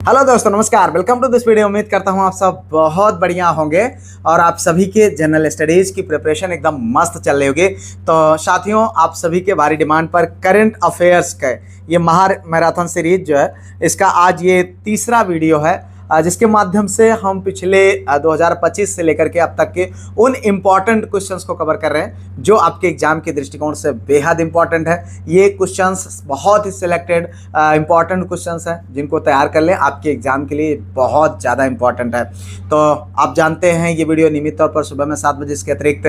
Hello दोस्तों, नमस्कार। Welcome to this video. उम्मीद करता हूँ आप सब बहुत बढ़िया होंगे और आप सभी के जनरल स्टडीज की प्रिपरेशन एकदम मस्त चल रही होगी। तो साथियों, आप सभी के भारी डिमांड पर करंट अफेयर्स का ये महा मैराथन सीरीज जो है, इसका आज ये तीसरा वीडियो है, जिसके माध्यम से हम पिछले 2025 से लेकर के अब तक के उन इम्पॉर्टेंट क्वेश्चंस को कवर कर रहे हैं जो आपके एग्जाम के दृष्टिकोण से बेहद इंपॉर्टेंट है। ये क्वेश्चंस बहुत ही सिलेक्टेड इंपॉर्टेंट क्वेश्चंस हैं जिनको तैयार कर लें, आपके एग्जाम के लिए बहुत ज़्यादा इंपॉर्टेंट है। तो आप जानते हैं ये वीडियो नियमित तौर पर सुबह में 7 बजे, इसके अतिरिक्त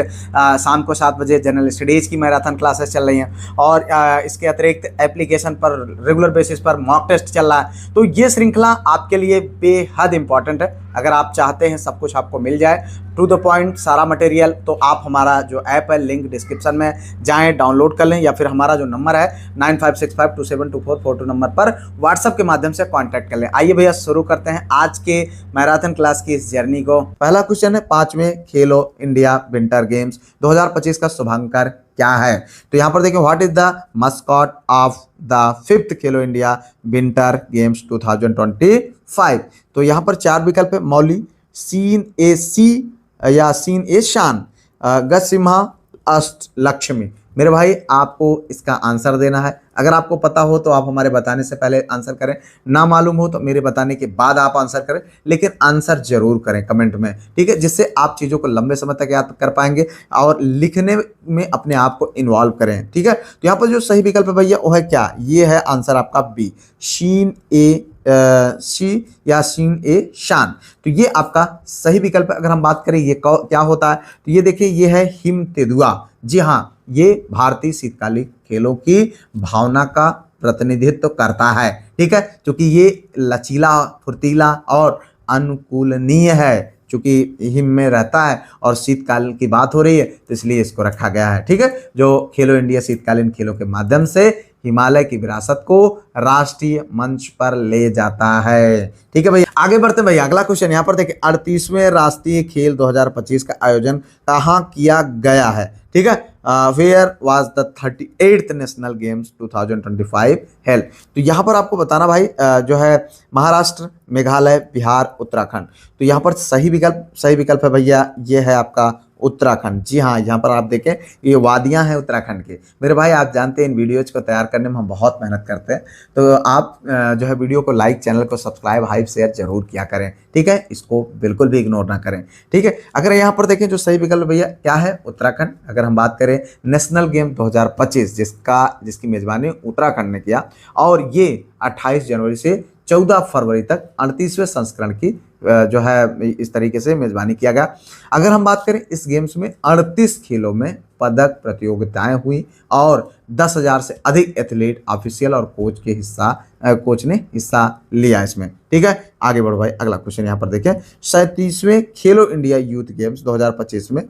शाम को 7 बजे जनरल स्टडीज़ की मैराथन क्लासेस चल रही हैं और इसके अतिरिक्त एप्लीकेशन पर रेगुलर बेसिस पर मॉक टेस्ट चल रहा है। तो ये श्रृंखला आपके लिए बेहद इंपॉर्टेंट है। अगर आप चाहते हैं सब कुछ आपको मिल जाए, टू द पॉइंट सारा मटेरियल, तो आप हमारा जो ऐप है, लिंक डिस्क्रिप्शन में जाएं, डाउनलोड कर लें, या फिर हमारा जो नंबर है 9565272442 नंबर पर व्हाट्सएप के माध्यम से कांटेक्ट कर लें। आइए भैया शुरू करते हैं आज के मैराथन क्लास की इस जर्नी को। पहला क्वेश्चन है, 5वें खेलो इंडिया विंटर गेम्स 2025 का शुभांकर क्या है? तो यहाँ पर देखिए, what is the मस्कॉट of the 5th Khelo India winter games 2025? तो यहाँ पर 4 विकल्प है, मौली, सीन ए सी या सीन ए शान, गसिम्हा, अष्ट लक्ष्मी। मेरे भाई, आपको इसका आंसर देना है। अगर आपको पता हो तो आप हमारे बताने से पहले आंसर करें, ना मालूम हो तो मेरे बताने के बाद आप आंसर करें, लेकिन आंसर जरूर करें कमेंट में, ठीक है, जिससे आप चीज़ों को लंबे समय तक याद कर पाएंगे और लिखने में अपने आप को इन्वॉल्व करें, ठीक है। तो यहाँ पर जो सही विकल्प है भैया वो है क्या? ये है आंसर आपका बी, शीन ए शी या सीन ए शान। तो ये आपका सही विकल्प है। अगर हम बात करें ये क्या होता है, तो ये देखिए, ये है हिम तेंदुआ। जी हाँ, ये भारतीय शीतकालीन खेलों की भावना का प्रतिनिधित्व करता है, ठीक है, क्योंकि ये लचीला, फुर्तीला और अनुकूलनीय है। चूंकि हिम में रहता है और शीतकाल की बात हो रही है, तो इसलिए इसको रखा गया है, ठीक है, जो खेलो इंडिया शीतकालीन खेलों के माध्यम से हिमालय की विरासत को राष्ट्रीय मंच पर ले जाता है, ठीक है भैया। आगे बढ़ते हैं भैया, अगला क्वेश्चन यहाँ पर देखिए, 38वें राष्ट्रीय खेल 2025 का आयोजन कहाँ किया गया है? ठीक है, where was the 38th National Games 2025 held? तो यहाँ पर आपको बताना भाई, जो है महाराष्ट्र, मेघालय, बिहार, उत्तराखंड। तो यहाँ पर सही विकल्प है भैया, ये है आपका उत्तराखंड। जी हाँ, यहाँ पर आप देखें, ये वादियाँ हैं उत्तराखंड के। मेरे भाई, आप जानते हैं इन वीडियोज को तैयार करने में हम बहुत मेहनत करते हैं, तो आप जो है वीडियो को लाइक, चैनल को सब्सक्राइब, हाइप, शेयर जरूर किया करें, ठीक है, इसको बिल्कुल भी इग्नोर ना करें, ठीक है। अगर यहाँ पर देखें, जो सही विकल्प भैया क्या है? उत्तराखंड। अगर हम बात करें नेशनल गेम 2025 जिसकी मेजबानी उत्तराखंड ने किया, और ये 28 जनवरी से 14 फरवरी तक 38वें संस्करण की जो है इस तरीके से मेजबानी किया गया। अगर हम बात करें, इस गेम्स में 38 खेलों में पदक प्रतियोगिताएं हुई और 10,000 से अधिक एथलीट, ऑफिशियल और कोच ने हिस्सा लिया इसमें, ठीक है। आगे बढ़ो भाई, अगला क्वेश्चन यहाँ पर देखें, 37वें खेलो इंडिया यूथ गेम्स 2025 में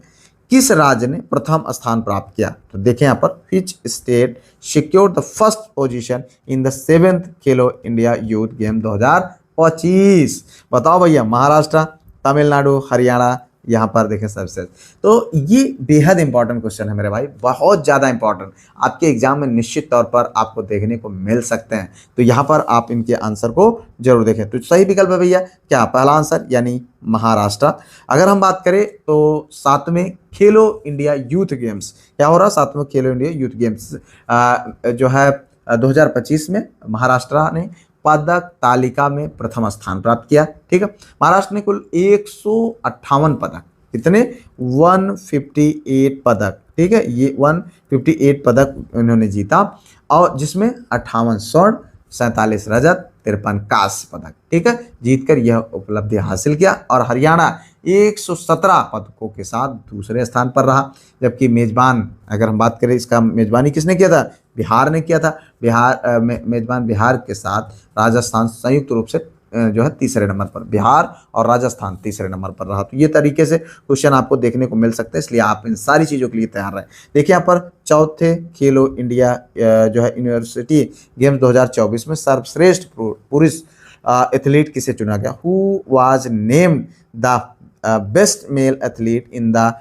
किस राज्य ने प्रथम स्थान प्राप्त किया? तो देखें यहाँ पर, which state secured the first position in the 7th Khelo India youth game 2025? बताओ भैया, महाराष्ट्र, तमिलनाडु, हरियाणा, यहाँ पर देखें सर्विसेज। तो ये बेहद इंपॉर्टेंट क्वेश्चन है मेरे भाई, बहुत ज़्यादा इंपॉर्टेंट, आपके एग्जाम में निश्चित तौर पर आपको देखने को मिल सकते हैं। तो यहाँ पर आप इनके आंसर को जरूर देखें। तो सही विकल्प है भैया क्या? पहला आंसर यानी महाराष्ट्र। अगर हम बात करें तो 7वें खेलो इंडिया यूथ गेम्स क्या हो रहा है? 7वें खेलो इंडिया यूथ गेम्स जो है 2025 में महाराष्ट्र ने पदक तालिका में प्रथम स्थान प्राप्त किया, ठीक है। महाराष्ट्र ने कुल 158 पदक, कितने? 158 पदक, ठीक है, ये 158 पदक उन्होंने जीता, और जिसमें 58 स्वर्ण, 47 रजत, 53 कांस्य पदक, ठीक है, जीतकर यह उपलब्धि हासिल किया। और हरियाणा 117 पदकों के साथ दूसरे स्थान पर रहा, जबकि मेजबान, अगर हम बात करें, इसका मेजबानी किसने किया था? बिहार ने किया था। मेजबान बिहार के साथ राजस्थान संयुक्त रूप से जो है तीसरे नंबर पर, बिहार और राजस्थान तीसरे नंबर पर रहा। तो ये तरीके से क्वेश्चन आपको देखने को मिल सकते हैं, इसलिए आप इन सारी चीज़ों के लिए तैयार रहें। देखिए यहाँ पर, चौथे खेलो इंडिया जो है यूनिवर्सिटी गेम्स 2024 में सर्वश्रेष्ठ पुरुष एथलीट किसे चुना गया? Who was named the best male athlete in the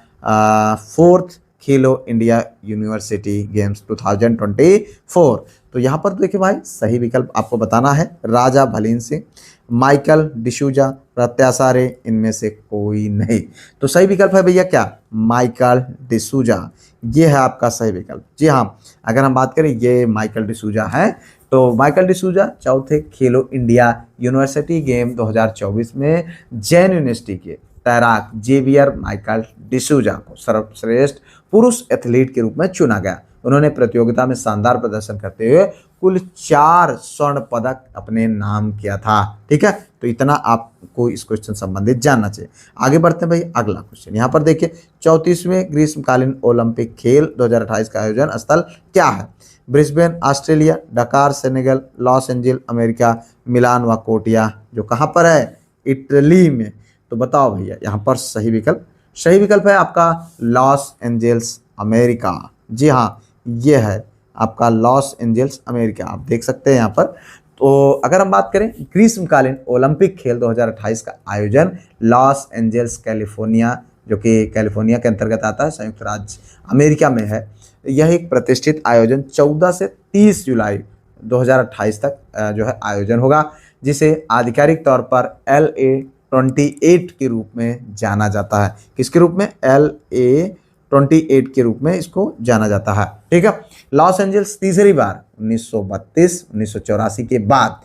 4th Khelo India university games 2024? तो यहाँ पर देखिए भाई, सही विकल्प आपको बताना है, राजा भलीन सिंह, माइकल डिसूजा, प्रत्याशा रे, इनमें से कोई नहीं। तो सही विकल्प है भैया क्या, माइकल डिसूजा, ये है आपका सही विकल्प। जी हाँ, अगर हम बात करें ये माइकल डिसूजा है, तो माइकल डिसूजा चौथे खेलो इंडिया यूनिवर्सिटी गेम 2024 में जैन यूनिवर्सिटी के तैराक जेवियर माइकल डिसूजा को सर्वश्रेष्ठ पुरुष एथलीट के रूप में चुना गया। उन्होंने प्रतियोगिता में शानदार प्रदर्शन करते हुए कुल 4 स्वर्ण पदक अपने नाम किया था। ठीक है, तो इतना आपको इस क्वेश्चन संबंधित जानना चाहिए। आगे बढ़ते हैं भाई, अगला क्वेश्चन यहाँ पर देखिए, 34वें ग्रीष्मकालीन ओलंपिक खेल 2028 का आयोजन स्थल क्या है। ब्रिस्बेन ऑस्ट्रेलिया, डकार सेनेगल, लॉस एंजिल अमेरिका, मिलान व कोटिया, जो कहाँ पर है, इटली में। तो बताओ भैया यहाँ पर सही विकल्प, सही विकल्प है आपका लॉस एंजल्स अमेरिका। जी हाँ, ये है आपका लॉस एंजल्स अमेरिका, आप देख सकते हैं यहाँ पर। तो अगर हम बात करें ग्रीष्मकालीन ओलंपिक खेल 2028 का आयोजन लॉस एंजल्स कैलिफोर्निया, जो कि कैलिफोर्निया के अंतर्गत आता है, संयुक्त राज्य अमेरिका में है। यह एक प्रतिष्ठित आयोजन 14 से 30 जुलाई 2028 तक जो है आयोजन होगा, जिसे आधिकारिक तौर पर LA28 के रूप में जाना जाता है। किसके रूप में, LA28 के रूप में इसको जाना जाता है। ठीक है, लॉस एंजल्स तीसरी बार 1932-1984 के बाद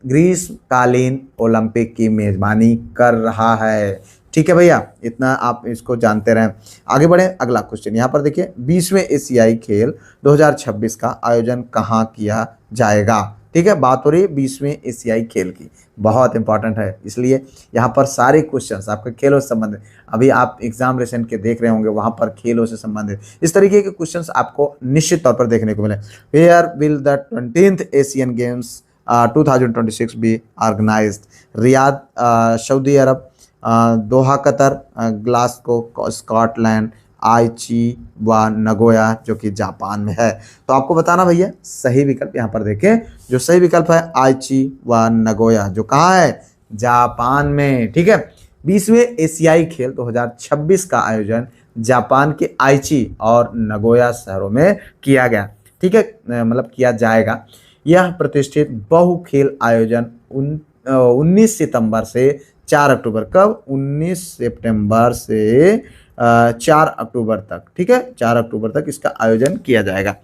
ग्रीष्मकालीन ओलंपिक की मेजबानी कर रहा है। ठीक है भैया, इतना आप इसको जानते रहें। आगे बढ़े, अगला क्वेश्चन यहाँ पर देखिए, 20वें एशियाई खेल 2026 का आयोजन कहाँ किया जाएगा। ठीक है, बात हो रही है 20वें एशियाई खेल की, बहुत इंपॉर्टेंट है, इसलिए यहाँ पर सारे क्वेश्चंस आपके खेलों से संबंधित, अभी आप एग्जाम रिसेंट के देख रहे होंगे, वहाँ पर खेलों से संबंधित इस तरीके के क्वेश्चंस आपको निश्चित तौर पर देखने को मिले। Where will the 20th Asian Games 2026 be organised, Riyadh Saudi Arab, Doha Qatar, Glasgow Scotland, Aichi व नगोया जो कि जापान में है। तो आपको बताना भैया सही विकल्प, यहाँ पर देखें जो सही विकल्प है आईची व नगोया, जो कहाँ है, जापान में। ठीक है, 20वें एशियाई खेल 2026 का आयोजन जापान के आईची और नगोया शहरों में किया गया। ठीक है, मतलब किया जाएगा। यह प्रतिष्ठित बहु खेल आयोजन 19 सितंबर से 4 अक्टूबर, कब, 19 सितंबर से 4 अक्टूबर तक। ठीक है, 4 अक्टूबर तक इसका आयोजन किया जाएगा।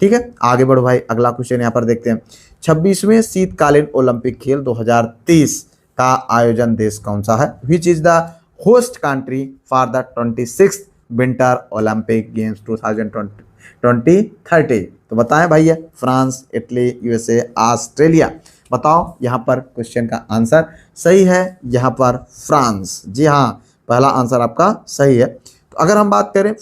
ठीक है, आगे बढ़ो भाई, अगला क्वेश्चन यहाँ पर देखते हैं, 26वें शीतकालीन ओलंपिक खेल 2030 का आयोजन देश कौन सा है। Which is the host country for the 26th winter Olympic games 2030। तो बताएं भैया, फ्रांस, इटली, USA, ऑस्ट्रेलिया। बताओ यहाँ पर क्वेश्चन का आंसर सही है, यहाँ पर फ्रांस। जी हाँ, पहला आंसर आपका सही है। तो अगर हम बात करें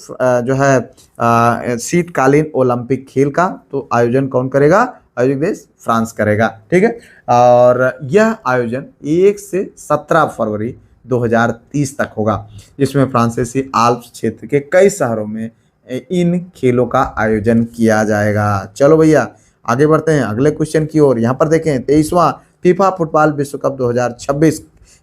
जो है शीतकालीन ओलंपिक खेल का, तो आयोजन कौन करेगा, आयोजक देश फ्रांस करेगा। ठीक है, और यह आयोजन 1 से 17 फरवरी 2030 तक होगा, जिसमें फ्रांसीसी आल्प्स क्षेत्र के कई शहरों में इन खेलों का आयोजन किया जाएगा। चलो भैया आगे बढ़ते हैं अगले क्वेश्चन की ओर। यहाँ पर देखें, 23वां फीफा फुटबॉल विश्व कप 2026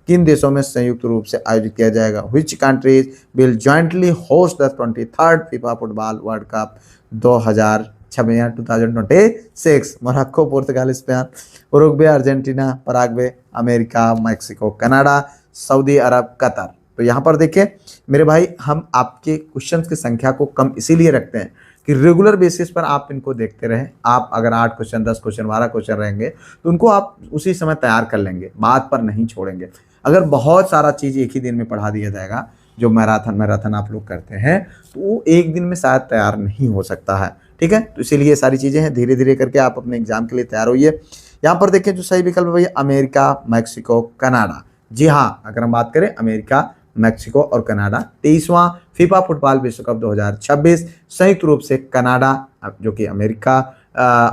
किन देशों में संयुक्त रूप से आयोजित किया जाएगा। Which countries will jointly host the 23rd FIFA football world cup 2026। Morocco, Portugal, Spain, Uruguay, Argentina, Paraguay, America, Mexico, Canada, Saudi Arab, Qatar. तो यहाँ पर देखिए मेरे भाई, हम आपके क्वेश्चंस की संख्या को कम इसीलिए रखते हैं कि रेगुलर बेसिस पर आप इनको देखते रहें। आप अगर 8 क्वेश्चन, 10 क्वेश्चन, 12 क्वेश्चन रहेंगे तो उनको आप उसी समय तैयार कर लेंगे, बात पर नहीं छोड़ेंगे। अगर बहुत सारा चीज़ एक ही दिन में पढ़ा दिया जाएगा, जो मैराथन आप लोग करते हैं, तो वो एक दिन में शायद तैयार नहीं हो सकता है। ठीक है, तो इसीलिए ये सारी चीज़ें हैं, धीरे धीरे करके आप अपने एग्जाम के लिए तैयार होइए। यहाँ पर देखें जो सही विकल्प है भैया, अमेरिका, मैक्सिको, कनाडा। जी हाँ, अगर हम बात करें अमेरिका, मैक्सिको और कनाडा, 23वां फीफा फुटबॉल विश्व कप 2026 संयुक्त रूप से कनाडा, जो कि अमेरिका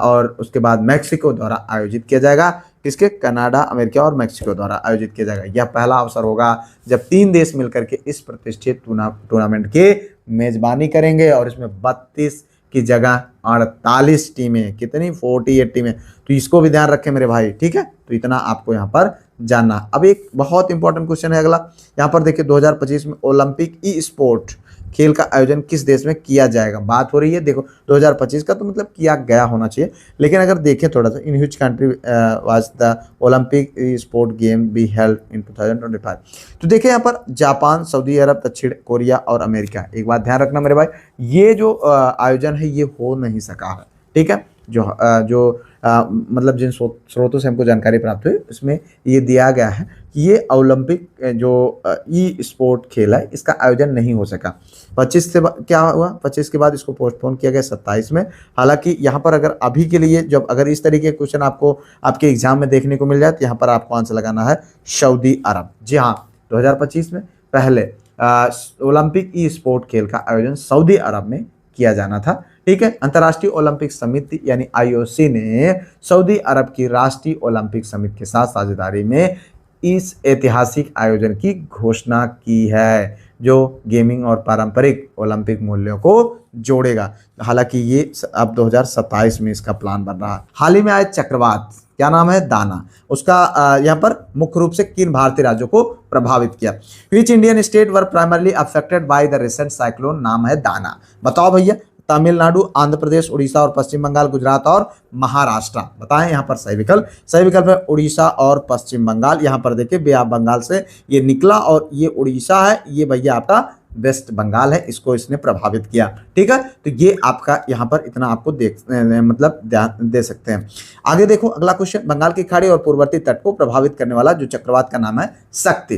और उसके बाद मैक्सिको द्वारा आयोजित किया जाएगा। किसके, कनाडा, अमेरिका और मैक्सिको द्वारा आयोजित किया जाएगा। यह पहला अवसर होगा जब 3 देश मिलकर के इस प्रतिष्ठित टूर्नामेंट के मेजबानी करेंगे, और इसमें 32 की जगह 48 टीमें, कितनी, 48 टीमें। तो इसको भी ध्यान रखें मेरे भाई। ठीक है, तो इतना आपको यहाँ पर जानना। अब एक बहुत इंपॉर्टेंट क्वेश्चन है अगला, यहाँ पर देखिए 2025 में ओलंपिक ई स्पोर्ट खेल का आयोजन किस देश में किया जाएगा। बात हो रही है देखो 2025 का, तो मतलब किया गया होना चाहिए। लेकिन अगर देखें थोड़ा सा, in which country was the Olympic sport game be held in 2025, तो देखें यहाँ पर जापान, सऊदी अरब, दक्षिण कोरिया और अमेरिका। एक बात ध्यान रखना मेरे भाई, ये जो आयोजन है ये हो नहीं सका है, ठीक है। जो मतलब जिन स्रोतों से हमको जानकारी प्राप्त हुई उसमें ये दिया गया है कि ये ओलंपिक जो ई स्पोर्ट खेल है इसका आयोजन नहीं हो सका। 25 से क्या हुआ, 25 के बाद इसको पोस्टपोन किया गया 27 में। हालांकि यहाँ पर अगर अभी के लिए जब अगर इस तरीके के क्वेश्चन आपको आपके एग्जाम में देखने को मिल जाए तो यहाँ पर आपको आंसर लगाना है सऊदी अरब। जी हाँ, 2025 में पहले ओलंपिक ई स्पोर्ट खेल का आयोजन सऊदी अरब में किया जाना था, ठीक है। अंतर्राष्ट्रीय ओलंपिक समिति यानी आईओसी ने सऊदी अरब की राष्ट्रीय ओलंपिक समिति के साथ साझेदारी में इस ऐतिहासिक आयोजन की घोषणा की है, जो गेमिंग और पारंपरिक ओलंपिक मूल्यों को जोड़ेगा। हालांकि ये अब 2027 में इसका प्लान बन रहा है। हाल ही में आए चक्रवात, क्या नाम है, दाना, उसका यहाँ पर मुख्य रूप से किन भारतीय राज्यों को प्रभावित किया। Which Indian state were primarily affected by the recent cyclone, नाम है दाना। बताओ भैया, तमिलनाडु, आंध्र प्रदेश, उड़ीसा और पश्चिम बंगाल, गुजरात और महाराष्ट्र। बताएं यहाँ पर सही विकल्प है उड़ीसा और पश्चिम बंगाल। यहाँ पर देखिए बे ऑफ बंगाल से ये निकला और ये उड़ीसा है, ये भैया आपका वेस्ट बंगाल है, इसको इसने प्रभावित किया, ठीक है। तो ये आपका यहाँ पर इतना आपको मतलब ध्यान दे सकते हैं। आगे देखो अगला क्वेश्चन, बंगाल की खाड़ी और पूर्ववर्ती तट को प्रभावित करने वाला जो चक्रवात का नाम है शक्ति,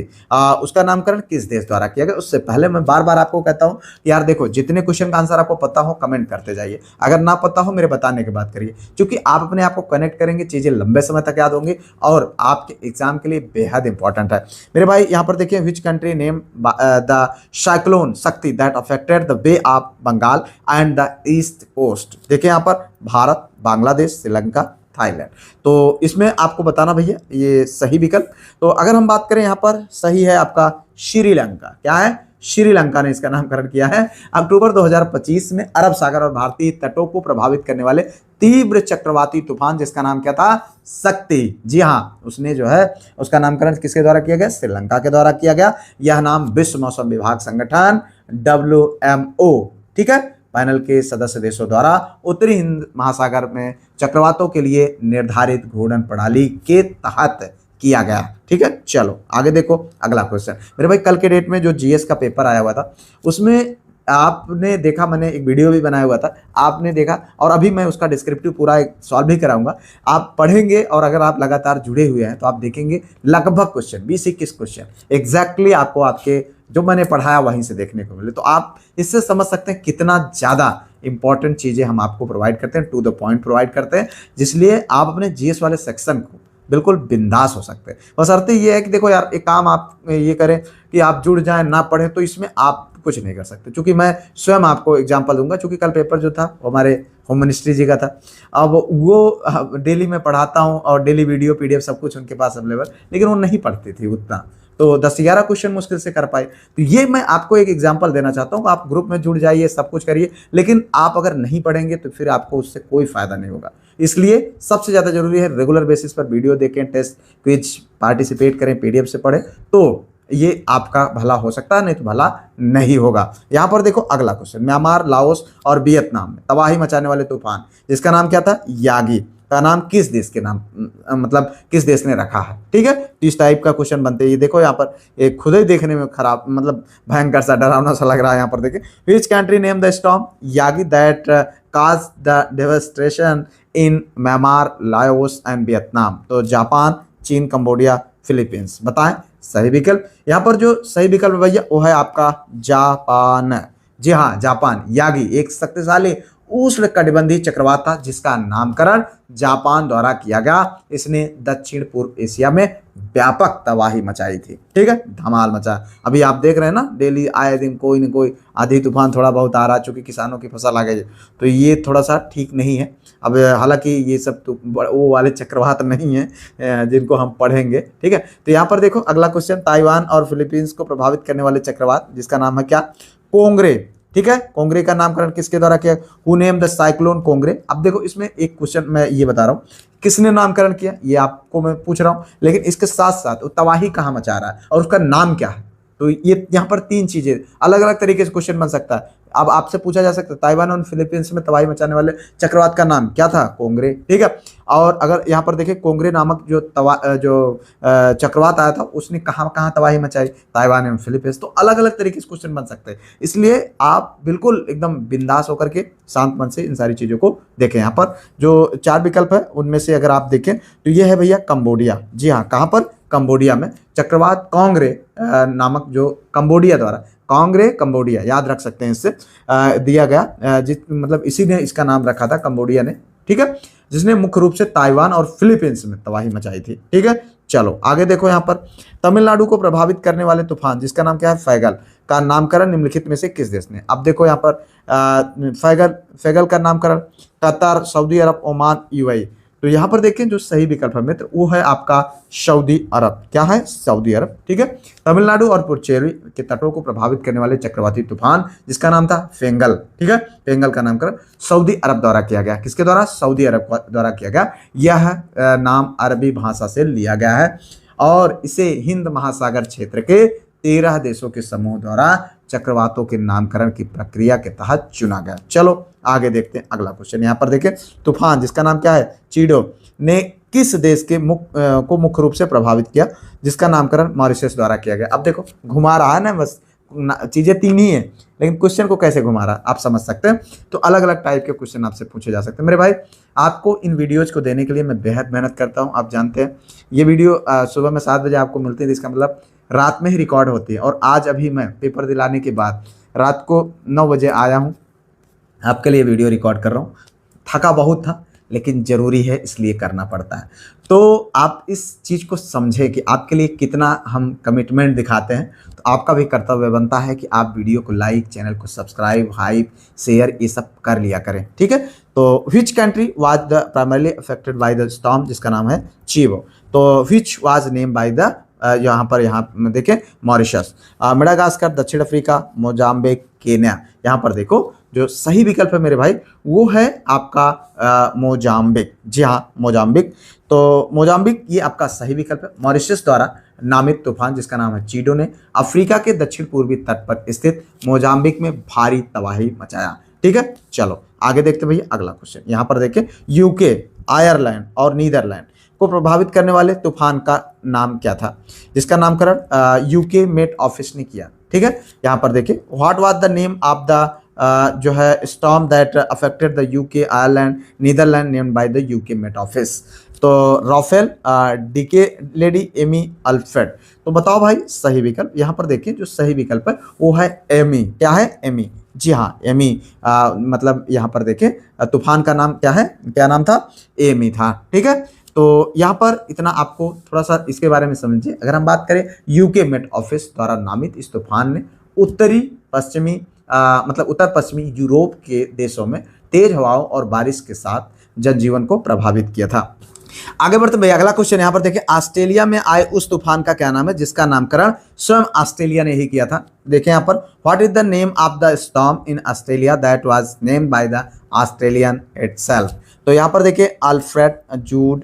उसका नामकरण किस देश द्वारा किया गया। उससे पहले मैं बार बार आपको कहता हूँ यार देखो, जितने क्वेश्चन का आंसर आपको पता हो कमेंट करते जाइए, अगर ना पता हो मेरे बताने के बाद करिए, क्योंकि आप अपने आप को कनेक्ट करेंगे, चीजें लंबे समय तक याद होंगी और आपके एग्जाम के लिए बेहद इंपॉर्टेंट है मेरे भाई। यहाँ पर देखिए, which country name the cyclone Shakti that affected the bay of Bengal and the east coast. देखिए यहाँ पर भारत, बांग्लादेश, श्रीलंका, थाईलैंड। तो इसमें आपको बताना भैया ये सही विकल्प। तो अगर हम बात करें यहाँ पर सही है आपका श्रीलंका। क्या है, श्रीलंका ने इसका नामकरण किया है। अक्टूबर 2025 में अरब सागर और भारतीय तटों को प्रभावित करने वाले तीव्र चक्रवाती तूफान जिसका नाम क्या था, शक्ति। जी हाँ, उसने जो है उसका नामकरण किसके द्वारा किया गया, श्रीलंका के द्वारा किया गया। यह नाम विश्व मौसम विभाग संगठन WMO, ठीक है, पैनल के सदस्य देशों द्वारा उत्तरी हिंद महासागर में चक्रवातों के लिए निर्धारित घूर्णन प्रणाली के तहत किया गया, ठीक है। चलो आगे देखो अगला क्वेश्चन मेरे भाई। कल के डेट में जो जीएस का पेपर आया हुआ था उसमें आपने देखा, मैंने एक वीडियो भी बनाया हुआ था, आपने देखा, और अभी मैं उसका डिस्क्रिप्टिव पूरा एक सॉल्व भी कराऊंगा। आप पढ़ेंगे और अगर आप लगातार जुड़े हुए हैं तो आप देखेंगे लगभग क्वेश्चन 20-21 क्वेश्चन एग्जैक्टली आपको आपके जो मैंने पढ़ाया वहीं से देखने को मिले। तो आप इससे समझ सकते हैं कितना ज़्यादा इंपॉर्टेंट चीज़ें हम आपको प्रोवाइड करते हैं, टू द पॉइंट प्रोवाइड करते हैं, जिसलिए आप अपने जीएस वाले सेक्शन को बिल्कुल बिंदास हो सकते हैं। बशर्ते ये है कि देखो यार, एक काम आप ये करें कि आप जुड़ जाएं, ना पढ़ें तो इसमें आप कुछ नहीं कर सकते। क्योंकि मैं स्वयं आपको एग्जांपल दूंगा, क्योंकि कल पेपर जो था वो हमारे होम मिनिस्ट्री जी का था। अब वो डेली मैं पढ़ाता हूँ और डेली वीडियो PDF सब कुछ उनके पास अवेलेबल, लेकिन वो नहीं पढ़ती थी उतना, तो 10-11 क्वेश्चन मुश्किल से कर पाए। तो ये मैं आपको एक एग्जांपल देना चाहता हूँ। आप ग्रुप में जुड़ जाइए, सब कुछ करिए, लेकिन आप अगर नहीं पढ़ेंगे तो फिर आपको उससे कोई फायदा नहीं होगा। इसलिए सबसे ज़्यादा जरूरी है रेगुलर बेसिस पर वीडियो देखें, टेस्ट क्विज पार्टिसिपेट करें, PDF से पढ़ें, तो ये आपका भला हो सकता है, नहीं तो भला नहीं होगा। यहाँ पर देखो अगला क्वेश्चन, म्यांमार, लाओस और वियतनाम में तबाही मचाने वाले तूफान जिसका नाम क्या था, यागी, का नाम किस देश के नाम मतलब किस देश ने रखा है, ठीक है। तो इस टाइप का क्वेश्चन बनते हैं। ये देखो यहाँ पर एक खुद ही देखने में खराब मतलब भयंकर सा डरावना सा लग रहा है। यहाँ पर देखिए, which country name the storm Yagi that cause the devastation in Myanmar, Laos and Vietnam. तो जापान, चीन, कंबोडिया, फिलीपींस। बताएं सही विकल्प। यहाँ पर जो सही विकल्प भैया वो है आपका जापान। जी हाँ, जापान। यागी एक शक्तिशाली उष्णकटिबंधीय चक्रवात था जिसका नामकरण जापान द्वारा किया गया। इसने दक्षिण पूर्व एशिया में व्यापक तबाही मचाई थी, ठीक है, धमाल मचा। अभी आप देख रहे हैं ना, डेली आए दिन कोई न कोई आधी तूफान थोड़ा बहुत आ रहा है, चूंकि किसानों की फसल आ गई, तो ये थोड़ा सा ठीक नहीं है। अब हालांकि ये सब तो वो वाले चक्रवात नहीं है जिनको हम पढ़ेंगे, ठीक है। तो यहाँ पर देखो अगला क्वेश्चन, ताइवान और फिलीपींस को प्रभावित करने वाले चक्रवात जिसका नाम है क्या, कोंगरे, ठीक है। कोंगरे का नामकरण किसके द्वारा किया, who name the cyclone Kongre. अब देखो इसमें एक क्वेश्चन मैं ये बता रहा हूँ, किसने नामकरण किया ये आपको मैं पूछ रहा हूँ, लेकिन इसके साथ साथ वो तबाही कहाँ मचा रहा है और उसका नाम क्या है, तो ये यहाँ पर तीन चीजें अलग अलग तरीके से क्वेश्चन बन सकता है। अब आपसे पूछा जा सकता है ताइवान और फिलीपींस में तबाही मचाने वाले चक्रवात का नाम क्या था? कोंगरे, ठीक है। और अगर यहाँ पर देखें कोंगरे नामक जो चक्रवात आया था उसने कहाँ कहाँ तबाही मचाई? ताइवान एवं फिलीपींस। तो अलग अलग तरीके से क्वेश्चन बन सकते हैं, इसलिए आप बिल्कुल एकदम बिंदास होकर के शांत मन से इन सारी चीजों को देखें। यहाँ पर जो 4 विकल्प है उनमें से अगर आप देखें तो ये है भैया कंबोडिया। जी हाँ, कहाँ पर? कंबोडिया में चक्रवात कोंगरे नामक जो कंबोडिया द्वारा, कोंगरे कंबोडिया याद रख सकते हैं, इससे दिया गया जिस मतलब इसी ने इसका नाम रखा था कंबोडिया ने, ठीक है, जिसने मुख्य रूप से ताइवान और फिलीपींस में तबाही मचाई थी, ठीक है। चलो आगे देखो, यहाँ पर तमिलनाडु को प्रभावित करने वाले तूफान जिसका नाम क्या है? फैगल का नामकरण निम्नलिखित में से किस देश ने? अब देखो यहाँ पर फैगल का नामकरण कतर, सऊदी अरब, ओमान, यूएई। तो यहाँ पर देखें जो सही विकल्प है मित्र वो है आपका सऊदी अरब। क्या है? सऊदी अरब, ठीक है। तमिलनाडु और पुडुचेरी के तटों को प्रभावित करने वाले चक्रवाती तूफान जिसका नाम था फेंगल, ठीक है। फेंगल का नामकरण सऊदी अरब द्वारा किया गया। किसके द्वारा? सऊदी अरब द्वारा किया गया। यह नाम अरबी भाषा से लिया गया है और इसे हिंद महासागर क्षेत्र के 13 देशों के समूह द्वारा चक्रवातों के नामकरण की प्रक्रिया के तहत चुना गया। चलो आगे देखते हैं अगला क्वेश्चन। यहाँ पर देखें तूफान जिसका नाम क्या है? चीडो ने किस देश के को मुख्य रूप से प्रभावित किया जिसका नामकरण मॉरिशस द्वारा किया गया? अब देखो घुमा रहा है ना, बस चीजें 3 ही है लेकिन क्वेश्चन को कैसे घुमा रहा है आप समझ सकते हैं। तो अलग अलग टाइप के क्वेश्चन आपसे पूछे जा सकते हैं। मेरे भाई आपको इन वीडियोज को देने के लिए मैं बेहद मेहनत करता हूँ, आप जानते हैं। ये वीडियो सुबह में 7 बजे आपको मिलती है, इसका मतलब रात में ही रिकॉर्ड होती है। और आज अभी मैं पेपर दिलाने के बाद रात को 9 बजे आया हूँ, आपके लिए वीडियो रिकॉर्ड कर रहा हूँ। थका बहुत था लेकिन ज़रूरी है इसलिए करना पड़ता है। तो आप इस चीज़ को समझें कि आपके लिए कितना हम कमिटमेंट दिखाते हैं। तो आपका भी कर्तव्य बनता है कि आप वीडियो को लाइक, चैनल को सब्सक्राइब, हाइप, शेयर ये सब कर लिया करें, ठीक है। तो which country was the primarily affected by the storm जिसका नाम है चीवो। तो which was name by the यहाँ देखें मॉरिशस, मेडागास्कर, दक्षिण अफ्रीका, मोजाम्बिक, केन्या। यहाँ पर देखो जो सही विकल्प है मेरे भाई वो है आपका मोजाम्बिक। जी हाँ, मोजाम्बिक। तो मोजाम्बिक ये आपका सही विकल्प है। मॉरिशस द्वारा नामित तूफान जिसका नाम है चीडो ने अफ्रीका के दक्षिण पूर्वी तट पर स्थित मोजाम्बिक में भारी तबाही मचाया, ठीक है। चलो आगे देखते भैया अगला क्वेश्चन। यहाँ पर देखें यूके, आयरलैंड और नीदरलैंड को प्रभावित करने वाले तूफान का नाम क्या था जिसका नामकरण यूके मेट ऑफिस ने किया, ठीक है। यहाँ पर देखिए what was the name of the जो है storm that affected the UK, Ireland, Netherland named by the UK Met Office. तो Rafael, Dikeledi, Amy, Alfred. तो बताओ भाई सही विकल्प। यहाँ पर देखिए जो सही विकल्प है वो है एमी। क्या है? एमी। जी हाँ, एमी। मतलब यहाँ पर देखिए तूफान का नाम क्या है? क्या नाम था? एमी था, ठीक है। तो यहाँ पर इतना आपको थोड़ा सा इसके बारे में समझिए। अगर हम बात करें यूके मेट ऑफिस द्वारा नामित इस तूफान ने उत्तर पश्चिमी यूरोप के देशों में तेज हवाओं और बारिश के साथ जनजीवन को प्रभावित किया था। आगे बढ़ते भैया अगला क्वेश्चन। यहाँ पर देखिए ऑस्ट्रेलिया में आए उस तूफान का क्या नाम है जिसका नामकरण स्वयं ऑस्ट्रेलिया ने ही किया था। देखिए यहाँ पर what is the name of the storm in Australia that was named by the Australian itself. तो यहाँ पर देखिए अल्फ्रेड, जूड,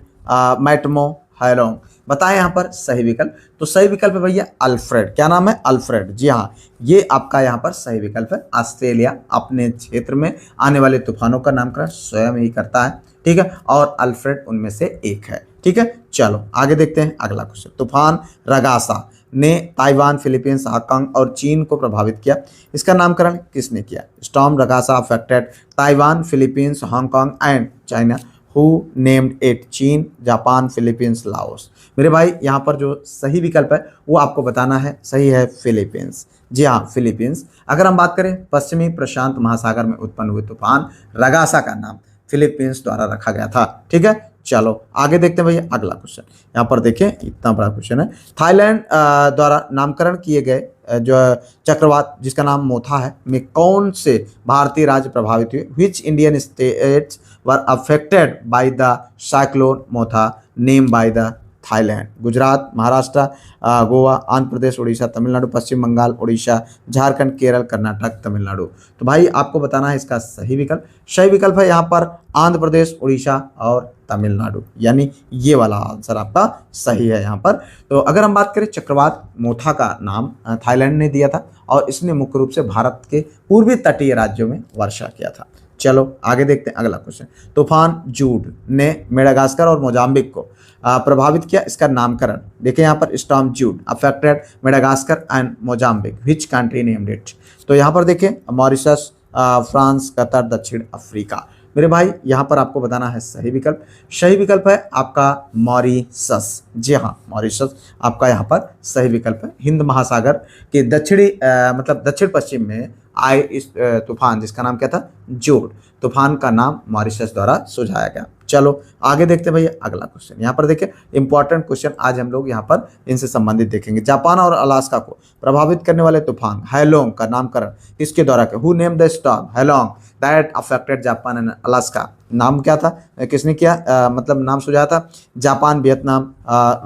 मैटमो, हैलोंग। बताएं यहाँ पर सही विकल्प। तो सही विकल्प है भैया अल्फ्रेड। क्या नाम है? अल्फ्रेड। जी हाँ, ये आपका यहाँ पर सही विकल्प है। ऑस्ट्रेलिया अपने क्षेत्र में आने वाले तूफानों का नामकरण स्वयं ही करता है, ठीक है, और अल्फ्रेड उनमें से एक है, ठीक है। चलो आगे देखते हैं अगला क्वेश्चन। तूफान रगासा ने ताइवान, फिलीपींस, हांगकांग और चीन को प्रभावित किया, इसका नामकरण किसने किया? Storm Ragasa affected Taiwan, Philippines, Hong Kong and China. Who named it? चीन, जापान, फिलीपींस, लाओस। मेरे भाई यहाँ पर जो सही विकल्प है वो आपको बताना है। सही है फिलीपींस। जी हाँ, फिलीपींस। अगर हम बात करें पश्चिमी प्रशांत महासागर में उत्पन्न हुए तूफान रगासा का नाम फिलीपींस द्वारा रखा गया था, ठीक है। चलो आगे देखते हैं भैया अगला क्वेश्चन। यहाँ पर देखें इतना बड़ा क्वेश्चन है। थाईलैंड द्वारा नामकरण किए गए जो चक्रवात जिसका नाम मोथा है में कौन से भारतीय राज्य प्रभावित हुए? Which Indian states were affected by the cyclone Mocha name by the Thailand, Gujarat, Maharashtra, Goa, Andhra Pradesh, Orissa, Tamil Nadu, Paschim Bengal, Orissa, Jharkhand, Kerala, Karnataka, Tamil Nadu. तो भाई आपको बताना है इसका सही विकल्प। सही विकल्प है यहाँ पर आंध्र प्रदेश, उड़ीसा और तमिलनाडु, यानी ये वाला आंसर आपका सही है यहाँ पर। तो अगर हम बात करें चक्रवात मोथा का नाम थाईलैंड ने दिया था और इसने मुख्य रूप से भारत के पूर्वी तटीय राज्यों में वर्षा किया था। चलो आगे देखते हैं अगला क्वेश्चन। तूफान जूड ने मेडागास्कर और मोजाम्बिक को प्रभावित किया, इसका नामकरण देखिए यहाँ पर। Storm Jude affected Madagascar and Mozambique, which country named it? तो यहाँ पर देखिए मॉरिशस, फ्रांस, कतर, दक्षिण अफ्रीका। मेरे भाई यहाँ पर आपको बताना है सही विकल्प। सही विकल्प है आपका मॉरिशस। जी हाँ, मॉरिशस आपका यहाँ पर सही विकल्प है। हिंद महासागर के दक्षिणी मतलब दक्षिण पश्चिम में आए इस तूफान जिसका नाम क्या था? जूड। तूफान का नाम मॉरिशस द्वारा सुझाया गया। चलो आगे देखते हैं भैया अगला क्वेश्चन। यहाँ पर देखिए इंपॉर्टेंट क्वेश्चन आज हम लोग यहाँ पर इनसे संबंधित देखेंगे। जापान और अलास्का को प्रभावित करने वाले तूफान हैलोंग का नामकरण किसके द्वारा किया? Who name the storm Halong that affected Japan and Alaska? नाम क्या था, किसने किया मतलब नाम सुझाया था? जापान, वियतनाम,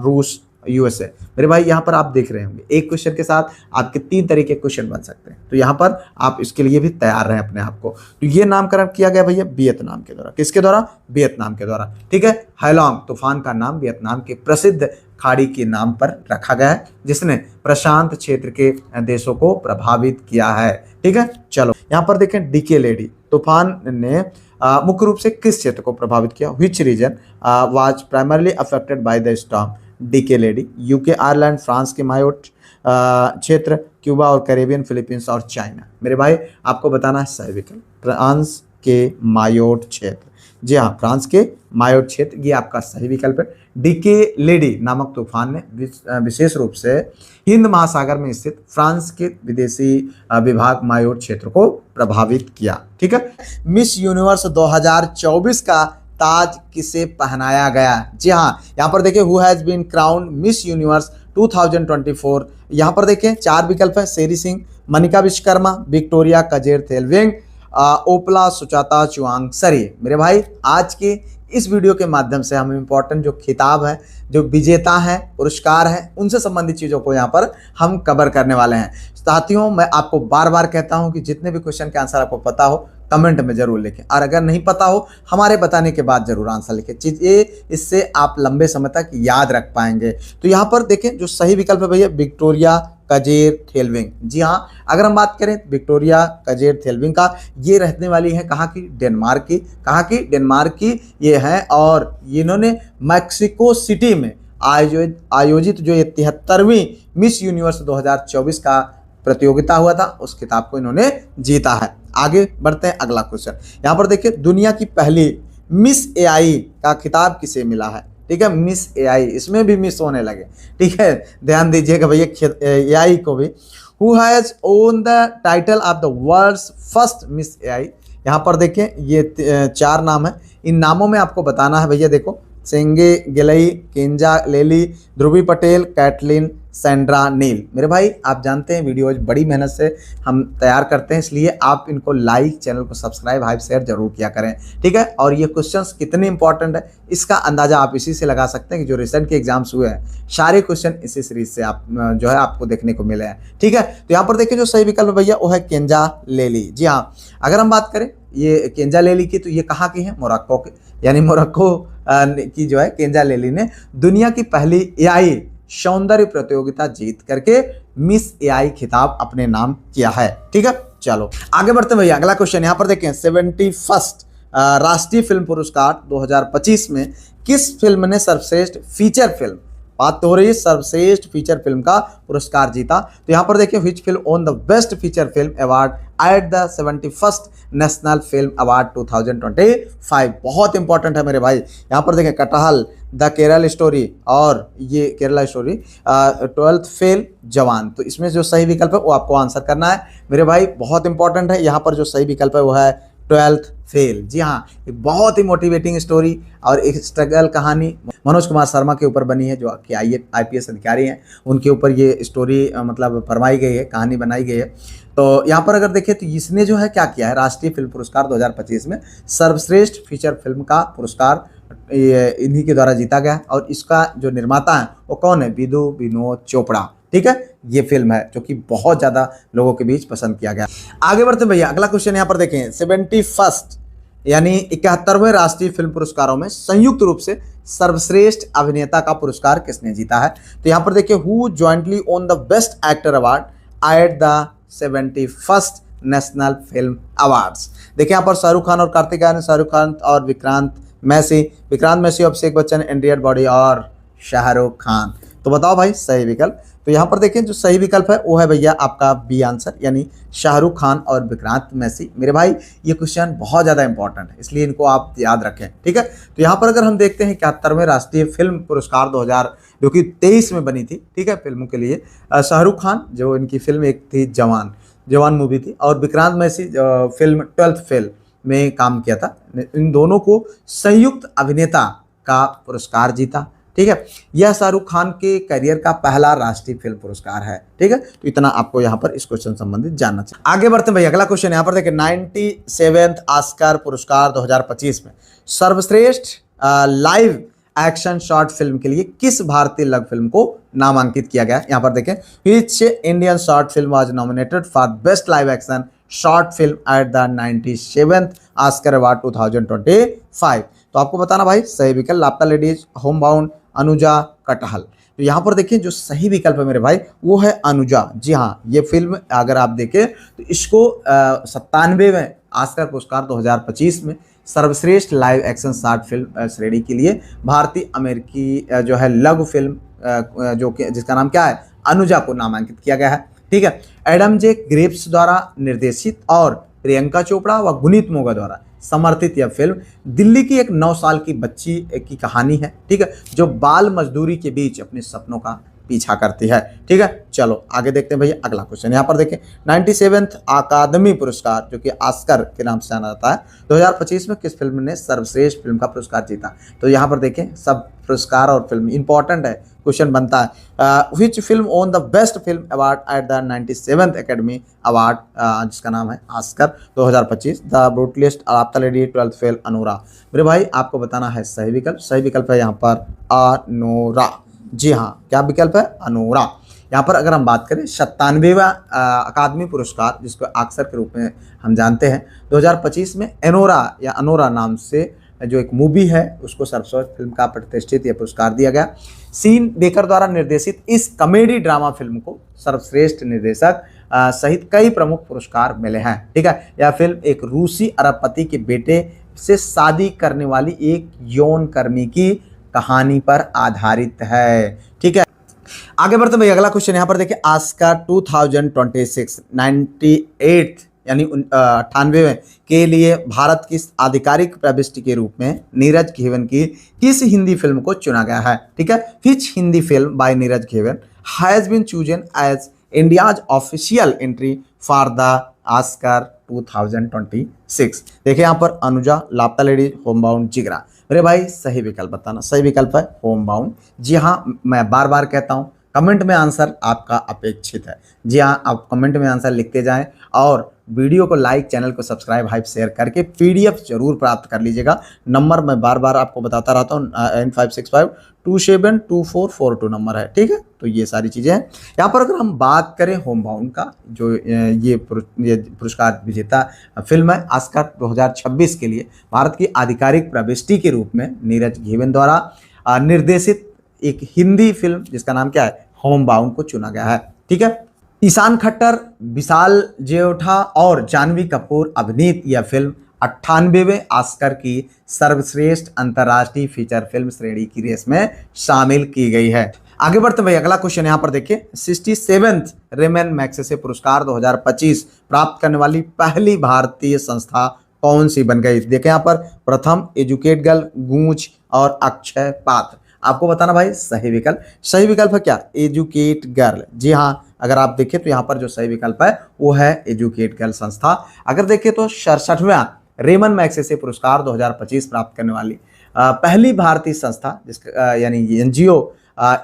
रूस, यूएसए। मेरे भाई यहाँ पर आप देख रहे होंगे एक क्वेश्चन के साथ आपके 3 तरीके क्वेश्चन बन सकते हैं, तो यहाँ पर आप इसके लिए भी तैयार रहें अपने आप को। तो ये नामकरण किया गया भैया वियतनाम के द्वारा। किसके द्वारा? वियतनाम के द्वारा। ठीक है, हैलोंग तूफान का नाम वियतनाम के प्रसिद्ध खाड़ी के नाम पर रखा गया है जिसने प्रशांत क्षेत्र के देशों को प्रभावित किया है। ठीक है, चलो यहाँ पर देखें डिकेलेडी तूफान ने मुख्य रूप से किस क्षेत्र को प्रभावित किया? Which region was primarily affected by the storm Dikeledi? UK, Ireland, France के मायोट क्षेत्र, क्यूबा और कैरेबियन, फिलीपींस और चाइना। मेरे भाई आपको बताना है सही विकल्प फ्रांस के मायोट क्षेत्र। जी हाँ, फ्रांस के मायोट क्षेत्र ये आपका सही विकल्प है। डिकेलेडी नामक तूफान ने विशेष रूप से हिंद महासागर में स्थित फ्रांस के विदेशी विभाग मायोट क्षेत्र को प्रभावित किया। ठीक है, मिस यूनिवर्स 2024 का ताज किसे पहनाया गया? जी हाँ, यहाँ पर देखिए who has been crowned Miss Universe 2024। यहाँ पर देखें 4 विकल्प है। Sheri Singh, Manika Vishwakarma, Victoria Kjaer Theilvig, Opal Suchata Chuangsri. मेरे भाई आज के इस वीडियो के माध्यम से हम इम्पोर्टेंट जो खिताब है, जो विजेता हैं, पुरस्कार हैं, उनसे संबंधित चीज़ों को यहाँ पर हम कवर करने वाले हैं। साथियों मैं आपको बार बार कहता हूँ कि जितने भी क्वेश्चन के आंसर आपको पता हो कमेंट में जरूर लिखें, और अगर नहीं पता हो हमारे बताने के बाद जरूर आंसर लिखें। चीज़ें इससे आप लंबे समय तक याद रख पाएंगे। तो यहाँ पर देखें जो सही विकल्प है भैया विक्टोरिया कजेर-थेलविंग। जी हाँ, अगर हम बात करें विक्टोरिया कजेर-थेलविंग का, ये रहने वाली है कहाँ की? डेनमार्क की। कहाँ की? डेनमार्क की ये हैं, और इन्होंने मैक्सिको सिटी में आयोजित जो 73वीं मिस यूनिवर्स 2024 का प्रतियोगिता हुआ था उस खिताब को इन्होंने जीता है। आगे बढ़ते हैं अगला क्वेश्चन। यहाँ पर देखिए दुनिया की पहली मिस एआई का खिताब किसे मिला है? ठीक है, मिस एआई, इसमें भी मिस होने लगे। ठीक है, ध्यान दीजिएगा भैया एआई को भी। Who has won the title of the world's first Miss AI? यहाँ पर देखें ये 4 नाम है। इन नामों में आपको बताना है भैया, देखो सेंगे गिलई, केंजा लेली, ध्रुवी पटेल, कैटलिन सैंड्रा नील। मेरे भाई आप जानते हैं वीडियोज बड़ी मेहनत से हम तैयार करते हैं, इसलिए आप इनको लाइक, चैनल को सब्सक्राइब, हाइप, शेयर जरूर किया करें। ठीक है, और ये क्वेश्चंस कितने इंपॉर्टेंट है इसका अंदाजा आप इसी से लगा सकते हैं कि जो रिसेंट के एग्जाम्स हुए हैं सारे क्वेश्चन इसी सीरीज से आप जो है आपको देखने को मिले हैं। ठीक है, तो यहाँ पर देखिए जो सही विकल्प भैया वो है केंजा लेली। जी हाँ, अगर हम बात करें ये केंजा लेली की, तो ये कहाँ की है? मोरक्को की, यानी मोरक्को की जो है केंजा लेली ने दुनिया की पहली एआई सौंदर्य प्रतियोगिता जीत करके मिस एआई खिताब अपने नाम किया है। ठीक है, चलो आगे बढ़ते हैं भैया अगला क्वेश्चन। यहाँ पर देखें 71st राष्ट्रीय फिल्म पुरस्कार 2025 में किस फिल्म ने सर्वश्रेष्ठ फीचर फिल्म, बात तो हो रही है सर्वश्रेष्ठ फीचर फिल्म का पुरस्कार जीता? तो यहाँ पर देखिए which film own the best feature film award at the 71st national film award 2025। बहुत इंपॉर्टेंट है मेरे भाई। यहाँ पर देखें कटहल, द केरल स्टोरी और ये केरला स्टोरी, 12th फेल, जवान। तो इसमें जो सही विकल्प है वो आपको आंसर करना है मेरे भाई, बहुत इंपॉर्टेंट है। यहाँ पर जो सही विकल्प है वो है 12th फेल। जी हाँ, एक बहुत ही मोटिवेटिंग स्टोरी और एक स्ट्रगल कहानी मनोज कुमार शर्मा के ऊपर बनी है, जो कि IPS अधिकारी हैं, उनके ऊपर ये स्टोरी मतलब फरमाई गई है, कहानी बनाई गई है। तो यहाँ पर अगर देखें तो इसने जो है क्या किया है, राष्ट्रीय फिल्म पुरस्कार 2025 में सर्वश्रेष्ठ फीचर फिल्म का पुरस्कार ये इन्हीं के द्वारा जीता गया और इसका जो निर्माता है वो कौन है, विदु विनोद चोपड़ा। ठीक है, ये फिल्म है जो कि बहुत ज्यादा लोगों के बीच पसंद किया गया। आगे बढ़ते भैया, अगला क्वेश्चन यहाँ पर देखें, 71st यानी 71वें राष्ट्रीय फिल्म पुरस्कारों में संयुक्त रूप से सर्वश्रेष्ठ अभिनेता का पुरस्कार किसने जीता है? तो यहाँ पर देखिए, who jointly own the best actor award at the 71st national film awards. देखिए यहाँ पर शाहरुख खान और कार्तिक आर्यन, शाहरुख खान और विक्रांत मैसी, अभिषेक बच्चन, एंड्रिया बॉडी और शाहरुख खान। तो बताओ भाई सही विकल्प। तो यहाँ पर देखें जो सही विकल्प है वो है भैया आपका बी आंसर, यानी शाहरुख खान और विक्रांत मैसी। मेरे भाई ये क्वेश्चन बहुत ज़्यादा इंपॉर्टेंट है, इसलिए इनको आप याद रखें। ठीक है, तो यहाँ पर अगर हम देखते हैं 71वें राष्ट्रीय फिल्म पुरस्कार 2000 जो कि 23 में बनी थी, ठीक है, फिल्मों के लिए शाहरुख खान, जो इनकी फिल्म एक थी जवान मूवी थी, और Vikrant Massey film 12th fail में काम किया था। इन दोनों को संयुक्त अभिनेता का पुरस्कार जीता। ठीक है, यह शाहरुख खान के करियर का पहला राष्ट्रीय फिल्म पुरस्कार है। ठीक है, तो इतना आपको यहाँ पर इस क्वेश्चन संबंधित जानना चाहिए। आगे बढ़ते हैं भैया, अगला क्वेश्चन यहाँ पर देखिए, 97th ऑस्कर पुरस्कार 2025 में सर्वश्रेष्ठ लाइव एक्शन शॉर्ट फिल्म के लिए किस भारतीय लघु फिल्म को नामांकित किया गया? यहाँ पर देखें, which Indian short film was nominated for best live action short film at the 97th Oscar award 2025। तो आपको बताना भाई सही विकल्प, लापता लेडीज, होम बाउंड, अनुजा, कटहल। तो यहाँ पर देखिए जो सही विकल्प है मेरे भाई वो है अनुजा। जी हाँ, ये फिल्म अगर आप देखें तो इसको 97वें ऑस्कर पुरस्कार 2025 में सर्वश्रेष्ठ लाइव एक्शन शॉर्ट फिल्म श्रेणी के लिए भारतीय अमेरिकी जो है लघु फिल्म जो कि जिसका नाम क्या है, अनुजा, को नामांकित किया गया है। ठीक है, एडम जे ग्रेप्स द्वारा निर्देशित और प्रियंका चोपड़ा व गुनीत मोगा द्वारा समर्थित यह फिल्म दिल्ली की एक 9 साल की बच्ची की कहानी है। ठीक है, जो बाल मजदूरी के बीच अपने सपनों का पीछा करती है। ठीक है, चलो आगे देखते हैं भैया अगला क्वेश्चन। यहाँ पर देखें, 97th अकादमी पुरस्कार जो कि ऑस्कर के नाम से जाना जाता है 2025 में किस फिल्म ने सर्वश्रेष्ठ फिल्म का पुरस्कार जीता? तो यहाँ पर देखें सब पुरस्कार और फिल्म इंपॉर्टेंट है, क्वेश्चन बनता है। Which film own the best film award at the 97th academy award जिसका नाम है ऑस्कर 2025? द ब्रूटलिस्ट, लापता लेडी, 12th फेल, अनोरा। मेरे भाई आपको बताना है सही विकल्प। सही विकल्प है यहाँ पर अनोरा। जी हाँ, क्या विकल्प है? अनोरा। यहाँ पर अगर हम बात करें 97वां अकादमी पुरस्कार जिसको ऑस्कर के रूप में हम जानते हैं 2025 में एनोरा या अनोरा नाम से जो एक मूवी है उसको सर्वश्रेष्ठ फिल्म का प्रतिष्ठित यह पुरस्कार दिया गया। सीन बेकर द्वारा निर्देशित इस कॉमेडी ड्रामा फिल्म को सर्वश्रेष्ठ निर्देशक सहित कई प्रमुख पुरस्कार मिले हैं। ठीक है, यह फिल्म एक रूसी अरबपति के बेटे से शादी करने वाली एक यौन कर्मी की कहानी पर आधारित है। ठीक है, आगे बढ़ते भैया अगला क्वेश्चन यहाँ पर देखिए, ऑस्कर 2026 98 यानी 98वें के लिए भारत की आधिकारिक प्रविष्टि के रूप में नीरज घेवन की किस हिंदी फिल्म को चुना गया है? ठीक है, which Hindi film by Neeraj Ghaywan has been chosen as India's official entry for the Oscar 2026? देखिए यहाँ पर अनुजा, लापता लेडीज, होम बाउंड, जिगरा। मेरे भाई सही विकल्प बताना। सही विकल्प है होम बाउंड। जी हाँ, मैं बार बार कहता हूँ कमेंट में आंसर आपका अपेक्षित है। जी हाँ, आप कमेंट में आंसर लिखते जाएं और वीडियो को लाइक, चैनल को सब्सक्राइब, हाइप, शेयर करके पीडीएफ जरूर प्राप्त कर लीजिएगा। नंबर मैं बार बार आपको बताता रहता हूँ, 9565272442 नंबर है। ठीक है, तो ये सारी चीज़ें हैं। यहाँ पर अगर हम बात करें होम बाउंड का, जो ये पुरस्कार विजेता फिल्म है ऑस्कर 2026 के लिए भारत की आधिकारिक प्रविष्टि के रूप में नीरज घेवन द्वारा निर्देशित एक हिंदी फिल्म जिसका नाम क्या है, होम बाउंड को चुना गया है। ठीक है, ईशान खट्टर, विशाल जेठा और जानवी कपूर अभिनीत यह फिल्म 98वें ऑस्कर की सर्वश्रेष्ठ अंतर्राष्ट्रीय फीचर फिल्म श्रेणी की रेस में शामिल की गई है। आगे बढ़ते भाई अगला क्वेश्चन यहाँ पर देखिए, 67th रेमन मैग्सेसे पुरस्कार 2025 प्राप्त करने वाली पहली भारतीय संस्था कौन सी बन गई? देखें यहाँ पर प्रथम, एजुकेट गर्ल, गूंज और अक्षय पात्र। आपको बताना भाई सही विकल्प। सही विकल्प है क्या? Educate girl. जी हाँ, अगर आप देखें तो यहाँ पर जो सही विकल्प है वो है एजुकेट गर्ल संस्था। अगर देखें तो 67वां रेमन मैग्सेसे पुरस्कार 2025 प्राप्त करने वाली पहली भारतीय संस्था जिसका यानी एनजीओ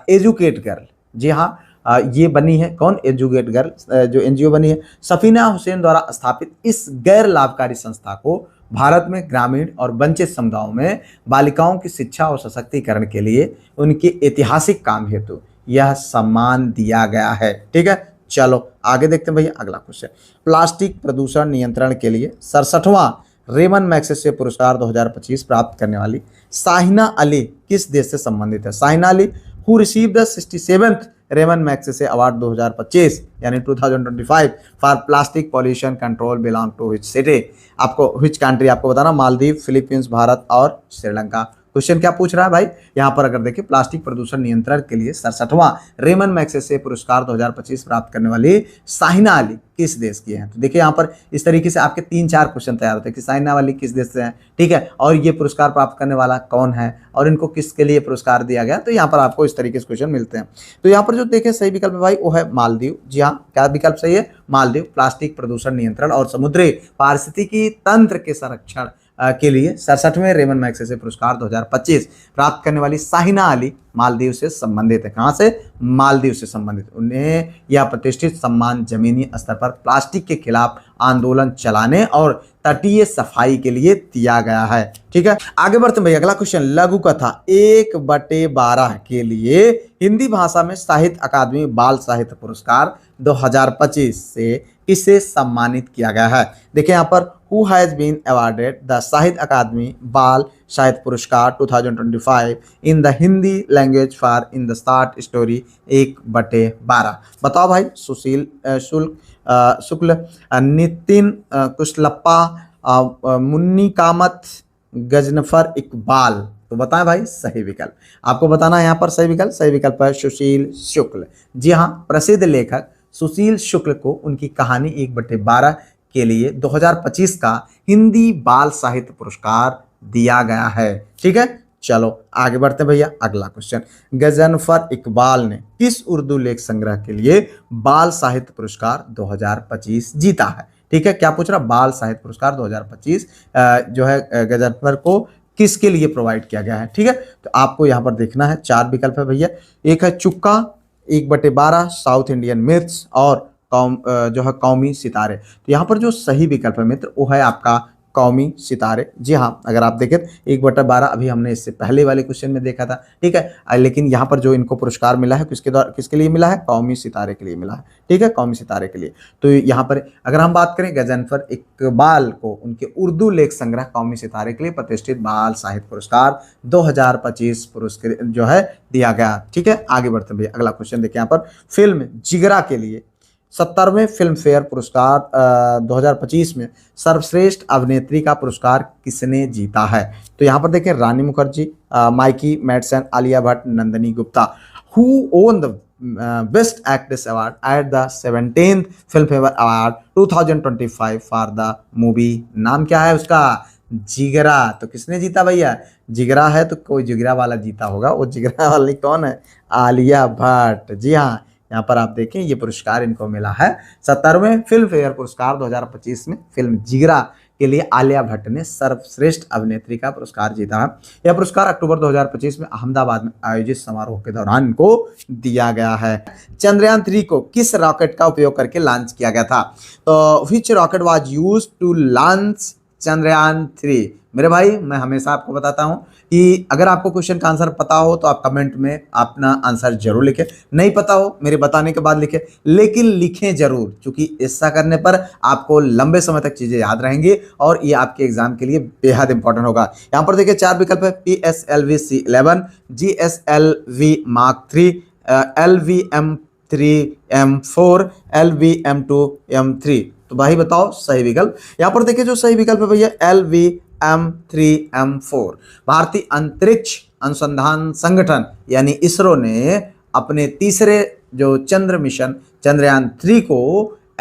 एजुकेट गर्ल। जी हाँ, ये बनी है कौन? एजुकेट गर्ल जो एनजीओ बनी है सफीना हुसैन द्वारा स्थापित इस गैर लाभकारी संस्था को भारत में ग्रामीण और वंचित समुदायों में बालिकाओं की शिक्षा और सशक्तिकरण के लिए उनके ऐतिहासिक काम हेतु यह सम्मान दिया गया है। ठीक है, चलो आगे देखते हैं भैया अगला क्वेश्चन। प्लास्टिक प्रदूषण नियंत्रण के लिए 67वां रेमन मैग्सेसे पुरस्कार 2025 प्राप्त करने वाली साहिना अली किस देश से संबंधित है? Sahina Ali who receive the 67th Ramon Magsaysay award 2025 यानी 2025 for plastic pollution control belong to which city? आपको व्हिच कंट्री आपको बताना, मालदीव, फिलीपींस, भारत और श्रीलंका। क्वेश्चन क्या पूछ रहा है भाई, यहाँ पर अगर देखिए प्लास्टिक प्रदूषण नियंत्रण के लिए 67वां रेमन मैग्सेसे पुरस्कार 2025 प्राप्त करने वाली साहिना अली किस देश की है? तो देखिए यहाँ पर इस तरीके से आपके 3-4 क्वेश्चन तैयार होते हैं कि साहिना अली किस देश से हैं, ठीक है, और ये पुरस्कार प्राप्त करने वाला कौन है और इनको किसके लिए पुरस्कार दिया गया। तो यहाँ पर आपको इस तरीके से क्वेश्चन मिलते हैं। तो यहाँ पर जो देखें सही विकल्प है भाई वो है मालदीव। जी हाँ, क्या विकल्प सही है? मालदीव। प्लास्टिक प्रदूषण नियंत्रण और समुद्री पारिस्थितिकी तंत्र के संरक्षण के लिए 67वें रेमन मैग्सेसे पुरस्कार 2025 प्राप्त करने वाली साहिना अली मालदीव से संबंधित है। कहाँ से? मालदीव से संबंधित। उन्हें यह प्रतिष्ठित सम्मान जमीनी स्तर पर प्लास्टिक के खिलाफ आंदोलन चलाने और तटीय सफाई के लिए दिया गया है। ठीक है, आगे बढ़ते हैं भैया अगला क्वेश्चन। लघु कथा 1/12 के लिए हिंदी भाषा में साहित्य अकादमी बाल साहित्य पुरस्कार 2025 से किसे सम्मानित किया गया है? देखिए यहाँ पर who has been awarded the Sahitya Akademi Bal Sahitya Puraskar 2025 in the Hindi language for in the short story 1/12। बताओ भाई। सुशील शुक्ल, नितिन कुशलप्पा, मुन्नी कामत, गजनफर इकबाल। तो बताएं भाई सही विकल्प। आपको बताना है यहाँ पर सही विकल्प। सही विकल्प है सुशील शुक्ल। जी हाँ, प्रसिद्ध लेखक सुशील शुक्ल को उनकी कहानी 1/12 के लिए 2025 का हिंदी बाल साहित्य पुरस्कार दिया गया है। ठीक है, चलो आगे बढ़ते हैं भैया अगला क्वेश्चन। गजनफर इकबाल ने किस उर्दू लेख संग्रह के लिए बाल साहित्य पुरस्कार 2025 जीता है? ठीक है, क्या पूछ रहा? बाल साहित्य पुरस्कार 2025 जो है गजनफर को किसके लिए प्रोवाइड किया गया है? ठीक है, तो आपको यहाँ पर देखना है 4 विकल्प है भैया। एक है चुक्का, 1/12, साउथ इंडियन मिथ्स और जो है कौमी सितारे। तो यहाँ पर जो सही विकल्प है मित्र वो है आपका कौमी सितारे। जी हाँ, अगर आप देखें 1/12 अभी हमने इससे पहले वाले क्वेश्चन में देखा था। ठीक है, लेकिन यहाँ पर जो इनको पुरस्कार मिला है किसके लिए मिला है? कौमी सितारे के लिए मिला है। ठीक है, कौमी सितारे के लिए। तो यहाँ पर अगर हम बात करें गजनफर इकबाल को उनके उर्दू लेख संग्रह कौमी सितारे के लिए प्रतिष्ठित बाल साहित्य पुरस्कार 2025 पुरस्कार जो है दिया गया। ठीक है, आगे बढ़ते हैं भैया अगला क्वेश्चन देखिए। यहाँ पर फिल्म जिगरा के लिए 70वें फिल्म फेयर पुरस्कार 2025 में सर्वश्रेष्ठ अभिनेत्री का पुरस्कार किसने जीता है? तो यहाँ पर देखें Rani Mukherjee, Mikey Madison, Alia Bhatt, Nandini Gupta. Who won the best actress award at the 17th Filmfare award 2025 for the movie? नाम क्या है उसका? जिगरा। तो किसने जीता भैया? जिगरा है तो कोई जिगरा वाला जीता होगा। वो जिगरा वाली कौन है? आलिया भट्ट। जी हाँ, यहाँ पर आप देखें ये पुरस्कार इनको मिला है 70वें फिल्म फेयर पुरस्कार 2025 में फिल्म जिगरा के लिए आलिया भट्ट ने सर्वश्रेष्ठ अभिनेत्री का पुरस्कार जीता है। यह पुरस्कार अक्टूबर 2025 में अहमदाबाद में आयोजित समारोह के दौरान इनको दिया गया है। चंद्रयान 3 को किस रॉकेट का उपयोग करके लॉन्च किया गया था? तो which rocket was used to launch Chandrayaan 3? मेरे भाई मैं हमेशा आपको बताता हूं कि अगर आपको क्वेश्चन का आंसर पता हो तो आप कमेंट में अपना आंसर जरूर लिखें, नहीं पता हो मेरे बताने के बाद लिखें, लेकिन लिखें जरूर, क्योंकि ऐसा करने पर आपको लंबे समय तक चीजें याद रहेंगी और ये आपके एग्जाम के लिए बेहद इंपॉर्टेंट होगा। यहाँ पर देखिए 4 विकल्प है। PSLV C11, GSLV Mark 3, LVM3 M4, LVM2 M3। तो भाई बताओ सही विकल्प। यहाँ पर देखिए जो सही विकल्प है भैया LVM3 M4। भारतीय अंतरिक्ष अनुसंधान संगठन यानी इसरो ने अपने तीसरे जो चंद्र मिशन चंद्रयान 3 को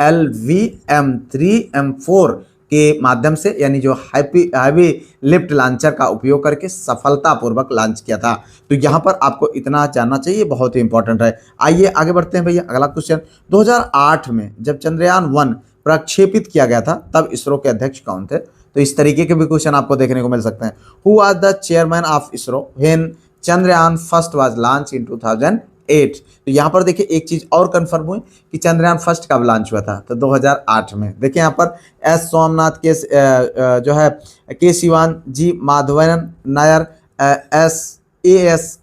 LVM3 M4 के माध्यम से यानी जो हैवी लिफ्ट लॉन्चर का उपयोग करके सफलतापूर्वक लॉन्च किया था। तो यहाँ पर आपको इतना जानना चाहिए, बहुत ही इंपॉर्टेंट है। आइए आगे बढ़ते हैं भैया अगला क्वेश्चन। 2008 में जब चंद्रयान 1 प्रक्षेपित किया गया था तब इसरो के अध्यक्ष कौन थे? तो इस तरीके के भी क्वेश्चन आपको देखने को मिल सकते हैं। Who was the chairman of ISRO when Chandrayaan first was launch in 2008? 2008। तो यहाँ पर देखिए एक चीज और कंफर्म हुई कि चंद्रयान फर्स्ट कब लॉन्च हुआ था, तो 2008 में। देखिए यहाँ पर एस सोमनाथ के जो है के सिवान, जी माधवन नायर, एस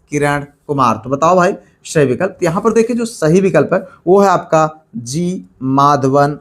किरण कुमार। तो बताओ भाई सही विकल्प। यहाँ पर देखिए जो सही विकल्प है वो है आपका जी माधवन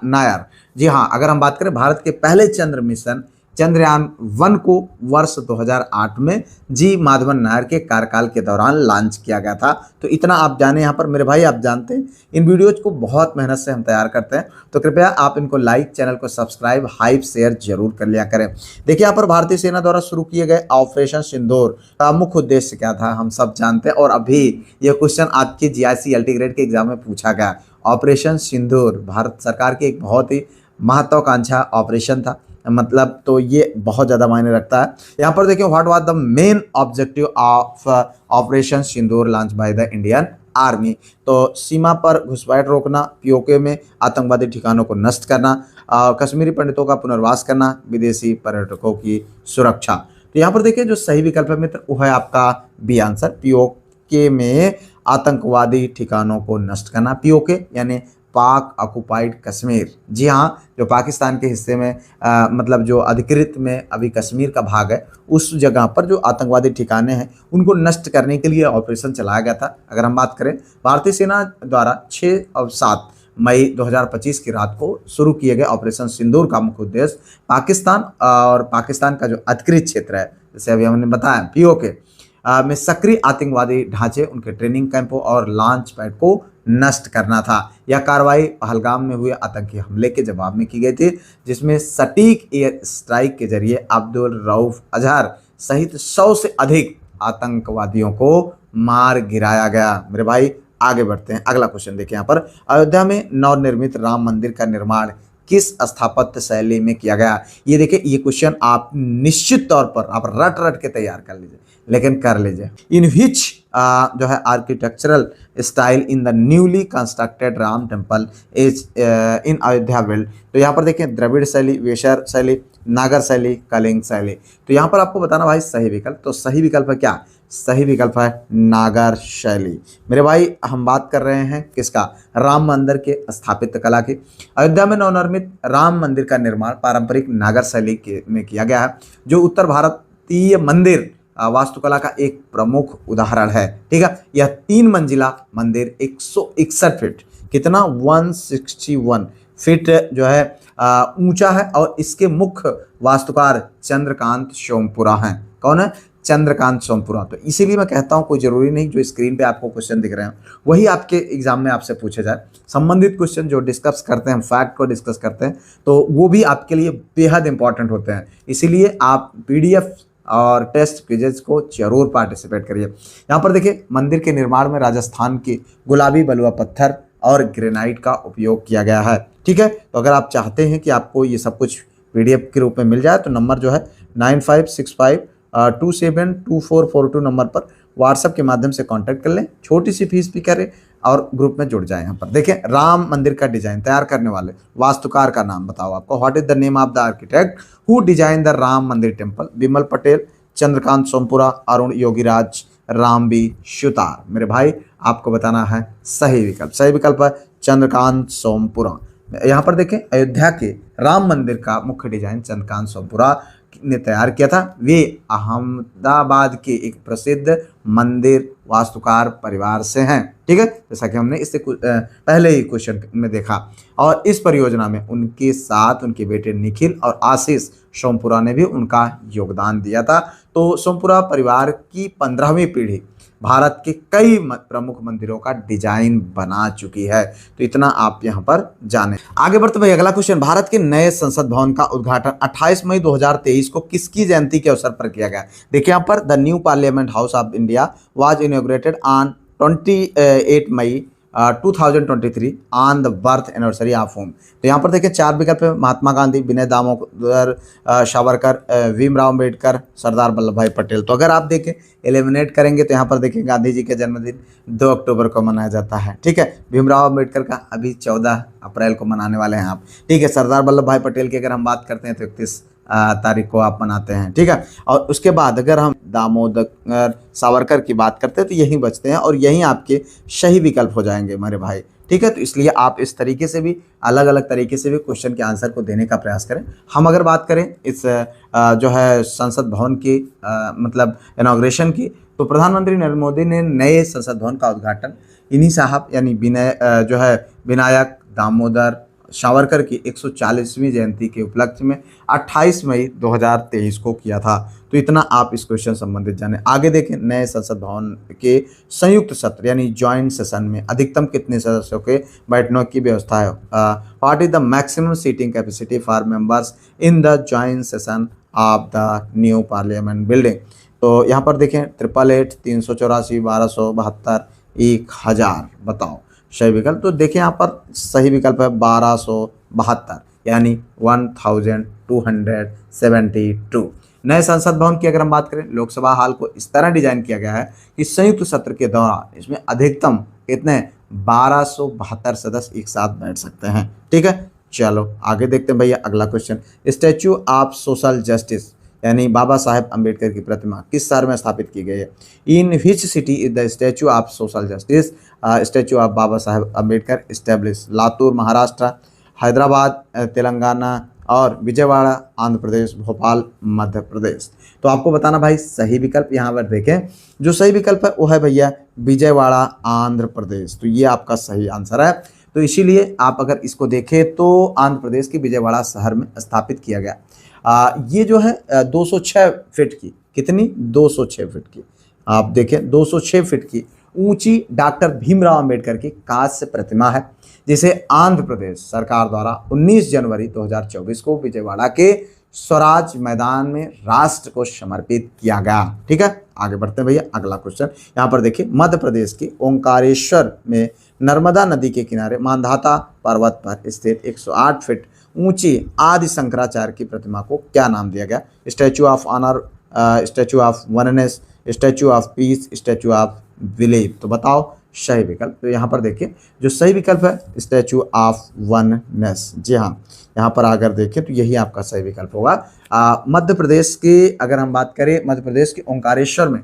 नायर। जी हाँ, अगर हम बात करें भारत के पहले चंद्र मिशन चंद्रयान 1 को वर्ष 2008 में जी माधवन नायर के कार्यकाल के दौरान लॉन्च किया गया था। तो इतना आप जाने यहाँ पर मेरे भाई, आप जानते हैं इन वीडियोज को बहुत मेहनत से हम तैयार करते हैं, तो कृपया आप इनको लाइक, चैनल को सब्सक्राइब, हाइप, शेयर जरूर कर लिया करें। देखिए यहाँ पर भारतीय सेना द्वारा शुरू किए गए ऑपरेशन सिंदूर का मुख्य उद्देश्य क्या था, हम सब जानते हैं। और अभी ये क्वेश्चन आपके GIC LT ग्रेड के एग्जाम में पूछा गया। ऑपरेशन सिंदूर भारत सरकार की एक बहुत ही महत्वाकांक्षा ऑपरेशन था, मतलब तो ये बहुत ज़्यादा मायने रखता है। यहाँ पर देखिए what was the main objective of operation Sindoor launch by the Indian army. तो सीमा पर घुसपैठ रोकना, POK में आतंकवादी ठिकानों को नष्ट करना, कश्मीरी पंडितों का पुनर्वास करना, विदेशी पर्यटकों की सुरक्षा। तो यहाँ पर देखिए जो सही विकल्प है मित्र वो है आपका बी आंसर, POK में आतंकवादी ठिकानों को नष्ट करना। POK यानी पाक ऑक्युपाइड कश्मीर। जी हाँ, जो पाकिस्तान के हिस्से में मतलब जो अधिकृत में अभी कश्मीर का भाग है, उस जगह पर जो आतंकवादी ठिकाने हैं उनको नष्ट करने के लिए ऑपरेशन चलाया गया था। अगर हम बात करें भारतीय सेना द्वारा 6 और 7 मई 2025 की रात को शुरू किए गए ऑपरेशन सिंदूर का मुख्य उद्देश्य पाकिस्तान और पाकिस्तान का जो अधिकृत क्षेत्र है, जैसे अभी हमने बताया POK में सक्रिय आतंकवादी ढांचे, उनके ट्रेनिंग कैंपों और लॉन्च पैड को नष्ट करना था। यह कार्रवाई पहलगाम में हुए आतंकी हमले के जवाब में की गई थी, जिसमें सटीक एयर स्ट्राइक के जरिए अब्दुल रऊफ अजहर सहित 100 से अधिक आतंकवादियों को मार गिराया गया। मेरे भाई आगे बढ़ते हैं, अगला क्वेश्चन देखिए। यहाँ पर अयोध्या में नवनिर्मित राम मंदिर का निर्माण किस स्थापत्य शैली में किया गया। ये देखिए ये क्वेश्चन आप निश्चित तौर पर आप रट रट के तैयार कर लीजिए, लेकिन कर लीजिए। इन विच जो है architectural style in the newly constructed Ram temple is in Ayodhya build. तो यहाँ पर देखिए द्रविड़ शैली, वेशर शैली, नागर शैली, कलिंग शैली। तो यहाँ पर आपको बताना भाई सही विकल्प। तो सही विकल्प है क्या, सही विकल्प है नागर शैली। मेरे भाई हम बात कर रहे हैं किसका, राम मंदिर के स्थापित कला की। अयोध्या में नवनिर्मित राम मंदिर का निर्माण पारंपरिक नागर शैली में किया गया है, जो उत्तर भारतीय मंदिर वास्तुकला का एक प्रमुख उदाहरण है। ठीक है, यह 3 मंजिला मंदिर 161 फीट, कितना 161 फीट जो है ऊंचा है, और इसके मुख्य वास्तुकार चंद्रकांत सोमपुरा हैं। कौन है, चंद्रकांत सोमपुरा। तो इसीलिए मैं कहता हूं कोई जरूरी नहीं जो स्क्रीन पे आपको क्वेश्चन दिख रहे हैं वही आपके एग्जाम में आपसे पूछे जाए। संबंधित क्वेश्चन जो डिस्कस करते हैं, फैक्ट को डिस्कस करते हैं, तो वो भी आपके लिए बेहद इंपॉर्टेंट होते हैं। इसीलिए आप PDF और टेस्ट क्विजेज को जरूर पार्टिसिपेट करिए। यहाँ पर देखिए मंदिर के निर्माण में राजस्थान की गुलाबी बलुआ पत्थर और ग्रेनाइट का उपयोग किया गया है। ठीक है, तो अगर आप चाहते हैं कि आपको ये सब कुछ PDF के रूप में मिल जाए तो नंबर जो है 9565272442 नंबर पर व्हाट्सएप के माध्यम से कांटेक्ट कर लें। छोटी सी फीस भी करें और ग्रुप में जुड़ जाए। यहाँ पर देखें राम मंदिर का डिजाइन तैयार करने वाले वास्तुकार का नाम बताओ आपको। What is the name of the architect who design the Ram मंदिर टेम्पल। विमल पटेल, चंद्रकांत सोमपुरा, अरुण योगीराज, रामबी सुतार। मेरे भाई आपको बताना है सही विकल्प। सही विकल्प है चंद्रकांत सोमपुरा। यहाँ पर देखें अयोध्या के राम मंदिर का मुख्य डिजाइन चंद्रकांत सोमपुरा ने तैयार किया था। वे अहमदाबाद के एक प्रसिद्ध मंदिर वास्तुकार परिवार से हैं। ठीक है, जैसा कि हमने इससे पहले ही क्वेश्चन में देखा। और इस परियोजना में उनके साथ उनके बेटे निखिल और आशीष सोमपुरा ने भी उनका योगदान दिया था। तो सोमपुरा परिवार की 15वीं पीढ़ी भारत के कई प्रमुख मंदिरों का डिजाइन बना चुकी है। तो इतना आप यहाँ पर जाने। आगे बढ़ते भाई अगला क्वेश्चन। भारत के नए संसद भवन का उद्घाटन 28 मई 2023 को किसकी जयंती के अवसर पर किया गया। देखिए यहाँ पर the new parliament house of India was inaugurated on 28 May 2023 on the birth anniversary of home. तो यहाँ पर देखिए 4 विकल्प है, महात्मा गांधी, विनय दामोदर सावरकर, भीमराव अम्बेडकर, सरदार वल्लभ भाई पटेल। तो अगर आप देखें एलिमिनेट करेंगे तो यहाँ पर देखिए गांधी जी के जन्मदिन 2 अक्टूबर को मनाया जाता है। ठीक है, भीमराव अम्बेडकर का अभी 14 अप्रैल को मनाने वाले हैं आप। ठीक है, सरदार वल्लभ भाई पटेल की अगर हम बात करते हैं तो 31 तारीख को आप मनाते हैं। ठीक है, और उसके बाद अगर हम दामोदर सावरकर की बात करते हैं तो यही बचते हैं और यही आपके सही विकल्प हो जाएंगे मेरे भाई। ठीक है, तो इसलिए आप इस तरीके से भी अलग अलग तरीके से भी क्वेश्चन के आंसर को देने का प्रयास करें। हम अगर बात करें इस जो है संसद भवन की मतलब इनॉग्रेशन की, तो प्रधानमंत्री नरेंद्र मोदी ने नए संसद भवन का उद्घाटन इन्हीं साहब यानी जो है विनायक दामोदर सावरकर की 140वीं जयंती के उपलक्ष्य में 28 मई 2023 को किया था। तो इतना आप इस क्वेश्चन संबंधित जाने। आगे देखें, नए संसद भवन के संयुक्त सत्र यानी ज्वाइंट सेशन में अधिकतम कितने सदस्यों के बैठने की व्यवस्था है? What is the maximum seating capacity for members in the joint session of the new parliament building? तो यहाँ पर देखें 888, 384, 1272, 1000। बताओ सही विकल्प। तो देखिए यहाँ पर सही विकल्प है 1272 यानी 1272। नए संसद भवन की अगर हम बात करें, लोकसभा हॉल को इस तरह डिजाइन किया गया है कि संयुक्त सत्र के दौरान इसमें अधिकतम कितने 1272 सदस्य एक साथ बैठ सकते हैं। ठीक है, चलो आगे देखते हैं भैया अगला question. Statue of social justice यानी बाबा साहेब अम्बेडकर की प्रतिमा किस शहर में स्थापित की गई है? In which city is the statue of social justice statue of Baba Saheb Ambedkar establish? Latur Maharashtra, Hyderabad Telangana और विजयवाड़ा आंध्र प्रदेश, भोपाल मध्य प्रदेश। तो आपको बताना भाई सही विकल्प। यहाँ पर देखें जो सही विकल्प है वो है भैया विजयवाड़ा आंध्र प्रदेश। तो ये आपका सही आंसर है। तो इसीलिए आप अगर इसको देखें तो आंध्र प्रदेश के विजयवाड़ा शहर में स्थापित किया गया। ये जो है 206 फीट की, कितनी 206 फीट की, आप देखें 206 फीट की ऊंची डॉक्टर भीमराव अंबेडकर की कांस्य प्रतिमा है, जिसे आंध्र प्रदेश सरकार द्वारा 19 जनवरी 2024 को विजयवाड़ा के स्वराज मैदान में राष्ट्र को समर्पित किया गया। ठीक है, आगे बढ़ते हैं भैया अगला क्वेश्चन। यहाँ पर देखिए मध्य प्रदेश के ओंकारेश्वर में नर्मदा नदी के किनारे मांधाता पर्वत पर स्थित 108 फीट ऊंची आदि शंकराचार्य की प्रतिमा को क्या नाम दिया गया? Statue of Honour, Statue of Oneness, Statue of Peace, Statue of Belief? तो बताओ सही विकल्प। तो यहाँ पर देखिए जो सही विकल्प है स्टैचू ऑफ वननेस। जी हाँ, यहाँ पर अगर देखें तो यही आपका सही विकल्प होगा। मध्य प्रदेश के अगर हम बात करें, मध्य प्रदेश के ओंकारेश्वर में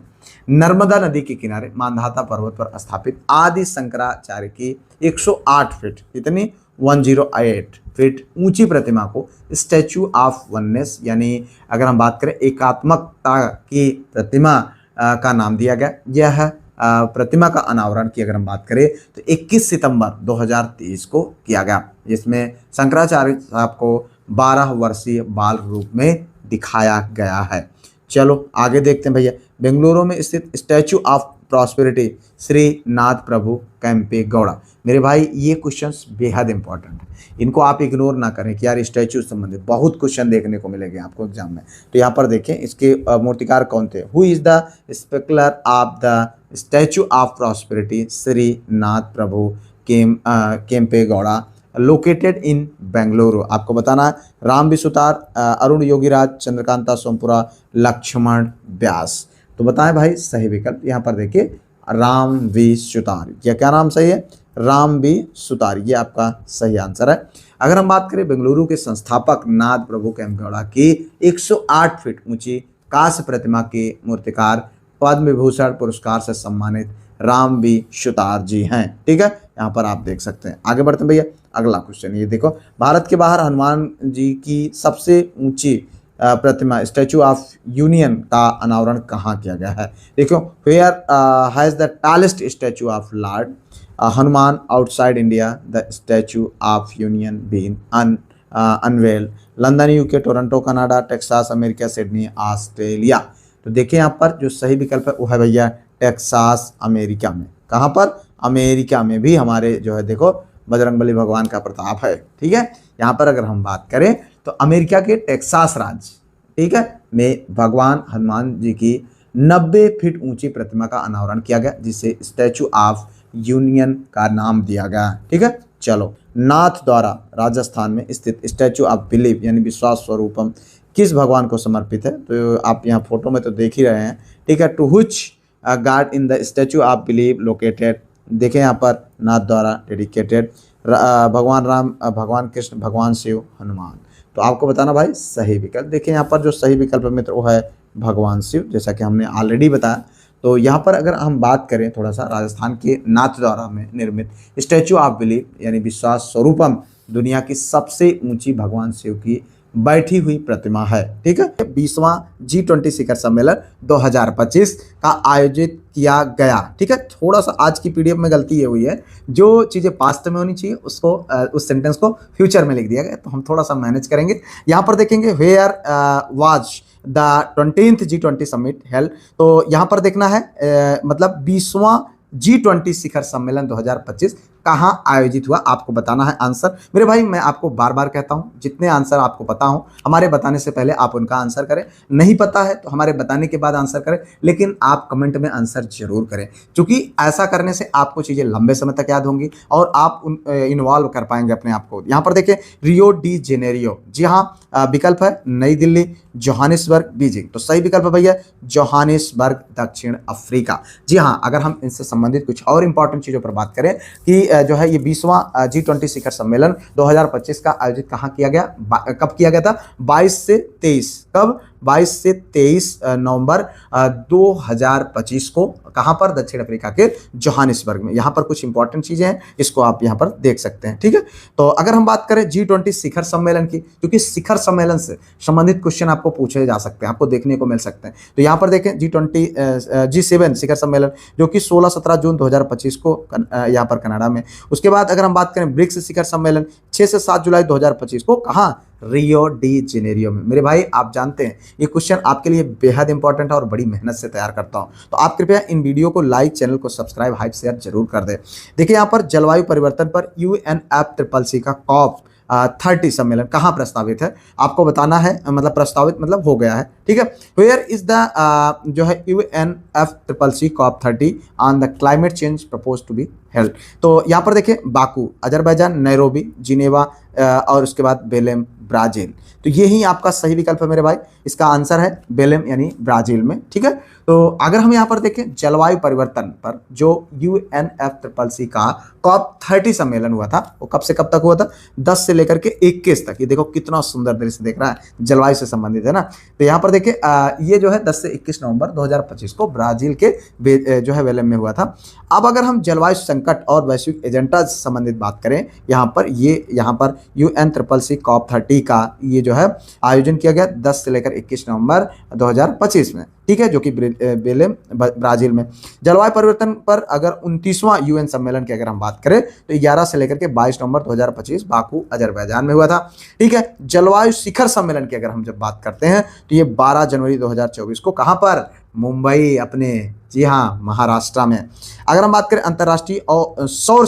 नर्मदा नदी के किनारे मांधाता पर्वत पर स्थापित आदि शंकराचार्य की 108 फीट, इतनी 108 फीट ऊंची प्रतिमा को स्टैचू ऑफ वननेस यानी अगर हम बात करें एकात्मकता की प्रतिमा का नाम दिया गया। यह प्रतिमा का अनावरण की अगर हम बात करें तो 21 सितंबर 2023 को किया गया, जिसमें शंकराचार्य साहब को 12 वर्षीय बाल रूप में दिखाया गया है। चलो आगे देखते हैं भैया। बेंगलुरु में स्थित statue of prosperity Shri Nath प्रभु कैंपे गौड़ा। मेरे भाई ये क्वेश्चंस बेहद इंपॉर्टेंट है, इनको आप इग्नोर ना करें कि यार स्टैचू से संबंधित बहुत क्वेश्चन देखने को मिलेंगे आपको एग्जाम में। तो यहाँ पर देखें इसके मूर्तिकार कौन थे? Who is the specular of the Statue of prosperity Shri Nath Prabhu Kempe Gowda located in Bengaluru? आपको बताना है राम बी सुतार, अरुण योगीराज, चंद्रकांता सोमपुरा, लक्ष्मण व्यास। तो बताएं भाई सही विकल्प। यहाँ पर देखिए राम वी सुतार, यह क्या नाम सही है? राम बी सुतार, ये आपका सही आंसर है। अगर हम बात करें बेंगलुरु के संस्थापक नाथ प्रभु कैंपगौड़ा की 108 फीट ऊंची कांस्य प्रतिमा के मूर्तिकार पद्म विभूषण पुरस्कार से सम्मानित राम बी सुतार जी हैं। ठीक है, यहाँ पर आप देख सकते हैं। आगे बढ़ते हैं भैया अगला क्वेश्चन। ये देखो भारत के बाहर हनुमान जी की सबसे ऊंची प्रतिमा स्टैचू ऑफ यूनियन का अनावरण कहाँ किया गया है? देखो where has the tallest statue of Lord Hanuman outside India the Statue of Union been unveiled? London, UK, Toronto Canada, Texas America, Sydney Australia? तो देखिए यहाँ पर जो सही विकल्प है वो है भैया टेक्सास अमेरिका में। कहाँ पर? अमेरिका में भी हमारे जो है देखो बजरंगबली भगवान का प्रताप है। ठीक है, यहाँ पर अगर हम बात करें तो अमेरिका के टेक्सास राज्य, ठीक है, में भगवान हनुमान जी की 90 फीट ऊंची प्रतिमा का अनावरण किया गया, जिसे स्टैचू ऑफ यूनियन का नाम दिया गया। ठीक है, चलो नाथ द्वारा राजस्थान में स्थित स्टैचू ऑफ बिलीफ यानी विश्वास स्वरूपम किस भगवान को समर्पित है? तो आप यहाँ फोटो में तो देख ही रहे हैं। ठीक है, to which god in the Statue of Belief located? देखें यहाँ पर नाथ द्वारा डेडिकेटेड भगवान राम, भगवान कृष्ण, भगवान शिव, हनुमान। तो आपको बताना भाई सही विकल्प। देखिए यहाँ पर जो सही विकल्प मित्र वो है भगवान शिव, जैसा कि हमने ऑलरेडी बताया। तो यहाँ पर अगर हम बात करें थोड़ा सा, राजस्थान के नाथद्वारा में निर्मित स्टैचू ऑफ बिलीफ यानी विश्वास स्वरूपम दुनिया की सबसे ऊंची भगवान शिव की बैठी हुई प्रतिमा है। ठीक है, 20वां G20 शिखर सम्मेलन 2025 का आयोजित किया गया। ठीक है, थोड़ा सा आज की पीडीएफ में गलती ये हुई है, जो चीज़ें पास्ट में होनी चाहिए उसको उस सेंटेंस को फ्यूचर में लिख दिया गया, तो हम थोड़ा सा मैनेज करेंगे। यहाँ पर देखेंगे where was the 20th G20 summit held, तो यहाँ पर देखना है मतलब 20वां G20 शिखर सम्मेलन 2025 कहाँ आयोजित हुआ, आपको बताना है आंसर। मेरे भाई मैं आपको बार बार कहता हूँ, जितने आंसर आपको पता हो हमारे बताने से पहले आप उनका आंसर करें, नहीं पता है तो हमारे बताने के बाद आंसर करें, लेकिन आप कमेंट में आंसर जरूर करें, क्योंकि ऐसा करने से आपको चीज़ें लंबे समय तक याद होंगी और आप इन्वॉल्व कर पाएंगे अपने आप को। यहाँ पर देखिए रियो डी जेनेरियो, जी हाँ विकल्प है नई दिल्ली, जोहानिसबर्ग, बीजिंग, तो सही विकल्प है भैया जोहानिसबर्ग दक्षिण अफ्रीका। जी हाँ, अगर हम इनसे संबंधित कुछ और इंपॉर्टेंट चीज़ों पर बात करें कि जो है ये 20वां G20 शिखर सम्मेलन 2025 का आयोजित कहाँ किया गया, कब किया गया था, 22 से 23, कब 22 से 23 नवंबर 2025 को, कहाँ पर, दक्षिण अफ्रीका के जोहानिसबर्ग में। यहाँ पर कुछ इंपॉर्टेंट चीजें हैं, इसको आप यहाँ पर देख सकते हैं। ठीक है, तो अगर हम बात करें G20 शिखर सम्मेलन की, क्योंकि शिखर सम्मेलन से संबंधित क्वेश्चन आपको पूछे जा सकते हैं, आपको देखने को मिल सकते हैं। तो यहाँ पर देखें G7 शिखर सम्मेलन जो कि 16-17 जून 2025 को यहाँ पर कनाडा में। उसके बाद अगर हम बात करें ब्रिक्स शिखर सम्मेलन 6 से 7 जुलाई 2025 को, कहाँ, रियो डी जेनेरियो में। मेरे भाई आप जानते हैं ये क्वेश्चन आपके लिए बेहद इंपॉर्टेंट है और बड़ी मेहनत से तैयार करता हूं, तो आप कृपया इन वीडियो को लाइक, चैनल को सब्सक्राइब, हाइप, शेयर जरूर कर दें। देखिए यहाँ पर जलवायु परिवर्तन पर UNFCCC का COP 30 सम्मेलन कहाँ प्रस्तावित है, आपको बताना है, मतलब प्रस्तावित मतलब हो गया है। ठीक है, वेयर इज द जो है UNFCCC COP 30 on the climate change propose to be held, तो यहाँ पर देखिए बाकू अजरबैजान, नैरोबी जिनेवा और उसके बाद बेलेम ब्राजील, तो ये ही आपका सही विकल्प है मेरे भाई, इसका आंसर है बेलेम यानी ब्राजील में। ठीक है, तो अगर हम यहाँ पर देखें जलवायु परिवर्तन पर जो UNFCCC का COP 30 सम्मेलन हुआ था, वो कब से कब तक हुआ था, 10 से लेकर के 21 तक। ये देखो कितना सुंदर दृश्य देख रहा है, जलवायु से संबंधित है ना। तो यहाँ पर देखिए ये जो है 10 से 21 नवंबर 2025 को ब्राजील के जो है बेलेम में हुआ था। अब अगर हम जलवायु संकट और वैश्विक एजेंडा से संबंधित बात करें, यहाँ पर UNFCCC COP 30 का ये जो है आयोजन किया गया 10 से लेकर 21 नवंबर 2025 में। ठीक है, जो कि बेलेम ब्राजील में। जलवायु परिवर्तन पर अगर 29वां UN सम्मेलन की अगर हम बात करें तो 11 से लेकर के 22 नवंबर 2025 बाकू अजरबैजान में हुआ था। ठीक है, जलवायु शिखर सम्मेलन की अगर हम जब बात करते हैं तो ये 12 जनवरी 2024 को कहाँ पर, मुंबई, अपने, जी हाँ, महाराष्ट्र में। अगर हम बात करें अंतर्राष्ट्रीय सौर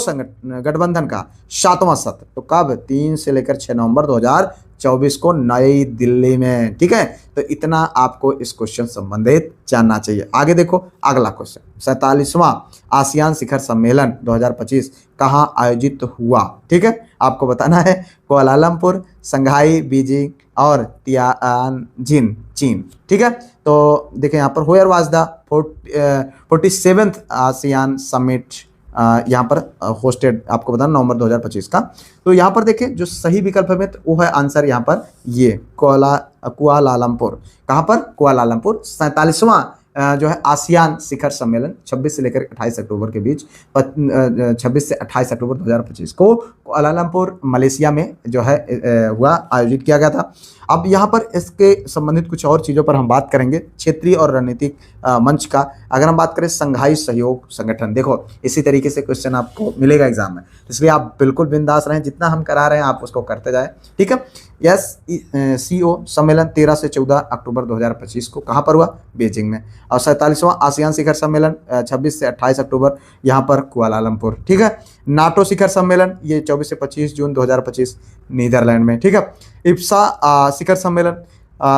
गठबंधन का 7वां सत्र, तो कब, 3 से लेकर 6 नवंबर 2024 को नई दिल्ली में। ठीक है, तो इतना आपको इस क्वेश्चन संबंधित जानना चाहिए। आगे देखो अगला क्वेश्चन, 47वां आसियान शिखर सम्मेलन 2025 कहाँ आयोजित हुआ। ठीक है, आपको बताना है कुआलालंपुर, संघाई, बीजिंग और तियानजिन, चीन। ठीक है, तो देखें यहाँ पर where was the 47th ASEAN summit यहाँ पर होस्टेड, आपको बताना नवंबर 2025 का। तो यहाँ पर देखें जो सही विकल्प है तो वो है आंसर यहाँ पर ये कुआलालंपुर, कहाँ पर, कुआलालंपुर। 47वां जो है आसियान शिखर सम्मेलन 26 से लेकर 28 अक्टूबर के बीच, 26 से 28 अक्टूबर 2025 को कुआलालंपुर मलेशिया में जो है हुआ, आयोजित किया गया था। अब यहाँ पर इसके संबंधित कुछ और चीज़ों पर हम बात करेंगे, क्षेत्रीय और रणनीतिक मंच का। अगर हम बात करें संघाई सहयोग संगठन, देखो इसी तरीके से क्वेश्चन आपको मिलेगा एग्जाम में, इसलिए आप बिल्कुल बिंदास रहें, जितना हम करा रहे हैं आप उसको करते जाएं। ठीक है, SCO सम्मेलन 13 से 14 अक्टूबर 2025 को कहाँ पर हुआ, बीजिंग में। और 47वां आसियान शिखर सम्मेलन 26 से 28 अक्टूबर यहाँ पर कुआलालंपुर। ठीक है, नाटो शिखर सम्मेलन ये 24 से 25 जून 2025 नीदरलैंड में। ठीक है, इप्सा शिखर सम्मेलन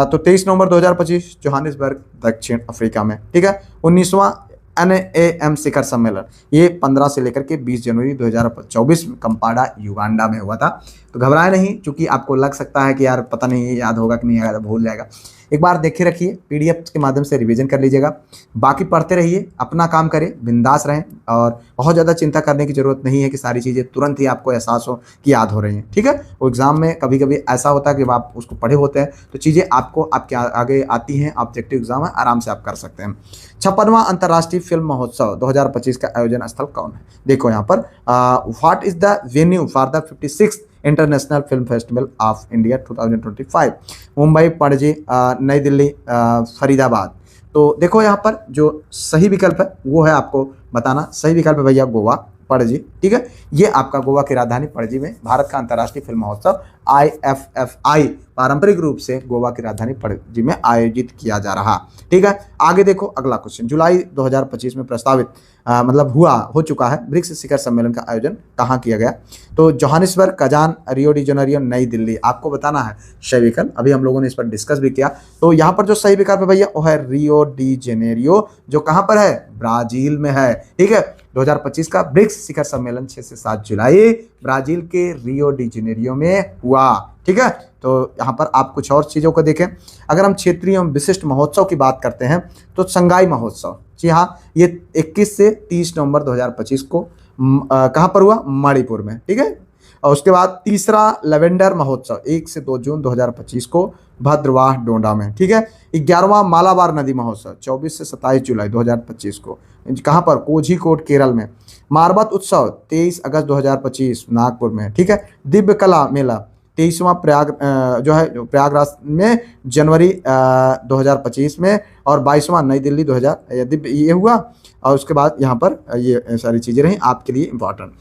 तो 23 नवंबर 2025 जोहानिसबर्ग दक्षिण अफ्रीका में। ठीक है, 19वां NAM शिखर सम्मेलन ये 15 से लेकर के 20 जनवरी 2024 में कंपाला युगांडा में हुआ था। तो घबराए नहीं, क्योंकि आपको लग सकता है कि यार पता नहीं याद होगा कि नहीं याद, भूल जाएगा। एक बार देखे रखिए, पीडीएफ के माध्यम से रिवीजन कर लीजिएगा, बाकी पढ़ते रहिए, अपना काम करें, बिंदास रहें और बहुत ज़्यादा चिंता करने की ज़रूरत नहीं है कि सारी चीज़ें तुरंत ही आपको एहसास हो कि याद हो रही हैं। ठीक है, वो एग्ज़ाम में कभी कभी ऐसा होता है कि आप उसको पढ़े होते हैं तो चीज़ें आपको आपके आगे आती हैं, ऑब्जेक्टिव एग्जाम है, आराम से आप कर सकते हैं। 56वां अंतर्राष्ट्रीय फिल्म महोत्सव 2025 का आयोजन स्थल कौन है? देखो यहाँ पर what is the venue for the 56th international film festival of India 2025? Mumbai, Panaji, नई दिल्ली, फरीदाबाद। तो देखो यहाँ पर जो सही विकल्प है वो है, आपको बताना सही विकल्प है भैया गोवा, पणजी। ठीक है, ये आपका गोवा की राजधानी पणजी में भारत का अंतर्राष्ट्रीय फिल्म महोत्सव IFFI पारंपरिक रूप से गोवा की राजधानी पणजी में आयोजित किया जा रहा। ठीक है, आगे देखो अगला क्वेश्चन, जुलाई 2025 में प्रस्तावित मतलब हो चुका है ब्रिक्स शिखर सम्मेलन का आयोजन कहाँ किया गया? तो Johannesburg, Kazan, Rio de Janeiro, नई दिल्ली। आपको बताना है सही विकल्प, अभी हम लोगों ने इस पर डिस्कस भी किया। तो यहाँ पर जो सही विकल्प है भैया वो है रियो डी जेनेरियो, जो कहाँ पर है? ब्राजील में है। ठीक है, 2025 का ब्रिक्स शिखर सम्मेलन 6 से 7 जुलाई ब्राजील के रियो डी जेनेरियो में हुआ। ठीक है, तो यहाँ पर आप कुछ और चीज़ों को देखें। अगर हम क्षेत्रीय एवं विशिष्ट महोत्सव की बात करते हैं तो संगाई महोत्सव, जी हाँ, ये 21 से 30 नवंबर 2025 को कहाँ पर हुआ? मणिपुर में। ठीक है, और उसके बाद तीसरा लेवेंडर महोत्सव 1 से 2 जून 2025 को भद्रवाह डोंडा में। ठीक है, 11वां मालाबार नदी महोत्सव 24 से 27 जुलाई 2025 को कहाँ पर? कोझीकोड, केरल में। मारबत उत्सव 23 अगस्त 2025 नागपुर में। ठीक है, दिव्य कला मेला 23वां प्रयागराज में जनवरी 2025 में, और 22वां नई दिल्ली 2000 ये हुआ। और उसके बाद यहाँ पर ये सारी चीज़ें रहीं आपके लिए इम्पोर्टेंट।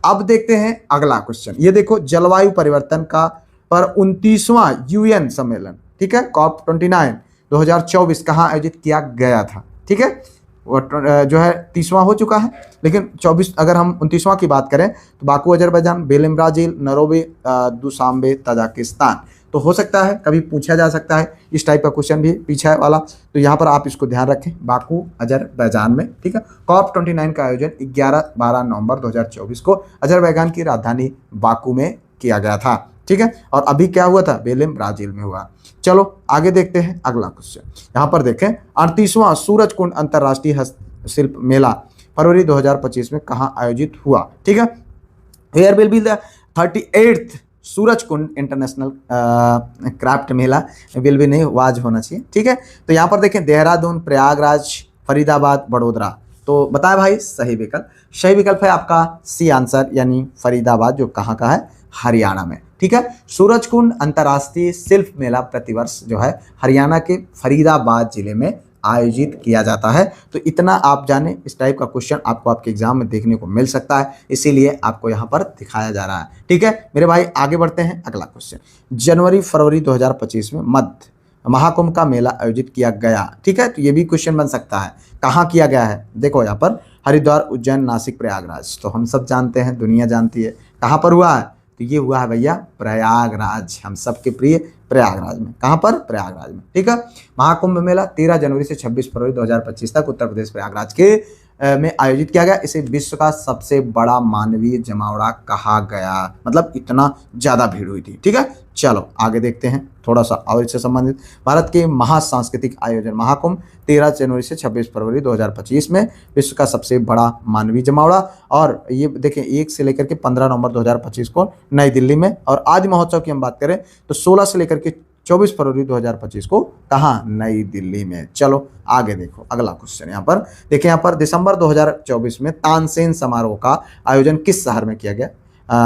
अब देखते हैं अगला क्वेश्चन, ये देखो जलवायु परिवर्तन का पर 29वां UN सम्मेलन, ठीक है, COP29 2024 कहाँ आयोजित किया गया था? ठीक है, जो है 30वां हो चुका है, लेकिन 24 अगर हम 29वां की बात करें तो Baku Azerbaijan, बेलेम Brazil, Nairobi Dushanbe Tajikistan. तो हो सकता है कभी पूछा जा सकता है इस टाइप का क्वेश्चन भी पीछे वाला, तो यहाँ पर आप इसको ध्यान रखें, बाकू अजरबैजान में। ठीक है, COP29 का आयोजन 11-12 नवंबर 2024 को अजरबैजान की राजधानी बाकू में किया गया था। ठीक है, और अभी क्या हुआ था? बेलेम ब्राज़ील में हुआ। चलो आगे देखते हैं अगला क्वेश्चन, यहाँ पर देखें 38वां सूरजकुंड अंतर्राष्ट्रीय हस्तशिल्प मेला फरवरी 2025 में कहाँ आयोजित हुआ? ठीक है, here will be the 38th Surajkund international craft Mela, will भी नहीं वाज होना चाहिए। ठीक है, तो यहाँ पर देखें देहरादून, प्रयागराज, फरीदाबाद, बड़ोदरा। तो बताएं भाई सही विकल्प, सही विकल्प है आपका सी आंसर, यानी फरीदाबाद, जो कहाँ का है? हरियाणा में। ठीक है, सूरजकुंड अंतर्राष्ट्रीय शिल्प मेला प्रतिवर्ष जो है हरियाणा के फरीदाबाद जिले में आयोजित किया जाता है। तो इतना आप जाने, इस टाइप का क्वेश्चन आपको आपके एग्जाम में देखने को मिल सकता है, इसीलिए आपको यहाँ पर दिखाया जा रहा है। ठीक है मेरे भाई, आगे बढ़ते हैं अगला क्वेश्चन, जनवरी-फरवरी 2025 में मध्य महाकुंभ का मेला आयोजित किया गया। ठीक है, तो ये भी क्वेश्चन बन सकता है, कहाँ किया गया है? देखो यहाँ पर हरिद्वार, उज्जैन, नासिक, प्रयागराज। तो हम सब जानते हैं, दुनिया जानती है, कहाँ पर हुआ है? तो ये हुआ है भैया प्रयागराज, हम सबके प्रिय प्रयागराज में। कहाँ पर? प्रयागराज में। ठीक है, महाकुंभ मेला 13 जनवरी से 26 फरवरी 2025 तक उत्तर प्रदेश प्रयागराज के में आयोजित किया गया। इसे विश्व का सबसे बड़ा मानवीय जमावड़ा कहा गया, मतलब इतना ज़्यादा भीड़ हुई थी। ठीक है, चलो आगे देखते हैं थोड़ा सा और इससे संबंधित। भारत के महासांस्कृतिक आयोजन महाकुंभ 13 जनवरी से 26 फरवरी 2025 में विश्व का सबसे बड़ा मानवीय जमावड़ा। और ये देखें 1 से लेकर के 15 नवंबर 2025 को नई दिल्ली में। और आज महोत्सव की हम बात करें तो 16 से लेकर के 24 फरवरी 2025 को कहाँ? नई दिल्ली में। चलो आगे देखो अगला क्वेश्चन, यहाँ पर देखिए, यहाँ पर दिसंबर 2024 में तानसेन समारोह का आयोजन किस शहर में किया गया?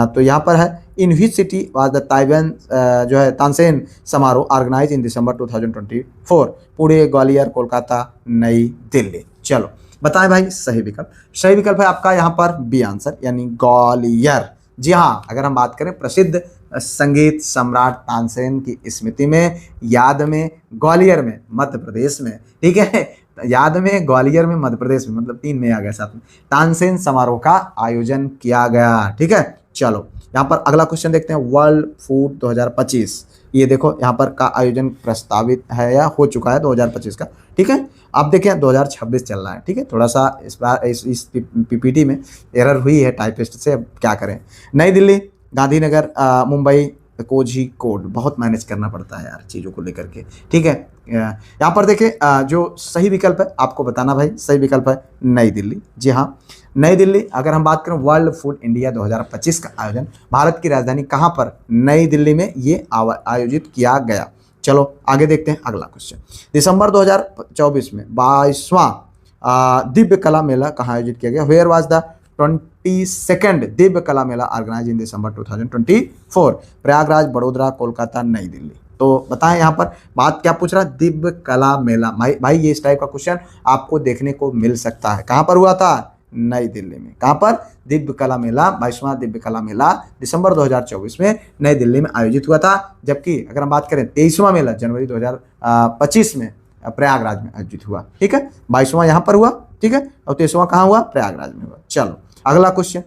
तो यहाँ पर है in which city was the Taiwan जो है Tansen Samaroh organise in December 2024? Pune, Gwalior, Kolkata, New Delhi. चलो बताएं भाई सही विकल्प। सही विकल्प है आपका यहाँ पर बी आंसर, यानी ग्वालियर। जी हाँ, अगर हम बात करें प्रसिद्ध संगीत सम्राट तानसेन की स्मृति में, याद में, ग्वालियर में, मध्य प्रदेश में। ठीक है, याद में, ग्वालियर में, मध्य प्रदेश में, मतलब 3 में आ गया साथ में, तानसेन समारोह का आयोजन किया गया। ठीक है, चलो यहाँ पर अगला क्वेश्चन देखते हैं, वर्ल्ड फूड 2025। ये देखो यहाँ पर का आयोजन प्रस्तावित है या हो चुका है 2025 का। ठीक है, आप देखें 2026 चल रहा है। ठीक है, थोड़ा सा इस बार इस पीपीटी में एरर हुई है टाइपिस्ट से, अब क्या करें। नई दिल्ली, गांधीनगर, मुंबई, कोझिकोड, बहुत मैनेज करना पड़ता है यार चीज़ों को लेकर के, ठीक है। यहाँ पर देखें जो सही विकल्प है आपको बताना भाई, सही विकल्प है नई दिल्ली। जी हाँ, नई दिल्ली। अगर हम बात करें वर्ल्ड फूड इंडिया 2025 का आयोजन भारत की राजधानी कहाँ पर, नई दिल्ली में ये आयोजित किया गया। चलो आगे देखते हैं अगला क्वेश्चन। दिसंबर 2024 में 22वां दिव्य कला मेला कहाँ आयोजित किया गया? Where was the 22nd Divya कला मेला organise in December 2024? Prayagraj, Vadodara, Kolkata, New Delhi. तो बताएं यहाँ पर बात क्या पूछ रहा है, दिव्य कला मेला। भाई ये इस टाइप का क्वेश्चन आपको देखने को मिल सकता है। कहाँ पर हुआ था? नई दिल्ली में। कहाँ पर? दिव्य कला मेला, 22वां दिव्य कला मेला दिसंबर 2024 में नई दिल्ली में आयोजित हुआ था। जबकि अगर हम बात करें 23वां मेला जनवरी 2025 में प्रयागराज में आयोजित हुआ, ठीक है। 22वां यहाँ पर हुआ, ठीक है, और 23वां कहाँ हुआ? प्रयागराज में हुआ। चलो अगला क्वेश्चन,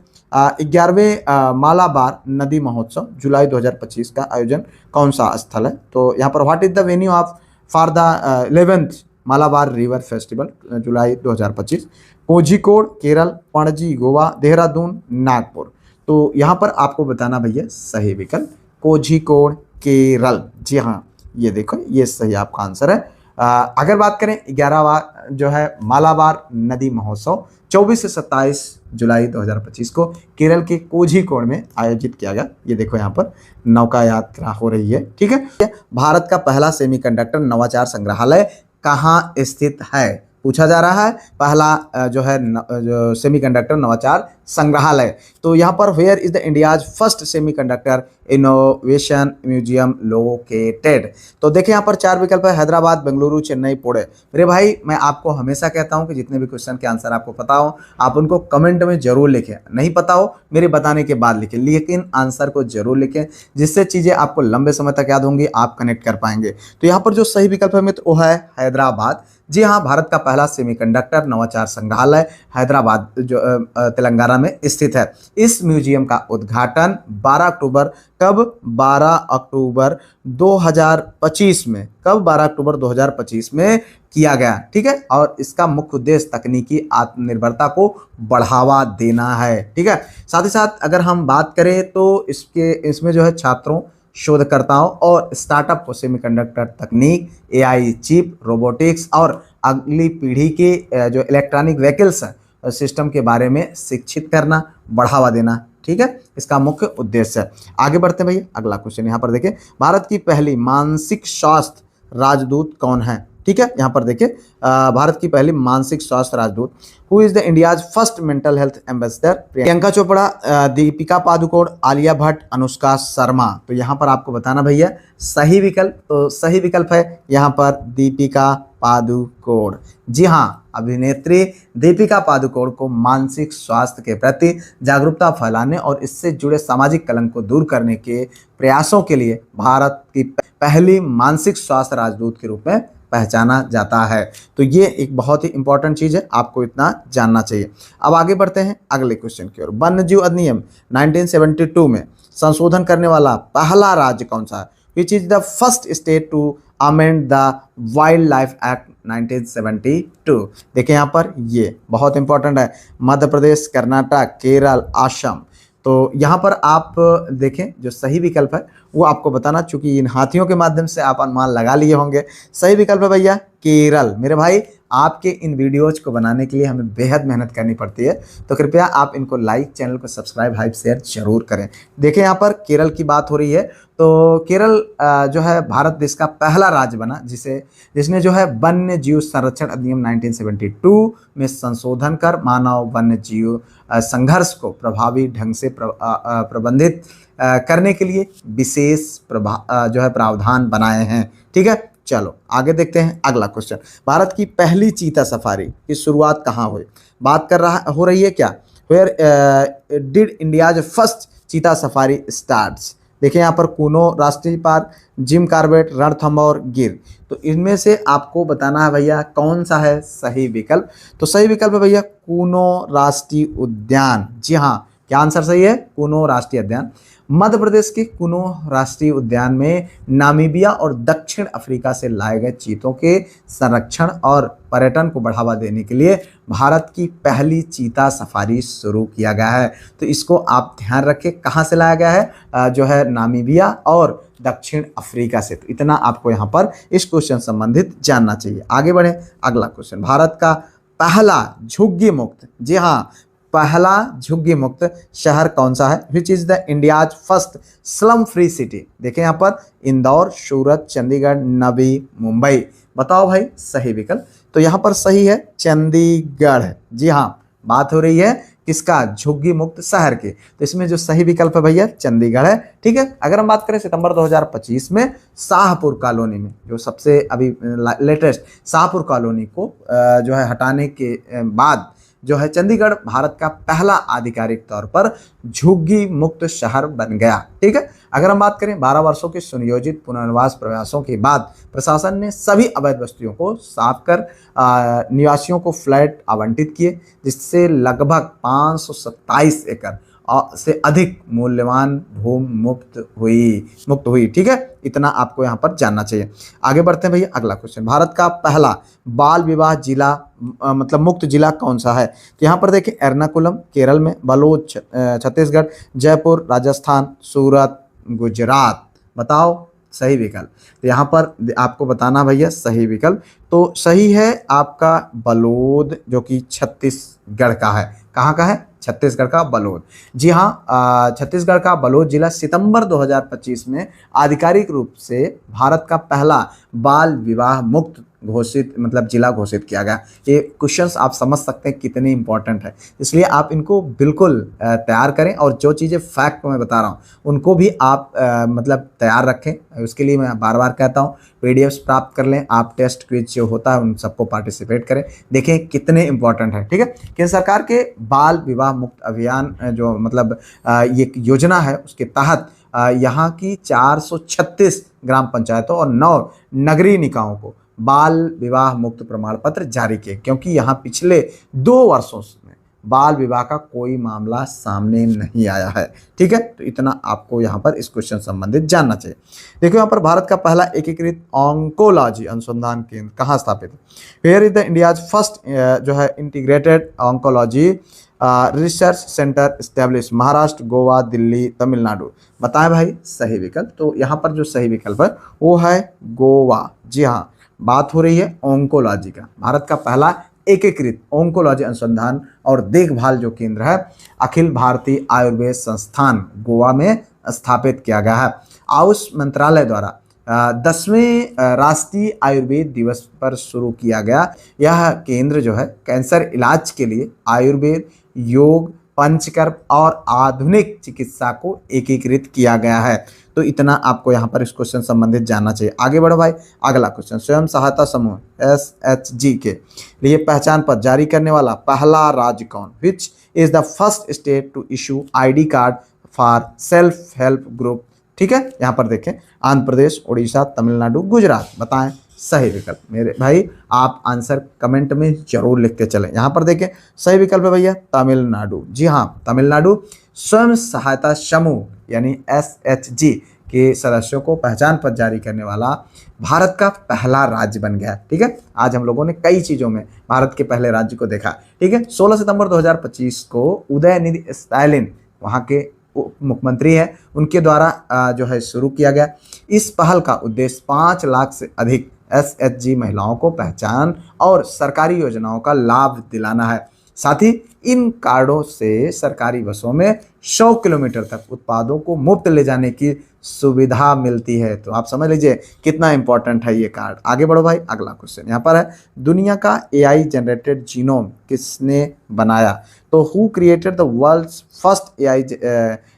11वें मालाबार नदी महोत्सव जुलाई 2025 का आयोजन कौन सा स्थल है? तो यहाँ पर what is the venue of for the 11th Malabar river festival July 2025? Kozhikode, Kerala, Panaji Goa, Dehradun, Nagpur. तो यहाँ पर आपको बताना भैया सही विकल्प कोझिकोड केरल। जी हाँ, ये देखो ये सही आपका आंसर है। अगर बात करें 11वां जो है मालाबार नदी महोत्सव 24 से 27 जुलाई 2025 को केरल के कोझिकोड में आयोजित किया गया। ये देखो यहाँ पर नौका यात्रा हो रही है, ठीक है। भारत का पहला सेमीकंडक्टर नवाचार संग्रहालय कहाँ स्थित है? पूछा जा रहा है पहला जो है जो सेमीकंडक्टर नवाचार संग्रहालय। तो यहाँ पर where is the India's first semiconductor innovation museum located? तो देखिए यहाँ पर 4 विकल्प है, हैदराबाद, बेंगलुरु, चेन्नई, पुणे। मेरे भाई मैं आपको हमेशा कहता हूँ कि जितने भी क्वेश्चन के आंसर आपको पता हो आप उनको कमेंट में जरूर लिखें, नहीं पता हो मेरे बताने के बाद लिखें, लेकिन आंसर को जरूर लिखें, जिससे चीज़ें आपको लंबे समय तक याद होंगी, आप कनेक्ट कर पाएंगे। तो यहाँ पर जो सही विकल्प है मित्र वो है हैदराबाद। जी हाँ, भारत का पहला सेमीकंडक्टर नवाचार संग्रहालय हैदराबाद जो तेलंगाना में स्थित है। इस म्यूजियम का उद्घाटन 12 अक्टूबर कब? 12 अक्टूबर 2025 में। कब? 12 अक्टूबर 2025 में किया गया, ठीक है। और इसका मुख्य उद्देश्य तकनीकी आत्मनिर्भरता को बढ़ावा देना है, ठीक है। साथ ही साथ अगर हम बात करें तो इसमें जो है छात्रों, शोधकर्ताओं और स्टार्टअप को सेमीकंडक्टर तकनीक, एआई चिप, रोबोटिक्स और अगली पीढ़ी के जो इलेक्ट्रॉनिक व्हीकल्स सिस्टम के बारे में शिक्षित करना, बढ़ावा देना, ठीक है, इसका मुख्य उद्देश्य है। आगे बढ़ते हैं भैया, अगला क्वेश्चन यहाँ पर देखिए, भारत की पहली मानसिक स्वास्थ्य राजदूत कौन है? ठीक है, यहाँ पर देखिए भारत की पहली मानसिक स्वास्थ्य राजदूत, who is the India's first mental health ambassador? Priyanka Chopra, Deepika Padukone, Alia Bhatt, Anushka Sharma. तो यहाँ पर आपको बताना भैया सही विकल्प, तो सही विकल्प है यहाँ पर दीपिका पादुकोण। जी हाँ, अभिनेत्री दीपिका पादुकोण को मानसिक स्वास्थ्य के प्रति जागरूकता फैलाने और इससे जुड़े सामाजिक कलंक को दूर करने के प्रयासों के लिए भारत की पहली मानसिक स्वास्थ्य राजदूत के रूप में पहचाना जाता है। तो ये एक बहुत ही इंपॉर्टेंट चीज़ है, आपको इतना जानना चाहिए। अब आगे बढ़ते हैं अगले क्वेश्चन की ओर। वन्यजीव अधिनियम 1972 में संशोधन करने वाला पहला राज्य कौन सा है? Which is the first state to amend the wild life act 1972? देखिए यहाँ पर ये बहुत इंपॉर्टेंट है, मध्य प्रदेश, कर्नाटक, केरल, असम। तो यहाँ पर आप देखें जो सही विकल्प है वो आपको बताना, चूंकि इन हाथियों के माध्यम से आप अनुमान लगा लिए होंगे। सही विकल्प है भैया केरल। मेरे भाई आपके इन वीडियोज को बनाने के लिए हमें बेहद मेहनत करनी पड़ती है, तो कृपया आप इनको लाइक, चैनल को सब्सक्राइब, हाइप, शेयर जरूर करें। देखिए यहाँ पर केरल की बात हो रही है, तो केरल जो है भारत देश का पहला राज्य बना जिसने जो है वन्य जीव संरक्षण अधिनियम 1972 में संशोधन कर मानव वन्य जीव संघर्ष को प्रभावी ढंग से प्रबंधित करने के लिए विशेष जो है प्रावधान बनाए हैं। ठीक है, चलो आगे देखते हैं अगला क्वेश्चन। भारत की पहली चीता सफारी की शुरुआत कहाँ हुई? बात हो रही है क्या? वेयर डिड इंडियाज फर्स्ट चीता सफारी स्टार्ट्स? देखिए यहाँ पर कूनो राष्ट्रीय पार्क, जिम कॉर्बेट, रणथंभौर, गिर। तो इनमें से आपको बताना है भैया कौन सा है सही विकल्प। तो सही विकल्प है भैया कूनो राष्ट्रीय उद्यान। जी हाँ, क्या आंसर सही है? कूनो राष्ट्रीय उद्यान। मध्य प्रदेश के कूनो राष्ट्रीय उद्यान में नामीबिया और दक्षिण अफ्रीका से लाए गए चीतों के संरक्षण और पर्यटन को बढ़ावा देने के लिए भारत की पहली चीता सफारी शुरू किया गया है। तो इसको आप ध्यान रखें, कहाँ से लाया गया है, जो है नामीबिया और दक्षिण अफ्रीका से। तो इतना आपको यहाँ पर इस क्वेश्चन संबंधित जानना चाहिए। आगे बढ़े, अगला क्वेश्चन, भारत का पहला झुग्गी मुक्त, जी हाँ, पहला झुग्गी मुक्त शहर कौन सा है? Which is the India's first slum free city? देखें यहाँ पर इंदौर, सूरत, चंडीगढ़, नवी मुंबई। बताओ भाई सही विकल्प। तो यहाँ पर सही है चंडीगढ़। जी हाँ, बात हो रही है किसका? झुग्गी मुक्त शहर के। तो इसमें जो सही विकल्प है भैया चंडीगढ़ है। ठीक है, अगर हम बात करें सितंबर 2025 में शाहपुर कॉलोनी में, जो सबसे अभी लेटेस्ट शाहपुर कॉलोनी को जो है हटाने के बाद जो है चंडीगढ़ भारत का पहला आधिकारिक तौर पर झुग्गी मुक्त शहर बन गया। ठीक है, अगर हम बात करें 12 वर्षों के सुनियोजित पुनर्वास प्रयासों के बाद प्रशासन ने सभी अवैध बस्तियों को साफ कर निवासियों को फ्लैट आवंटित किए, जिससे लगभग 527 एकड़ से अधिक मूल्यवान भूमि मुक्त हुई। ठीक है, इतना आपको यहाँ पर जानना चाहिए। आगे बढ़ते हैं भैया, अगला क्वेश्चन, भारत का पहला बाल विवाह जिला मतलब मुक्त जिला कौन सा है? तो यहाँ पर देखें एर्नाकुलम केरल में, बलोच छत्तीसगढ़, जयपुर राजस्थान, सूरत गुजरात। बताओ सही विकल्प। तो यहाँ पर आपको बताना भैया सही विकल्प। तो सही है आपका बलोद, जो कि छत्तीसगढ़ का है। कहाँ का है? छत्तीसगढ़ का बलोद। जी हाँ, छत्तीसगढ़ का बलोद जिला सितंबर 2025 में आधिकारिक रूप से भारत का पहला बाल विवाह मुक्त जिला घोषित किया गया। ये क्वेश्चंस आप समझ सकते हैं कितने इंपॉर्टेंट है, इसलिए आप इनको बिल्कुल तैयार करें, और जो चीज़ें फैक्ट मैं बता रहा हूँ उनको भी आप तैयार रखें। उसके लिए मैं बार बार कहता हूँ पीडीएफ्स प्राप्त कर लें, आप टेस्ट क्विज जो होता है उन सबको पार्टिसिपेट करें, देखें कितने इंपॉर्टेंट है। ठीक है, केंद्र सरकार के बाल विवाह मुक्त अभियान जो ये योजना है, उसके तहत यहाँ की 436 ग्राम पंचायतों और 9 नगरीय निकायों को बाल विवाह मुक्त प्रमाण पत्र जारी किए, क्योंकि यहाँ पिछले 2 वर्षों में बाल विवाह का कोई मामला सामने नहीं आया है। ठीक है, तो इतना आपको यहाँ पर इस क्वेश्चन संबंधित जानना चाहिए। देखो यहाँ पर भारत का पहला एकीकृत ऑन्कोलॉजी अनुसंधान केंद्र कहाँ स्थापित है? Where is the India's first जो है integrated oncology research centre establish? Maharashtra, Goa, Delhi, Tamil Nadu. बताएं भाई सही विकल्प। तो यहाँ पर जो सही विकल्प है वो है गोवा। जी हाँ, बात हो रही है ऑन्कोलॉजी का। भारत का पहला एकीकृत ऑन्कोलॉजी अनुसंधान और देखभाल जो केंद्र है अखिल भारतीय आयुर्वेद संस्थान गोवा में स्थापित किया गया है। आयुष मंत्रालय द्वारा 10वें राष्ट्रीय आयुर्वेद दिवस पर शुरू किया गया यह केंद्र जो है कैंसर इलाज के लिए आयुर्वेद, योग, पंचकर्म और आधुनिक चिकित्सा को एकीकृत किया गया है। तो इतना आपको यहाँ पर इस क्वेश्चन संबंधित जानना चाहिए। आगे बढ़ो भाई, अगला क्वेश्चन, स्वयं सहायता समूह SHG के लिए पहचान पत्र जारी करने वाला पहला राज्य कौन? Which is the first state to issue ID card for self help group? ठीक है, यहाँ पर देखें आंध्र प्रदेश, उड़ीसा, तमिलनाडु, गुजरात। बताएं सही विकल्प। मेरे भाई आप आंसर कमेंट में जरूर लिखते चलें। यहाँ पर देखें सही विकल्प है भैया तमिलनाडु। जी हाँ, तमिलनाडु स्वयं सहायता समूह यानी SHG के सदस्यों को पहचान पत्र जारी करने वाला भारत का पहला राज्य बन गया। ठीक है, आज हम लोगों ने कई चीज़ों में भारत के पहले राज्य को देखा। ठीक है, 16 सितंबर 2025 को उदयनिधि स्टालिन वहाँ के मुख्यमंत्री हैं, उनके द्वारा जो है शुरू किया गया। इस पहल का उद्देश्य 5 लाख से अधिक SHG महिलाओं को पहचान और सरकारी योजनाओं का लाभ दिलाना है। साथ ही इन कार्डों से सरकारी बसों में 100 किलोमीटर तक उत्पादों को मुफ्त ले जाने की सुविधा मिलती है। तो आप समझ लीजिए कितना इंपॉर्टेंट है ये कार्ड। आगे बढ़ो भाई, अगला क्वेश्चन यहाँ पर है, दुनिया का AI जनरेटेड जीनोम किसने बनाया? तो who created the world's first AI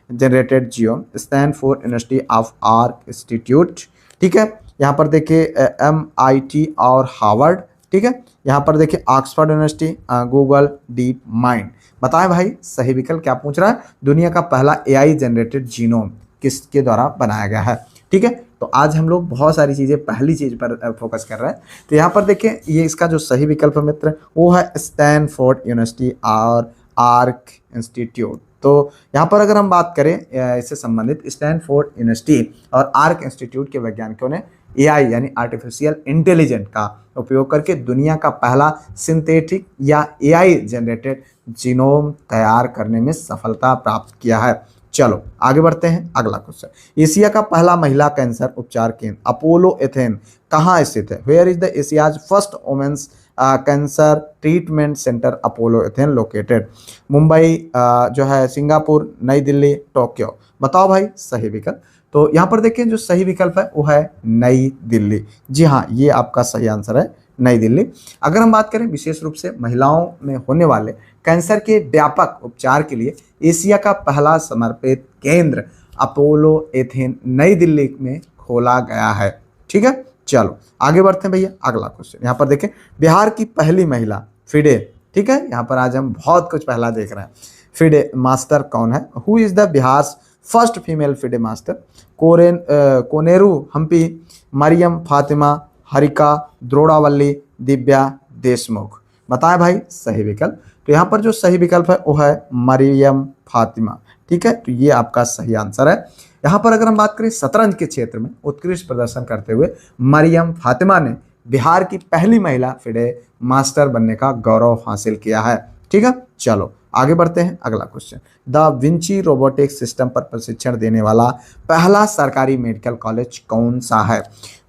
generated genome? Stanford University of Arc Institute. ठीक है, यहाँ पर देखिए MIT और हार्वर्ड। ठीक है, यहाँ पर देखिए Oxford university, Google, deep mind. बताएं भाई सही विकल्प क्या पूछ रहा है? दुनिया का पहला AI जनरेटेड जीनोम किसके द्वारा बनाया गया है? ठीक है, तो आज हम लोग बहुत सारी चीज़ें पहली चीज़ पर फोकस कर रहे हैं। तो यहाँ पर देखिए ये इसका जो सही विकल्प मित्र वो है स्टैनफोर्ड यूनिवर्सिटी और आर्क इंस्टीट्यूट। तो यहाँ पर अगर हम बात करें इससे संबंधित, स्टैनफोर्ड यूनिवर्सिटी और आर्क इंस्टीट्यूट के वैज्ञानिकों ने एआई यानी आर्टिफिशियल इंटेलिजेंट का उपयोग करके दुनिया का पहला सिंथेटिक या एआई जनरेटेड जीनोम तैयार करने में सफलता प्राप्त किया है। चलो आगे बढ़ते हैं, अगला क्वेश्चन। एशिया का पहला महिला कैंसर उपचार केंद्र अपोलो एथेन कहाँ स्थित है? Where is the Asia's first women's cancer treatment centre Apollo Athena located? Mumbai, जो है सिंगापुर, नई दिल्ली, टोक्यो। बताओ भाई सही विकल्प। तो यहाँ पर देखिए जो सही विकल्प है वो है नई दिल्ली। जी हाँ, ये आपका सही आंसर है, नई दिल्ली। अगर हम बात करें विशेष रूप से महिलाओं में होने वाले कैंसर के व्यापक उपचार के लिए एशिया का पहला समर्पित केंद्र अपोलो एथेन नई दिल्ली में खोला गया है। ठीक है, चलो आगे बढ़ते हैं भैया, अगला क्वेश्चन। यहाँ पर देखें बिहार की पहली महिला फिडे, ठीक है, यहाँ पर आज हम बहुत कुछ पहला देख रहे हैं। फिडे मास्टर कौन है? Who is the Bihar first female FIDE master? Koneru Humpy, Mariam Fatima, Harika Dronavalli, Divya Deshmukh. बताएं भाई सही विकल्प। तो यहाँ पर जो सही विकल्प है वो है मरियम फातिमा। ठीक है, तो ये आपका सही आंसर है। यहाँ पर अगर हम बात करें शतरंज के क्षेत्र में उत्कृष्ट प्रदर्शन करते हुए मरियम फातिमा ने बिहार की पहली महिला फिडे मास्टर बनने का गौरव हासिल किया है। ठीक है, चलो आगे बढ़ते हैं, अगला question. The Vinci robotics system पर प्रशिक्षण देने वाला पहला सरकारी मेडिकल कॉलेज कौन सा है?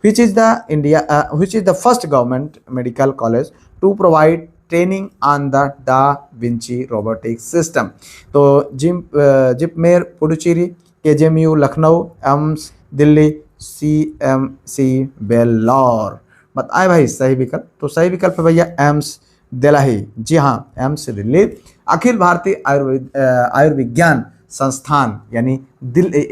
which is the first government medical college to provide training on the Da Vinci robotics system? तो जिपमेर पुडुचेरी, केजेएमयू लखनऊ, एम्स दिल्ली, सीएमसी बेल्लौर। बताए भाई सही विकल्प। तो सही विकल्प है भैया एम्स दिल्ली। जी हाँ, एम्स दिल्ली अखिल भारतीय आयुर्विज्ञान संस्थान यानी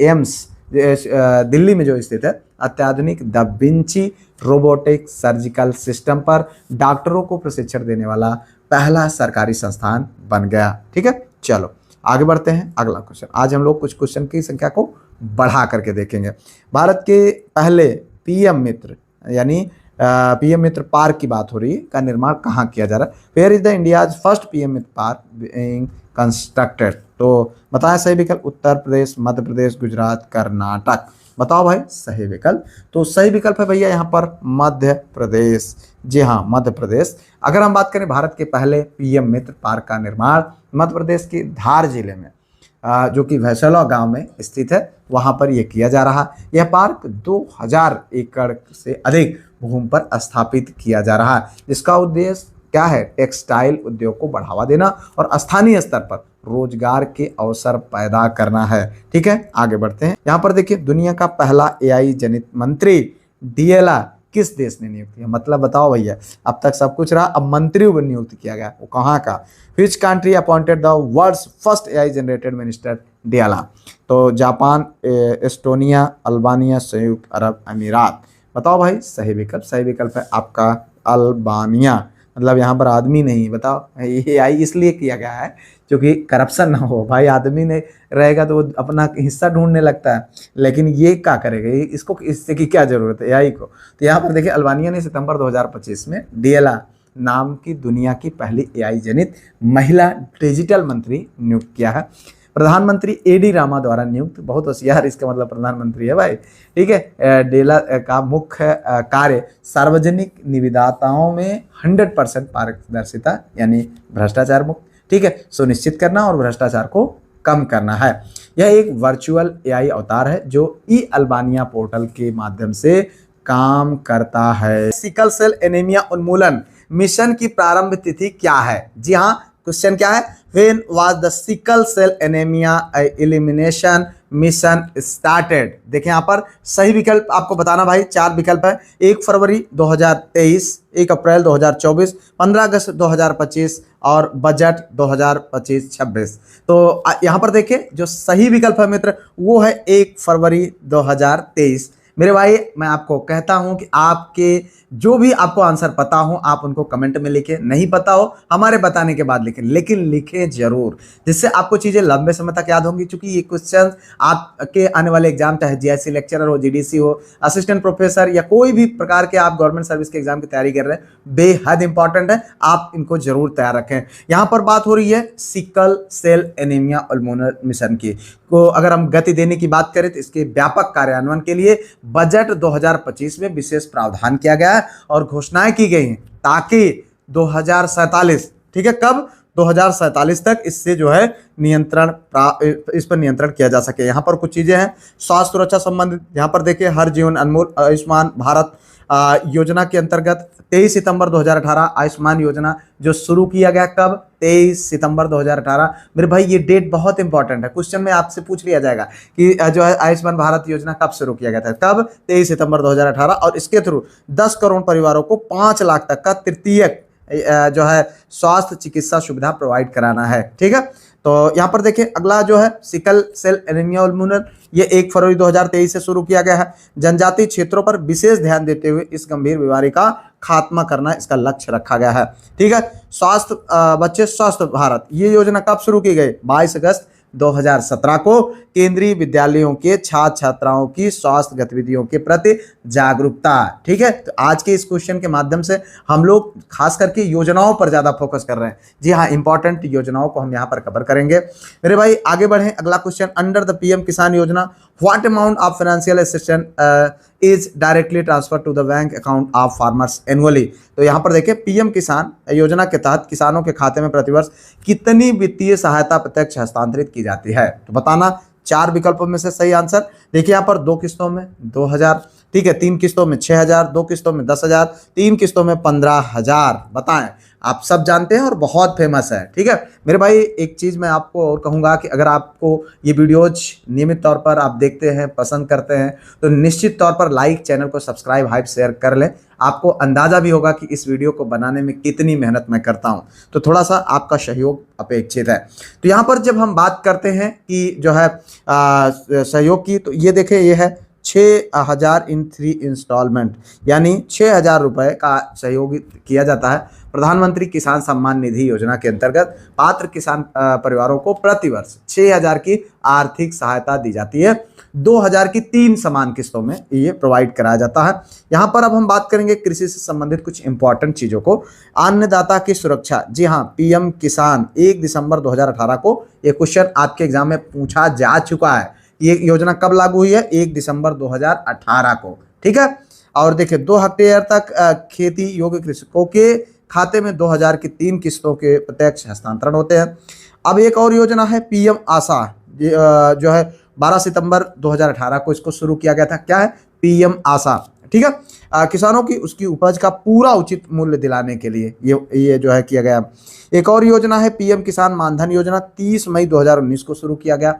एम्स दिल्ली में जो स्थित है अत्याधुनिक the Vinci robotic surgical system पर डॉक्टरों को प्रशिक्षण देने वाला पहला सरकारी संस्थान बन गया। ठीक है, चलो आगे बढ़ते हैं, अगला क्वेश्चन। आज हम लोग कुछ क्वेश्चन की संख्या को बढ़ा करके देखेंगे। भारत के पहले पीएम मित्र यानी पीएम मित्र पार्क की बात हो रही है, का निर्माण कहाँ किया जा रहा है? Where is the India's first PM Mitra park being constructed? तो बताया सही विकल्प उत्तर प्रदेश, मध्य प्रदेश, गुजरात, कर्नाटक। बताओ भाई सही विकल्प। तो सही विकल्प है भैया यहाँ पर मध्य प्रदेश। जी हाँ, मध्य प्रदेश। अगर हम बात करें भारत के पहले पीएम मित्र पार्क का निर्माण मध्य प्रदेश के धार जिले में जो कि भैसला गांव में स्थित है, वहां पर यह किया जा रहा है। यह पार्क 2000 एकड़ से अधिक भूमि पर स्थापित किया जा रहा है, जिसका उद्देश्य क्या है? टेक्सटाइल उद्योग को बढ़ावा देना और स्थानीय स्तर पर रोजगार के अवसर पैदा करना है। ठीक है, आगे बढ़ते हैं। यहाँ पर देखिए दुनिया का पहला एआई जनित मंत्री डीएलआ किस देश ने नियुक्त किया? मतलब बताओ भैया, अब तक सब कुछ रहा, अब मंत्री को नियुक्त किया गया, वो कहाँ का? Which country appointed the world's first AI generated minister Diella? तो जापान, एस्टोनिया, अल्बानिया, संयुक्त अरब अमीरात। बताओ भाई सही विकल्प। सही विकल्प है आपका अल्बानिया। मतलब यहाँ पर आदमी नहीं, बताओ ये आई इसलिए किया गया है क्योंकि करप्शन ना हो। भाई आदमी नहीं रहेगा तो वो अपना हिस्सा ढूंढने लगता है, लेकिन ये क्या करेगा? इसको इससे की क्या जरूरत है एआई को? तो यहाँ पर देखिए अल्बानिया ने सितंबर 2025 में डीएलआ नाम की दुनिया की पहली एआई जनित महिला डिजिटल मंत्री नियुक्त किया है। प्रधानमंत्री एडी रामा द्वारा नियुक्त। बहुत होशियार, इसका मतलब प्रधानमंत्री है भाई। ठीक है, डेला का मुख्य कार्य सार्वजनिक निविदाताओं में 100% पारदर्शिता यानी भ्रष्टाचार मुक्त, ठीक है, सुनिश्चित करना और भ्रष्टाचार को कम करना है। यह एक वर्चुअल एआई अवतार है जो ई अल्बानिया पोर्टल के माध्यम से काम करता है। सिकल सेल एनीमिया उन्मूलन मिशन की प्रारंभ तिथि क्या है? जी हाँ, क्वेश्चन क्या है? When was the sickle cell anemia elimination mission started? देखें यहाँ पर सही विकल्प आपको बताना भाई। 4 विकल्प है। 1 फरवरी 2023, 1 अप्रैल 2024, 15 अगस्त 2025 और बजट 2025-26। तो यहाँ पर देखिए जो सही विकल्प है मित्र वो है 1 फरवरी 2023। मेरे भाई मैं आपको कहता हूं कि आपके जो भी आपको आंसर पता हो आप उनको कमेंट में लिखें, नहीं पता हो हमारे बताने के बाद लिखें, लेकिन लिखें जरूर, जिससे आपको चीजें लंबे समय तक याद होंगी। क्योंकि ये क्वेश्चन आपके आने वाले एग्जाम, चाहे जीआईसी लेक्चरर हो, जीडीसी हो, असिस्टेंट प्रोफेसर या कोई भी प्रकार के आप गवर्नमेंट सर्विस के एग्जाम की तैयारी कर रहे हैं, बेहद इंपॉर्टेंट है, आप इनको जरूर तैयार रखें। यहाँ पर बात हो रही है सिकल सेल एनीमिया उन्मूलन मिशन की। को अगर हम गति देने की बात करें तो इसके व्यापक कार्यान्वयन के लिए बजट 2025 में विशेष प्रावधान किया गया है और घोषणाएं की गई हैं ताकि 2047, ठीक है, कब 2047 तक इससे जो है इस पर नियंत्रण किया जा सके। यहाँ पर कुछ चीजें हैं स्वास्थ्य सुरक्षा संबंधित। यहाँ पर देखिए हर जीवन अनमोल आयुष्मान भारत योजना के अंतर्गत 23 सितंबर 2018 आयुष्मान योजना जो शुरू किया गया, कब 23 सितंबर 2018। मेरे भाई ये डेट बहुत इंपॉर्टेंट है, क्वेश्चन में आपसे पूछ लिया जाएगा कि जो है आयुष्मान भारत योजना कब शुरू किया गया था, कब 23 सितंबर 2018, और इसके थ्रू 10 करोड़ परिवारों को 5 लाख तक का तृतीयक जो है स्वास्थ्य चिकित्सा सुविधा प्रोवाइड कराना है। ठीक है, तो यहाँ पर देखिए अगला जो है सिकल सेल एनीमिया उन्मूलन, ये 1 फरवरी 2023 से शुरू किया गया है। जनजातीय क्षेत्रों पर विशेष ध्यान देते हुए इस गंभीर बीमारी का खात्मा करना इसका लक्ष्य रखा गया है। ठीक है, स्वास्थ्य बच्चे स्वास्थ्य भारत, ये योजना कब शुरू की गई, 22 अगस्त 2017 को केंद्रीय विद्यालयों के छात्र छात्राओं की स्वास्थ्य गतिविधियों के प्रति जागरूकता। ठीक है, तो आज के इस क्वेश्चन के माध्यम से हम लोग खास करके योजनाओं पर ज्यादा फोकस कर रहे हैं। जी हाँ, इंपॉर्टेंट योजनाओं को हम यहाँ पर कवर करेंगे। मेरे भाई आगे बढ़े, अगला question, under the PM Kisan Yojana what amount of financial assistance is directly transfer to the bank account of farmers annually. तो यहाँ पर देखिए पीएम किसान योजना के तहत किसानों के खाते में प्रतिवर्ष कितनी वित्तीय सहायता प्रत्यक्ष हस्तांतरित की जाती है, तो बताना। 4 विकल्पों में से सही आंसर देखिए यहाँ पर 2 किस्तों में 2000, ठीक है, 3 किस्तों में 6000, 2 किस्तों में 10,000, 3 किस्तों में 15,000। बताएं, आप सब जानते हैं और बहुत फेमस है। ठीक है मेरे भाई, एक चीज़ मैं आपको और कहूँगा कि अगर आपको ये वीडियोज नियमित तौर पर आप देखते हैं, पसंद करते हैं, तो निश्चित तौर पर लाइक, चैनल को सब्सक्राइब, हाइप, शेयर कर लें। आपको अंदाज़ा भी होगा कि इस वीडियो को बनाने में कितनी मेहनत मैं करता हूँ, तो थोड़ा सा आपका सहयोग अपेक्षित है। तो यहाँ पर जब हम बात करते हैं कि जो है सहयोग की, तो ये देखें, ये है 6,000 इन 3 इंस्टॉलमेंट, यानी 6,000 रुपये का सहयोग किया जाता है प्रधानमंत्री किसान सम्मान निधि योजना के अंतर्गत। पात्र किसान परिवारों को प्रतिवर्ष 6,000 की आर्थिक सहायता दी जाती है। 2,000 की 3 समान किस्तों में ये प्रोवाइड कराया जाता है। यहाँ पर अब हम बात करेंगे कृषि से संबंधित कुछ इंपॉर्टेंट चीज़ों को। अन्नदाता की सुरक्षा, जी हाँ, पीएम किसान 1 दिसंबर 2018 को ये क्वेश्चन आपके एग्जाम में पूछा जा चुका है। ये योजना कब लागू हुई है, 1 दिसंबर 2018 को। ठीक है, और देखिए 2 हेक्टेयर तक खेती योग्य कृषकों के खाते में 2,000 की 3 किस्तों के प्रत्यक्ष हस्तांतरण होते हैं। अब एक और योजना है पीएम आशा, जो है 12 सितंबर 2018 को इसको शुरू किया गया था। क्या है, पीएम आशा। ठीक है, किसानों की उसकी उपज का पूरा उचित मूल्य दिलाने के लिए ये जो है किया गया। एक और योजना है पीएम किसान मानधन योजना, 30 मई 2019 को शुरू किया गया।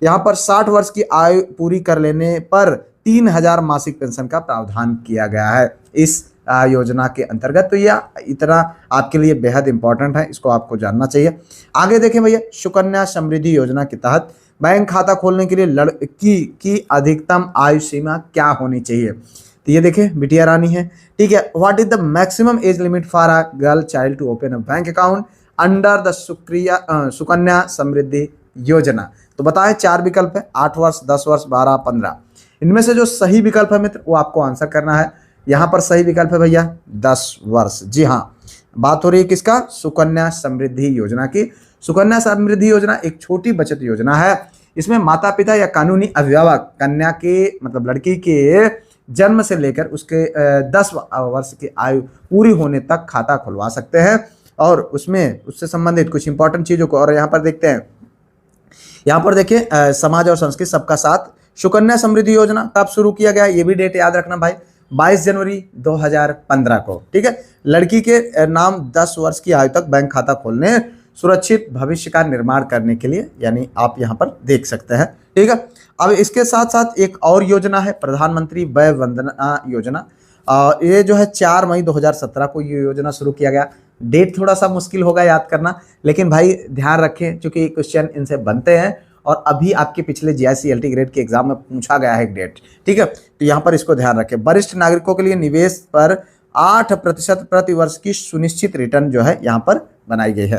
यहाँ पर 60 वर्ष की आयु पूरी कर लेने पर 3,000 मासिक पेंशन का प्रावधान किया गया है इस योजना के अंतर्गत। तो यह इतना आपके लिए बेहद इंपॉर्टेंट है, इसको आपको जानना चाहिए। आगे देखें भैया, सुकन्या समृद्धि योजना के तहत बैंक खाता खोलने के लिए लड़की की अधिकतम आयु सीमा क्या होनी चाहिए, तो ये देखें बिटिया रानी है। ठीक है, what is the maximum age limit for a girl child to open a bank account under the Sukanya Samriddhi Yojana, तो बताएं 4 विकल्प है, 8 वर्ष, 10 वर्ष, 12, 15। इनमें से जो सही विकल्प है मित्र वो आपको आंसर करना है। यहाँ पर सही विकल्प है भैया 10 वर्ष। जी हाँ, बात हो रही है किसका, सुकन्या समृद्धि योजना की। सुकन्या समृद्धि योजना एक छोटी बचत योजना है। इसमें माता पिता या कानूनी अभिभावक कन्या के मतलब लड़की के जन्म से लेकर उसके 10 वर्ष की आयु पूरी होने तक खाता खुलवा सकते हैं, और उसमें उससे संबंधित कुछ इंपॉर्टेंट चीज़ों को और यहाँ पर देखते हैं। यहाँ पर देखिए समाज और संस्कृति सबका साथ, सुकन्या समृद्धि योजना कब शुरू किया गया, ये भी डेट याद रखना भाई, 22 जनवरी 2015 को। ठीक है, लड़की के नाम 10 वर्ष की आयु तक बैंक खाता खोलने, सुरक्षित भविष्य का निर्माण करने के लिए, यानी आप यहाँ पर देख सकते हैं। ठीक है, अब इसके साथ साथ एक और योजना है प्रधानमंत्री वय वंदना योजना। ये जो है 4 मई 2017 को ये योजना शुरू किया गया। डेट थोड़ा सा मुश्किल होगा याद करना, लेकिन भाई ध्यान रखें क्योंकि क्वेश्चन इनसे बनते हैं और अभी आपके पिछले जीआईसी ग्रेड के एग्जाम में पूछा गया है एक डेट। ठीक है, तो यहाँ पर इसको ध्यान रखें। वरिष्ठ नागरिकों के लिए निवेश पर 8% प्रति वर्ष की सुनिश्चित रिटर्न जो है यहाँ पर बनाई गई है।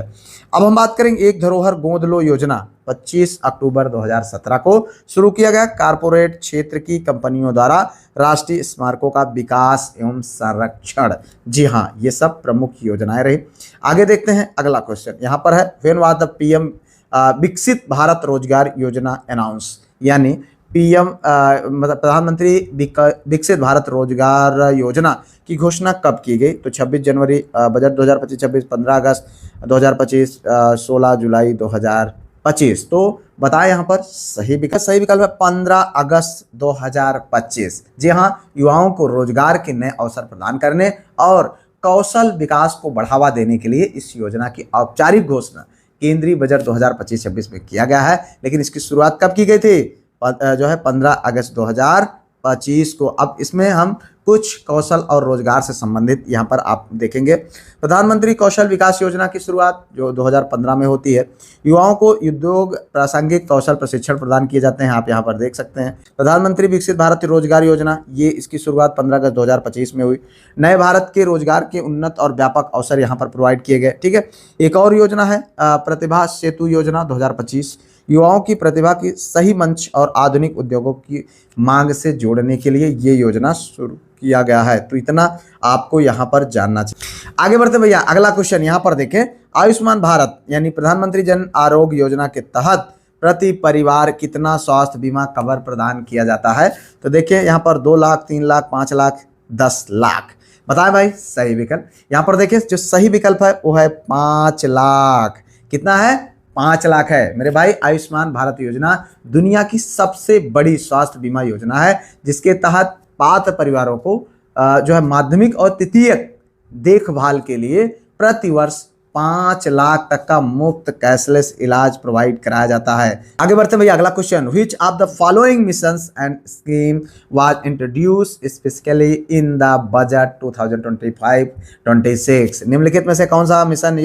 अब हम बात करेंगे एक धरोहर गोद लो योजना, 25 अक्टूबर 2017 को शुरू किया गया। कारपोरेट क्षेत्र की कंपनियों द्वारा राष्ट्रीय स्मारकों का विकास एवं संरक्षण। जी हाँ, ये सब प्रमुख योजनाएं रही। आगे देखते हैं अगला क्वेश्चन, यहाँ पर है व्हेन वाज द पीएम विकसित भारत रोजगार योजना अनाउंस, यानी पीएम मतलब प्रधानमंत्री विकसित भारत रोजगार योजना की घोषणा कब की गई? तो 26 जनवरी बजट 2025-26, 15 अगस्त 2025, 16 जुलाई 2025। तो बताएं यहाँ पर सही विकल्प है 15 अगस्त 2025। जी हाँ, युवाओं को रोजगार के नए अवसर प्रदान करने और कौशल विकास को बढ़ावा देने के लिए इस योजना की औपचारिक घोषणा केंद्रीय बजट 2025-26 में किया गया है। लेकिन इसकी शुरुआत कब की गई थी? जो है 15 अगस्त 2025 को। अब इसमें हम कुछ कौशल और रोजगार से संबंधित यहाँ पर आप देखेंगे। प्रधानमंत्री कौशल विकास योजना की शुरुआत जो 2015 में होती है। युवाओं को उद्योग प्रासंगिक कौशल प्रशिक्षण प्रदान किए जाते हैं, आप यहाँ पर देख सकते हैं। प्रधानमंत्री विकसित भारत रोजगार योजना, ये इसकी शुरुआत 15 अगस्त 2025 में हुई। नए भारत के रोजगार के उन्नत और व्यापक अवसर यहाँ पर प्रोवाइड किए गए। ठीक है, एक और योजना है प्रतिभा सेतु योजना 2025। युवाओं की प्रतिभा की सही मंच और आधुनिक उद्योगों की मांग से जोड़ने के लिए ये योजना शुरू किया गया है। तो इतना आपको यहाँ पर जानना चाहिए। आगे बढ़ते भैया, अगला क्वेश्चन यहाँ पर देखें। आयुष्मान भारत यानी प्रधानमंत्री जन आरोग्य योजना के तहत प्रति परिवार कितना स्वास्थ्य बीमा कवर प्रदान किया जाता है? तो देखिए यहाँ पर 2 लाख, 3 लाख, 5 लाख, 10 लाख। बताएं भाई सही विकल्प। यहाँ पर देखिए जो सही विकल्प है वो है 5 लाख। कितना है? 5 लाख है मेरे भाई। आयुष्मान भारत योजना दुनिया की सबसे बड़ी स्वास्थ्य बीमा योजना है, जिसके तहत पात्र परिवारों को जो है माध्यमिक और तृतीयक देखभाल के लिए प्रति वर्ष 5 लाख तक का मुफ्त कैशलेस इलाज प्रोवाइड कराया जाता है। आगे बढ़ते भैया, अगला question. Which of the following missions and scheme was introduced specifically in the budget 2025-26? निम्नलिखित में से कौन सा मिशन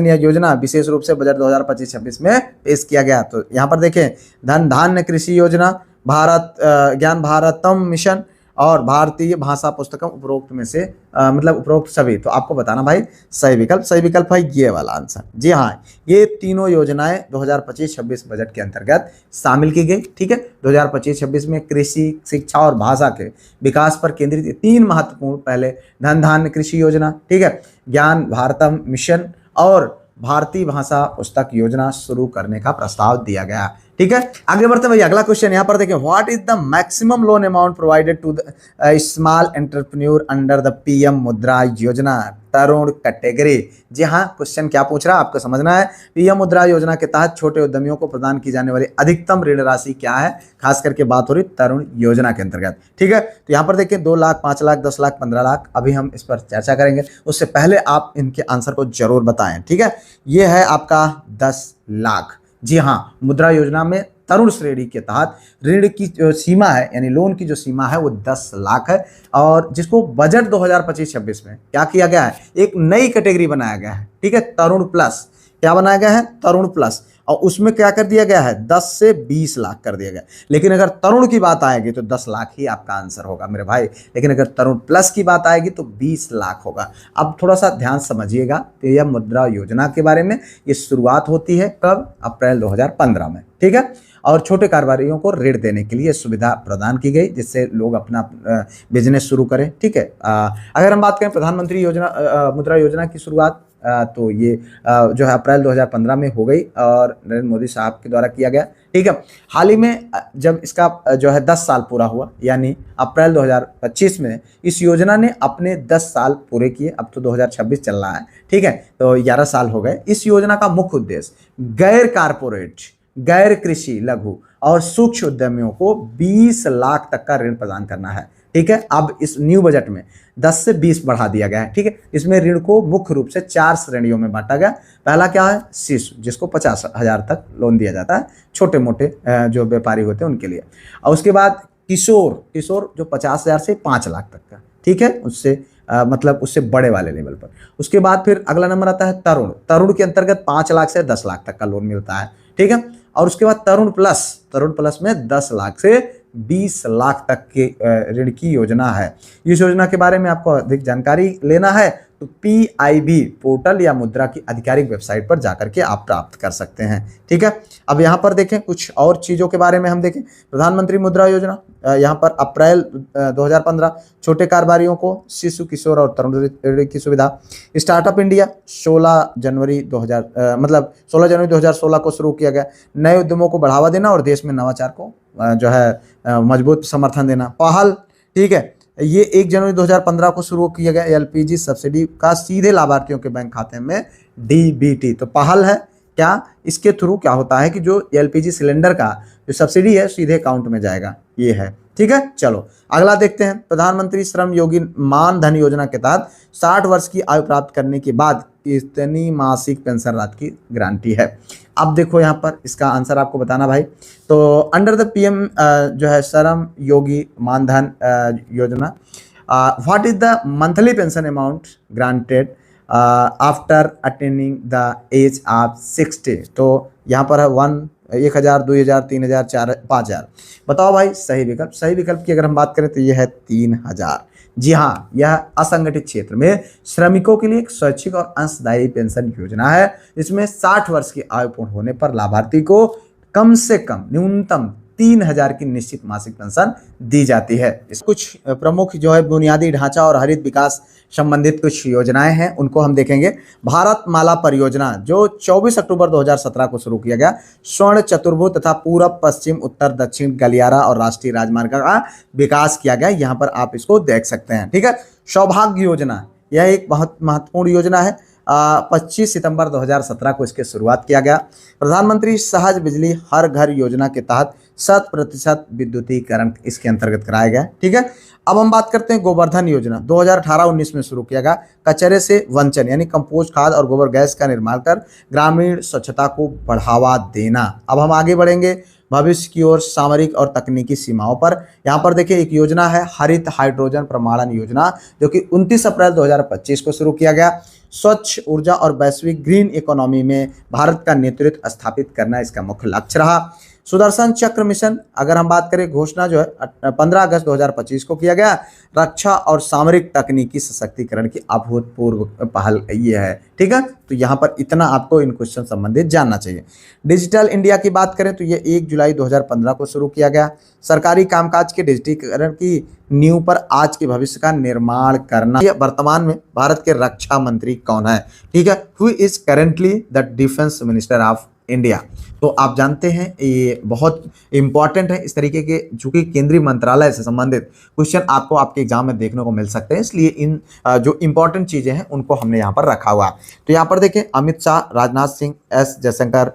या योजना विशेष रूप से बजट 2025-26 में पेश किया गया? तो यहाँ पर देखें, धन धान्य कृषि योजना, भारत ज्ञान भारतम मिशन और भारतीय भाषा पुस्तकम, उपरोक्त में से मतलब उपरोक्त सभी। तो आपको बताना भाई सही विकल्प है ये वाला आंसर। जी हाँ, ये तीनों योजनाएं 2025-26 बजट के अंतर्गत शामिल की गई। ठीक है, 2025-26 में कृषि, शिक्षा और भाषा के विकास पर केंद्रित 3 महत्वपूर्ण, पहले धन धान्य कृषि योजना, ठीक है, ज्ञान भारतम मिशन और भारतीय भाषा पुस्तक योजना शुरू करने का प्रस्ताव दिया गया। ठीक है, आगे बढ़ते भैया, अगला क्वेश्चन यहाँ पर देखें। What is the maximum loan amount provided to the small entrepreneur under the PM Mudra Yojana Tarun category? जी हाँ, क्वेश्चन क्या पूछ रहा है आपको समझना है। पीएम मुद्रा योजना के तहत छोटे उद्यमियों को प्रदान की जाने वाली अधिकतम ऋण राशि क्या है? खास करके बात हो रही तरुण योजना के अंतर्गत। ठीक है, तो यहाँ पर देखिए 2 लाख, 5 लाख, 10 लाख, 15 लाख। अभी हम इस पर चर्चा करेंगे, उससे पहले आप इनके आंसर को जरूर बताएं। ठीक है, ये है आपका 10 लाख। जी हाँ, मुद्रा योजना में तरुण श्रेणी के तहत ऋण की जो सीमा है यानी लोन की जो सीमा है वो 10 लाख है, और जिसको बजट 2025-26 में क्या किया गया है? एक नई कैटेगरी बनाया गया है। ठीक है, तरुण प्लस। क्या बनाया गया है? तरुण प्लस। और उसमें क्या कर दिया गया है? 10 से 20 लाख कर दिया गया। लेकिन अगर तरुण की बात आएगी तो 10 लाख ही आपका आंसर होगा मेरे भाई। लेकिन अगर तरुण प्लस की बात आएगी तो 20 लाख होगा। अब थोड़ा सा ध्यान समझिएगा, तो यह मुद्रा योजना के बारे में ये शुरुआत होती है कब? अप्रैल 2015 में। ठीक है, और छोटे कारोबारियों को ऋण देने के लिए सुविधा प्रदान की गई, जिससे लोग अपना बिजनेस शुरू करें। ठीक है, अगर हम बात करें प्रधानमंत्री योजना मुद्रा योजना की शुरुआत, तो ये जो है अप्रैल 2015 में हो गई और नरेंद्र मोदी साहब के द्वारा किया गया। ठीक है, हाल ही में जब इसका जो है 10 साल पूरा हुआ, यानी अप्रैल 2025 में इस योजना ने अपने 10 साल पूरे किए। अब तो 2026 चल रहा है। ठीक है, तो 11 साल हो गए। इस योजना का मुख्य उद्देश्य गैर कारपोरेट, गैर कृषि, लघु और सूक्ष्म उद्यमियों को 20 लाख तक का ऋण प्रदान करना है। ठीक है, अब इस न्यू बजट में 10 से 20 बढ़ा दिया गया है। ठीक है, इसमें ऋण को मुख्य रूप से 4 श्रेणियों में बांटा गया। पहला क्या है? शिशु, जिसको 50,000 तक लोन दिया जाता है, छोटे मोटे जो व्यापारी होते हैं उनके लिए। और उसके बाद किशोर जो 50,000 से 5 लाख तक का। ठीक है, उससे मतलब उससे बड़े वाले लेवल पर। उसके बाद फिर अगला नंबर आता है तरुण के अंतर्गत 5 लाख से 10 लाख तक का लोन मिलता है। ठीक है, और उसके बाद तरुण प्लस में 10 लाख से 20 लाख तक के ऋण की योजना है। इस योजना के बारे में आपको अधिक जानकारी लेना है तो PIB पोर्टल या मुद्रा की आधिकारिक वेबसाइट पर जाकर के आप प्राप्त कर सकते हैं। ठीक है, अब यहाँ पर देखें कुछ और चीज़ों के बारे में हम देखें। प्रधानमंत्री मुद्रा योजना, यहाँ पर अप्रैल 2015 छोटे कारोबारियों को शिशु किशोर और तरुण की सुविधा। स्टार्टअप इंडिया 16 जनवरी 2016 को शुरू किया गया। नए उद्यमों को बढ़ावा देना और देश में नवाचार को जो है मजबूत समर्थन देना। पहल, ठीक है, ये 1 जनवरी 2015 को शुरू किया गया। LPG सब्सिडी का सीधे लाभार्थियों के बैंक खाते में DBT। तो पहल है क्या, इसके थ्रू क्या होता है कि जो LPG सिलेंडर का जो सब्सिडी है सीधे अकाउंट में जाएगा, ये है। ठीक है, चलो अगला देखते हैं। प्रधानमंत्री श्रम योगी मान धन योजना के तहत 60 वर्ष की आयु प्राप्त करने के बाद कितनी मासिक पेंशन राशि की गारंटी है। अब देखो यहाँ पर इसका आंसर आपको बताना भाई। तो अंडर द PM जो है Shram Yogi Maan Dhan Yojana, what is the monthly pension amount granted after attaining the age of 60। तो यहाँ पर है 1,000, 2,000, 3,000, 4,000, 5,000। बताओ भाई सही विकल्प। सही विकल्प की अगर हम बात करें तो यह है 3,000। जी हाँ, यह असंगठित क्षेत्र में श्रमिकों के लिए एक स्वैच्छिक और अंशदायी पेंशन योजना है। इसमें 60 वर्ष की आयु पूर्ण होने पर लाभार्थी को कम से कम न्यूनतम 3,000 की निश्चित मासिक पेंशन दी जाती है। कुछ प्रमुख जो है बुनियादी ढांचा और हरित विकास संबंधित कुछ योजनाएं हैं, उनको हम देखेंगे। भारत माला परियोजना जो 24 अक्टूबर 2017 को शुरू किया गया। स्वर्ण चतुर्भुज तथा पूरब पश्चिम उत्तर दक्षिण गलियारा और राष्ट्रीय राजमार्ग का विकास किया गया। यहाँ पर आप इसको देख सकते हैं। ठीक है, सौभाग्य योजना, यह एक बहुत महत्वपूर्ण योजना है। 25 सितंबर 2017 को इसकी शुरुआत किया गया। प्रधानमंत्री सहज बिजली हर घर योजना के तहत 100% विद्युतीकरण इसके अंतर्गत कराया गया। ठीक है, अब हम बात करते हैं गोवर्धन योजना 2018-19 में शुरू किया गया। कचरे से वंचन यानी कंपोस्ट खाद और गोबर गैस का निर्माण कर ग्रामीण स्वच्छता को बढ़ावा देना। अब हम आगे बढ़ेंगे भविष्य की ओर सामरिक और तकनीकी सीमाओं पर। यहाँ पर देखिए एक योजना है हरित हाइड्रोजन प्रमाणन योजना, जो कि 29 अप्रैल 2025 को शुरू किया गया। स्वच्छ ऊर्जा और वैश्विक ग्रीन इकोनॉमी में भारत का नेतृत्व स्थापित करना इसका मुख्य लक्ष्य रहा। सुदर्शन चक्र मिशन, अगर हम बात करें, घोषणा जो है 15 अगस्त 2025 को किया गया। रक्षा और सामरिक तकनीकी सशक्तिकरण की अभूतपूर्व पहल ये है। ठीक है, तो यहाँ पर इतना आपको इन क्वेश्चन संबंधित जानना चाहिए। डिजिटल इंडिया की बात करें तो ये 1 जुलाई 2015 को शुरू किया गया। सरकारी कामकाज के डिजिटलीकरण की नींव पर आज के भविष्य का निर्माण करना। ये वर्तमान में भारत के रक्षा मंत्री कौन है? ठीक है, who is currently the defence minister of India. तो आप जानते हैं ये बहुत इंपॉर्टेंट है। इस तरीके के चूंकि केंद्रीय मंत्रालय से संबंधित क्वेश्चन आपको आपके एग्जाम में देखने को मिल सकते हैं, इसलिए इन जो इंपॉर्टेंट चीजें हैं उनको हमने यहाँ पर रखा हुआ। तो यहाँ पर देखें अमित शाह, राजनाथ सिंह, S जयशंकर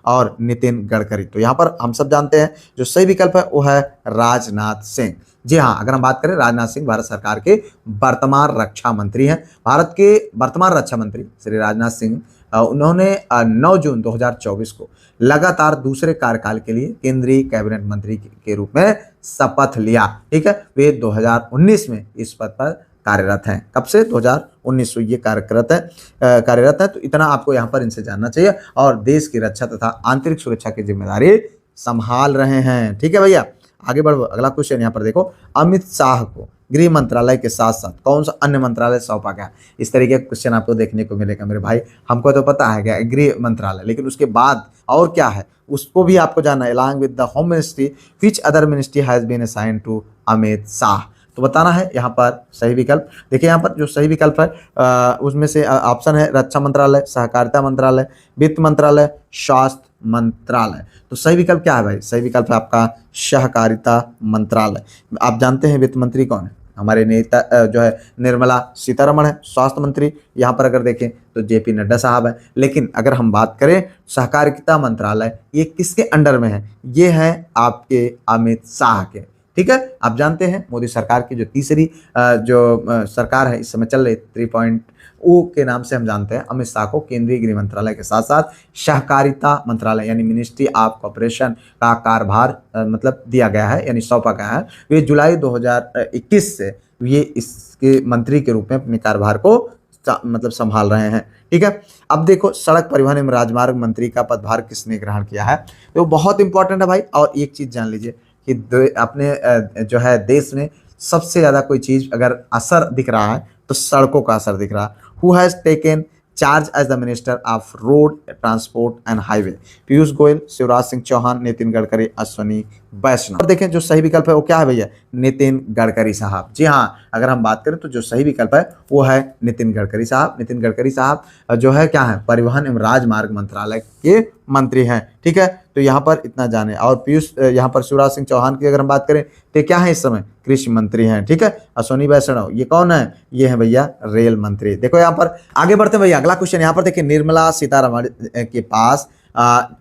और नितिन गडकरी। तो यहाँ पर हम सब जानते हैं जो सही विकल्प है वो है राजनाथ सिंह। जी हाँ, अगर हम बात करें राजनाथ सिंह भारत सरकार के वर्तमान रक्षा मंत्री हैं। भारत के वर्तमान रक्षा मंत्री श्री राजनाथ सिंह उन्होंने 9 जून 2024 को लगातार दूसरे कार्यकाल के लिए केंद्रीय कैबिनेट मंत्री के रूप में शपथ लिया। ठीक है, वे 2019 में इस पद पर कार्यरत हैं। कब से? 2019 से ये कार्यरत है। तो इतना आपको यहाँ पर इनसे जानना चाहिए और देश की रक्षा तथा आंतरिक सुरक्षा की जिम्मेदारी संभाल रहे हैं। ठीक है भैया, आगे बढ़ो। अगला क्वेश्चन यहाँ पर देखो, अमित शाह को गृह मंत्रालय के साथ साथ कौन सा अन्य मंत्रालय सौंपा गया? इस तरीके का क्वेश्चन आपको देखने को मिलेगा मेरे भाई। हमको तो पता है क्या गृह मंत्रालय, लेकिन उसके बाद और क्या है उसको भी आपको जानना है। Along with the home ministry which other ministry has been assigned to Amit Shah. तो बताना है यहाँ पर सही विकल्प। देखिए यहाँ पर जो सही विकल्प है उसमें से ऑप्शन है रक्षा मंत्रालय, सहकारिता मंत्रालय, वित्त मंत्रालय, स्वास्थ्य मंत्रालय। तो सही विकल्प क्या है भाई? सही विकल्प है आपका सहकारिता मंत्रालय। आप जानते हैं वित्त मंत्री कौन है? हमारे नेता जो है निर्मला सीतारमण है। स्वास्थ्य मंत्री यहाँ पर अगर देखें तो JP नड्डा साहब है। लेकिन अगर हम बात करें सहकारिता मंत्रालय, ये किसके अंडर में है? ये है आपके अमित शाह के। ठीक है, आप जानते हैं मोदी सरकार की जो तीसरी जो सरकार है इस समय चल रही 3.0 के नाम से हम जानते हैं। अमित शाह को केंद्रीय गृह मंत्रालय के साथ साथ सहकारिता मंत्रालय यानी मिनिस्ट्री ऑफ कॉर्पोरेशन का कार्यभार मतलब दिया गया है, यानी सौंपा गया है। वे जुलाई 2021 से ये इसके मंत्री के रूप में अपने कार्यभार को मतलब संभाल रहे हैं। ठीक है, अब देखो सड़क परिवहन एवं राजमार्ग मंत्री का पदभार किसने ग्रहण किया है? तो बहुत इंपॉर्टेंट है भाई। और एक चीज जान लीजिए कि अपने जो है देश में सबसे ज़्यादा कोई चीज़ अगर असर दिख रहा है तो सड़कों का असर दिख रहा। Who has taken charge as the minister of road transport and highway? Piyush Goyal, Shivraj Singh Chouhan, Nitin Gadkari, Ashwini Vaishnaw. और देखें जो सही विकल्प है वो क्या है भैया? नितिन गडकरी साहब। जी हाँ, अगर हम बात करें तो जो सही विकल्प है वो है नितिन गडकरी साहब। नितिन गडकरी साहब जो है क्या है? परिवहन एवं राजमार्ग मंत्रालय के मंत्री हैं। ठीक है, तो यहाँ पर इतना जाने। और पीयूष यहाँ पर शिवराज सिंह चौहान की अगर हम बात करें तो क्या है? इस समय कृषि मंत्री हैं। ठीक है, अश्विनी वैष्णव ये कौन है? ये है भैया रेल मंत्री। देखो यहाँ पर आगे बढ़ते हैं भैया, अगला क्वेश्चन यहाँ पर देखिए, निर्मला सीतारमण के पास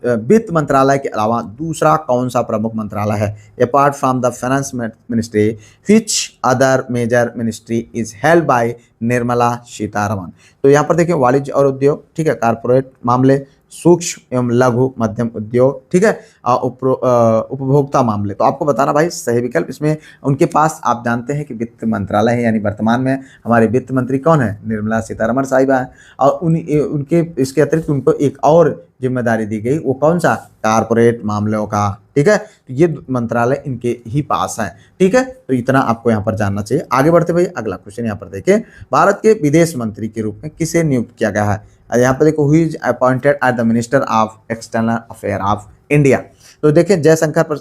वित्त मंत्रालय के अलावा दूसरा कौन सा प्रमुख मंत्रालय है? Apart from the finance ministry which other major ministry is held by Nirmala Sitharaman? तो यहाँ पर देखिए वाणिज्य और उद्योग, ठीक है, कारपोरेट मामले, सूक्ष्म एवं लघु मध्यम उद्योग, ठीक है, उपभोक्ता मामले। तो आपको बताना भाई सही विकल्प इसमें उनके पास आप जानते हैं कि वित्त मंत्रालय है, यानी वर्तमान में हमारे वित्त मंत्री कौन है? निर्मला सीतारमण साहिबा है। और उनके इसके अतिरिक्त उनको एक और जिम्मेदारी दी गई, वो कौन सा? कारपोरेट मामलों का। ठीक है, तो ये मंत्रालय इनके ही पास है। ठीक है, तो इतना आपको यहाँ पर जानना चाहिए। आगे बढ़ते भाई, अगला क्वेश्चन यहाँ पर देखिए, भारत के विदेश मंत्री के रूप में किसे नियुक्त किया गया है? यहाँ पर देखो, who is appointed as the minister of external affair of India? तो देखिए जयशंकर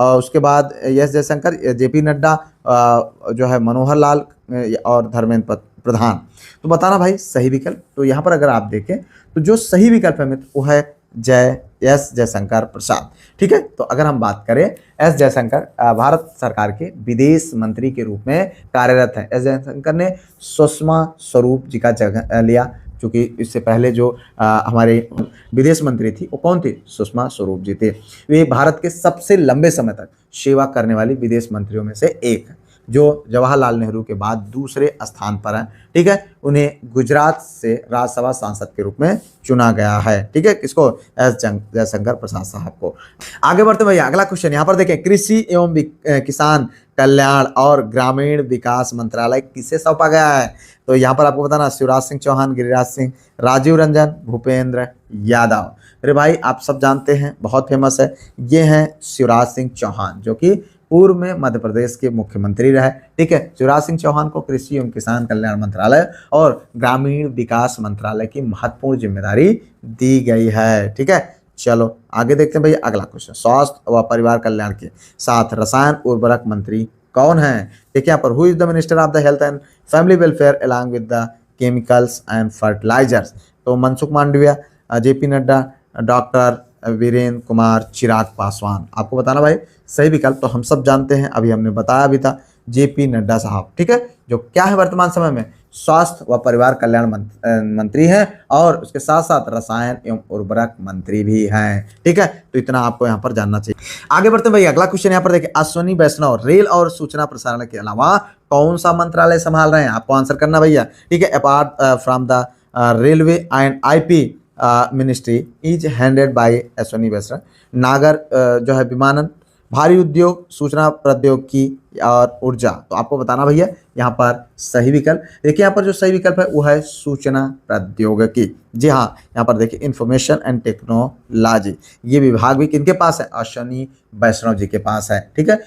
उसके बाद एस जयशंकर, जेपी नड्डा, जो है मनोहर लाल और धर्मेंद्र प्रधान। तो बताना भाई सही विकल्प। तो यहाँ पर अगर आप देखें तो जो सही विकल्प है मित्र वो है एस जयशंकर प्रसाद। ठीक है, तो अगर हम बात करें एस जयशंकर भारत सरकार के विदेश मंत्री के रूप में कार्यरत है। एस जयशंकर ने सुषमा स्वरूप जी का जगह लिया, क्योंकि इससे पहले जो हमारे विदेश मंत्री थी वो कौन थी? सुषमा स्वरूप जी थे। वे भारत के सबसे लंबे समय तक सेवा करने वाली विदेश मंत्रियों में से एक है, जो जवाहरलाल नेहरू के बाद दूसरे स्थान पर हैं। ठीक है, उन्हें गुजरात से राज्यसभा सांसद के रूप में चुना गया है। ठीक है, किसको? एस जयशंकर प्रसाद साहब को। आगे बढ़ते भैया, अगला क्वेश्चन यहाँ पर देखें, कृषि एवं किसान कल्याण और ग्रामीण विकास मंत्रालय किसे सौंपा गया है? तो यहाँ पर आपको बताना, शिवराज सिंह चौहान, गिरिराज सिंह, राजीव रंजन, भूपेंद्र यादव। अरे भाई आप सब जानते हैं, बहुत फेमस है, ये हैं शिवराज सिंह चौहान, जो कि पूर्व में मध्य प्रदेश के मुख्यमंत्री रहे। ठीक है, शिवराज सिंह चौहान को कृषि एवं किसान कल्याण मंत्रालय और ग्रामीण विकास मंत्रालय की महत्वपूर्ण जिम्मेदारी दी गई है। ठीक है, चलो आगे देखते हैं भैया, अगला क्वेश्चन, स्वास्थ्य व परिवार कल्याण के साथ रसायन उर्वरक मंत्री कौन है? देखिए यहाँ पर, who is the minister of the health and family welfare along with the chemicals and fertilisers? तो मनसुख मांडविया, जेपी नड्डा, डॉक्टर वीरेंद्र कुमार, चिराग पासवान। आपको बताना भाई सही विकल्प। तो हम सब जानते हैं, अभी हमने बताया भी था, जेपी नड्डा साहब। ठीक है, जो क्या है वर्तमान समय में स्वास्थ्य व परिवार कल्याण मंत्री हैं और उसके साथ साथ रसायन एवं उर्वरक मंत्री भी हैं। ठीक है, तो इतना आपको यहाँ पर जानना चाहिए। आगे बढ़ते हैं भैया, अगला क्वेश्चन यहाँ पर देखिए, अश्विनी वैष्णव रेल और सूचना प्रसारण के अलावा कौन सा मंत्रालय संभाल रहे हैं? आपको आंसर करना भैया। ठीक है, apart from the railway and IP ministry is handed by Ashwini Vaishnaw. नागर जो है विमानन, भारी उद्योग, सूचना प्रौद्योगिकी और ऊर्जा। तो आपको बताना भैया यहाँ पर सही विकल्प। देखिए यहाँ पर जो सही विकल्प है वो है सूचना प्रौद्योगिकी। जी हाँ, यहाँ पर देखिए इंफॉर्मेशन एंड टेक्नोलॉजी, ये विभाग भी किनके पास है? अश्विनी वैष्णव जी के पास है। ठीक है,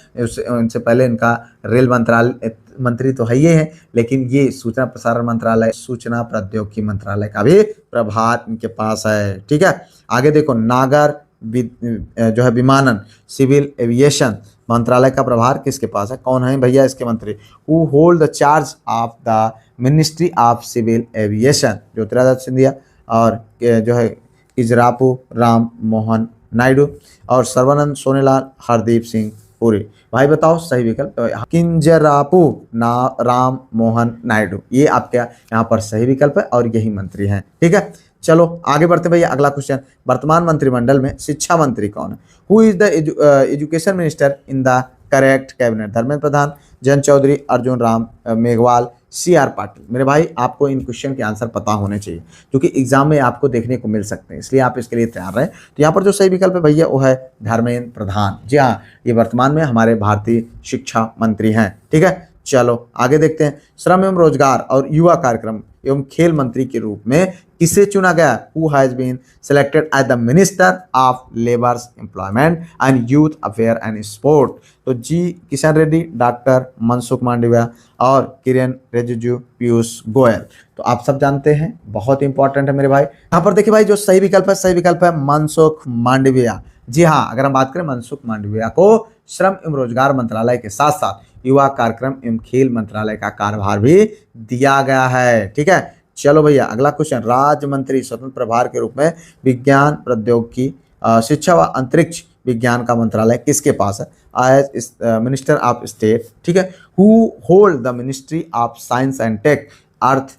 उनसे पहले इनका रेल मंत्रालय मंत्री तो है ही है, लेकिन ये सूचना प्रसारण मंत्रालय, सूचना प्रौद्योगिकी मंत्रालय का भी प्रभार इनके पास है। ठीक है, आगे देखो, नागर जो है विमानन, सिविल एविएशन मंत्रालय का प्रभार किसके पास है? कौन है भैया इसके मंत्री? Who hold the charge of the ministry of civil aviation? Jyotiraditya Scindia और जो है किजरापू राम मोहन नायडू और सर्बानंद सोनेलाल, हरदीप सिंह पुरी। भाई बताओ सही विकल्प। तो किंजरापू राम मोहन नायडू, ये आपके यहाँ पर सही विकल्प है और यही मंत्री हैं। ठीक है, चलो आगे बढ़ते भैया, अगला क्वेश्चन, वर्तमान मंत्रिमंडल में शिक्षा मंत्री कौन है? Who is the education minister in the correct cabinet? Dharmendra Pradhan, Jayant Chaudhary, Arjun Ram Meghwal, CR Patil. मेरे भाई आपको इन क्वेश्चन के आंसर पता होने चाहिए, क्योंकि एग्जाम में आपको देखने को मिल सकते हैं, इसलिए आप इसके लिए तैयार रहें। तो यहाँ पर जो सही विकल्प है भैया वो है धर्मेंद्र प्रधान। जी हाँ, ये वर्तमान में हमारे भारतीय शिक्षा मंत्री हैं। ठीक है, चलो आगे देखते हैं। श्रम एवं रोजगार और युवा कार्यक्रम एवं खेल मंत्री के रूप में किसे चुना गया? Who has been selected as the minister of labour employment and youth affair and sport? तो जी किशन रेड्डी, डॉक्टर मनसुख मांडविया और किरेन रिजिजू, पीयूष गोयल। तो आप सब जानते हैं, बहुत इंपॉर्टेंट है मेरे भाई। यहाँ पर देखिए भाई, जो सही विकल्प है, सही विकल्प है मनसुख मांडविया। जी हाँ, अगर हम बात करें मनसुख मांडविया को श्रम एवं रोजगार मंत्रालय के साथ साथ युवा कार्यक्रम एवं खेल मंत्रालय का कार्यभार भी दिया गया है। ठीक है, चलो भैया अगला क्वेश्चन। राज्य मंत्री स्वतंत्र प्रभार के रूप में विज्ञान प्रौद्योगिकी शिक्षा व अंतरिक्ष विज्ञान का मंत्रालय किसके पास है? As minister of state. ठीक है, who hold the ministry of science and tech earth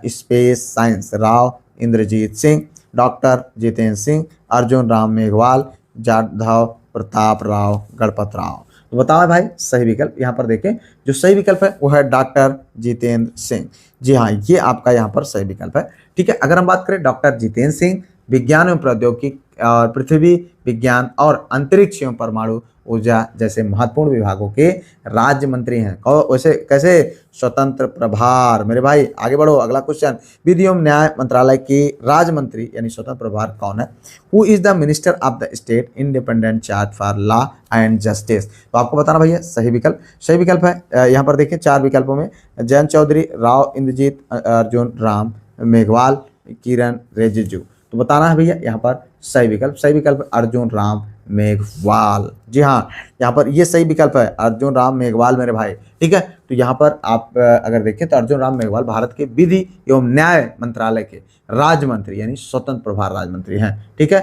space science? Rao Inderjit Singh, doctor Jitendra Singh, Arjun Ram Meghwal, Jadhav Pratap Rao Ganpat Rao. तो बताओ भाई सही विकल्प। यहाँ पर देखें, जो सही विकल्प है वो है डॉक्टर जितेंद्र सिंह। जी हाँ, ये आपका यहाँ पर सही विकल्प है। ठीक है, अगर हम बात करें डॉक्टर जितेंद्र सिंह विज्ञान एवं प्रौद्योगिकी और पृथ्वी विज्ञान और अंतरिक्ष एवं परमाणु ऊर्जा जैसे महत्वपूर्ण विभागों के राज्य मंत्री हैं। और वैसे कैसे? स्वतंत्र प्रभार। मेरे भाई आगे बढ़ो, अगला क्वेश्चन। विधि एवं न्याय मंत्रालय के राज्य मंत्री यानी स्वतंत्र प्रभार कौन है? Who is the minister of the state independent charge for law and justice? तो आपको बताना भैया सही विकल्प। सही विकल्प है, यहाँ पर देखिए 4 विकल्पों में जयंत चौधरी, राव इंद्रजीत, अर्जुन राम मेघवाल, किरण रिजिजू। तो बताना है भैया यहाँ पर सही विकल्प। सही विकल्प अर्जुन राम मेघवाल। जी हाँ, यहाँ पर ये सही विकल्प है, अर्जुन राम मेघवाल मेरे भाई। ठीक है, तो यहाँ पर आप अगर देखें तो अर्जुन राम मेघवाल भारत के विधि एवं न्याय मंत्रालय के राज्य मंत्री यानी स्वतंत्र प्रभार राज्य मंत्री हैं। ठीक है,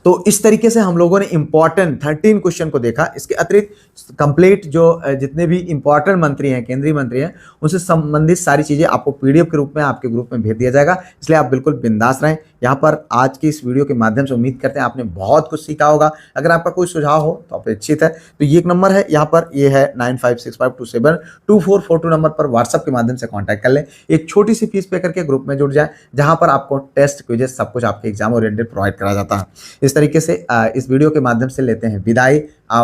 तो इस तरीके से हम लोगों ने इंपॉर्टेंट 13 क्वेश्चन को देखा। इसके अतिरिक्त कंप्लीट जो जितने भी इंपॉर्टेंट मंत्री हैं, केंद्रीय मंत्री हैं, उनसे संबंधित सारी चीजें आपको पीडीएफ के रूप में आपके ग्रुप में भेज दिया जाएगा, इसलिए आप बिल्कुल बिंदास रहें। यहाँ पर आज की इस वीडियो के माध्यम से उम्मीद करते हैं आपने बहुत कुछ सीखा होगा। अगर आपका कोई सुझाव हो तो अपेक्षित है, तो ये एक नंबर है यहाँ पर, ये है 9565272442 नंबर पर व्हाट्सएप के माध्यम से कांटेक्ट कर लें। एक छोटी सी फीस पे करके ग्रुप में जुड़ जाए, जहां पर आपको टेस्ट क्विजेस सब कुछ आपके एग्जाम ओरिएंटेड प्रोवाइड करा जाता है। इस तरीके से इस वीडियो के माध्यम से लेते हैं विदाई।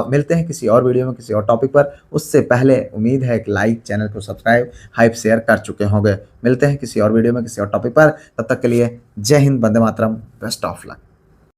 मिलते हैं किसी और वीडियो में किसी और टॉपिक पर। उससे पहले उम्मीद है कि लाइक, चैनल को सब्सक्राइब, हाइप शेयर कर चुके होंगे। मिलते हैं किसी और वीडियो में किसी और टॉपिक पर। तब तक के लिए जय Hind, Vande Mataram, best of luck.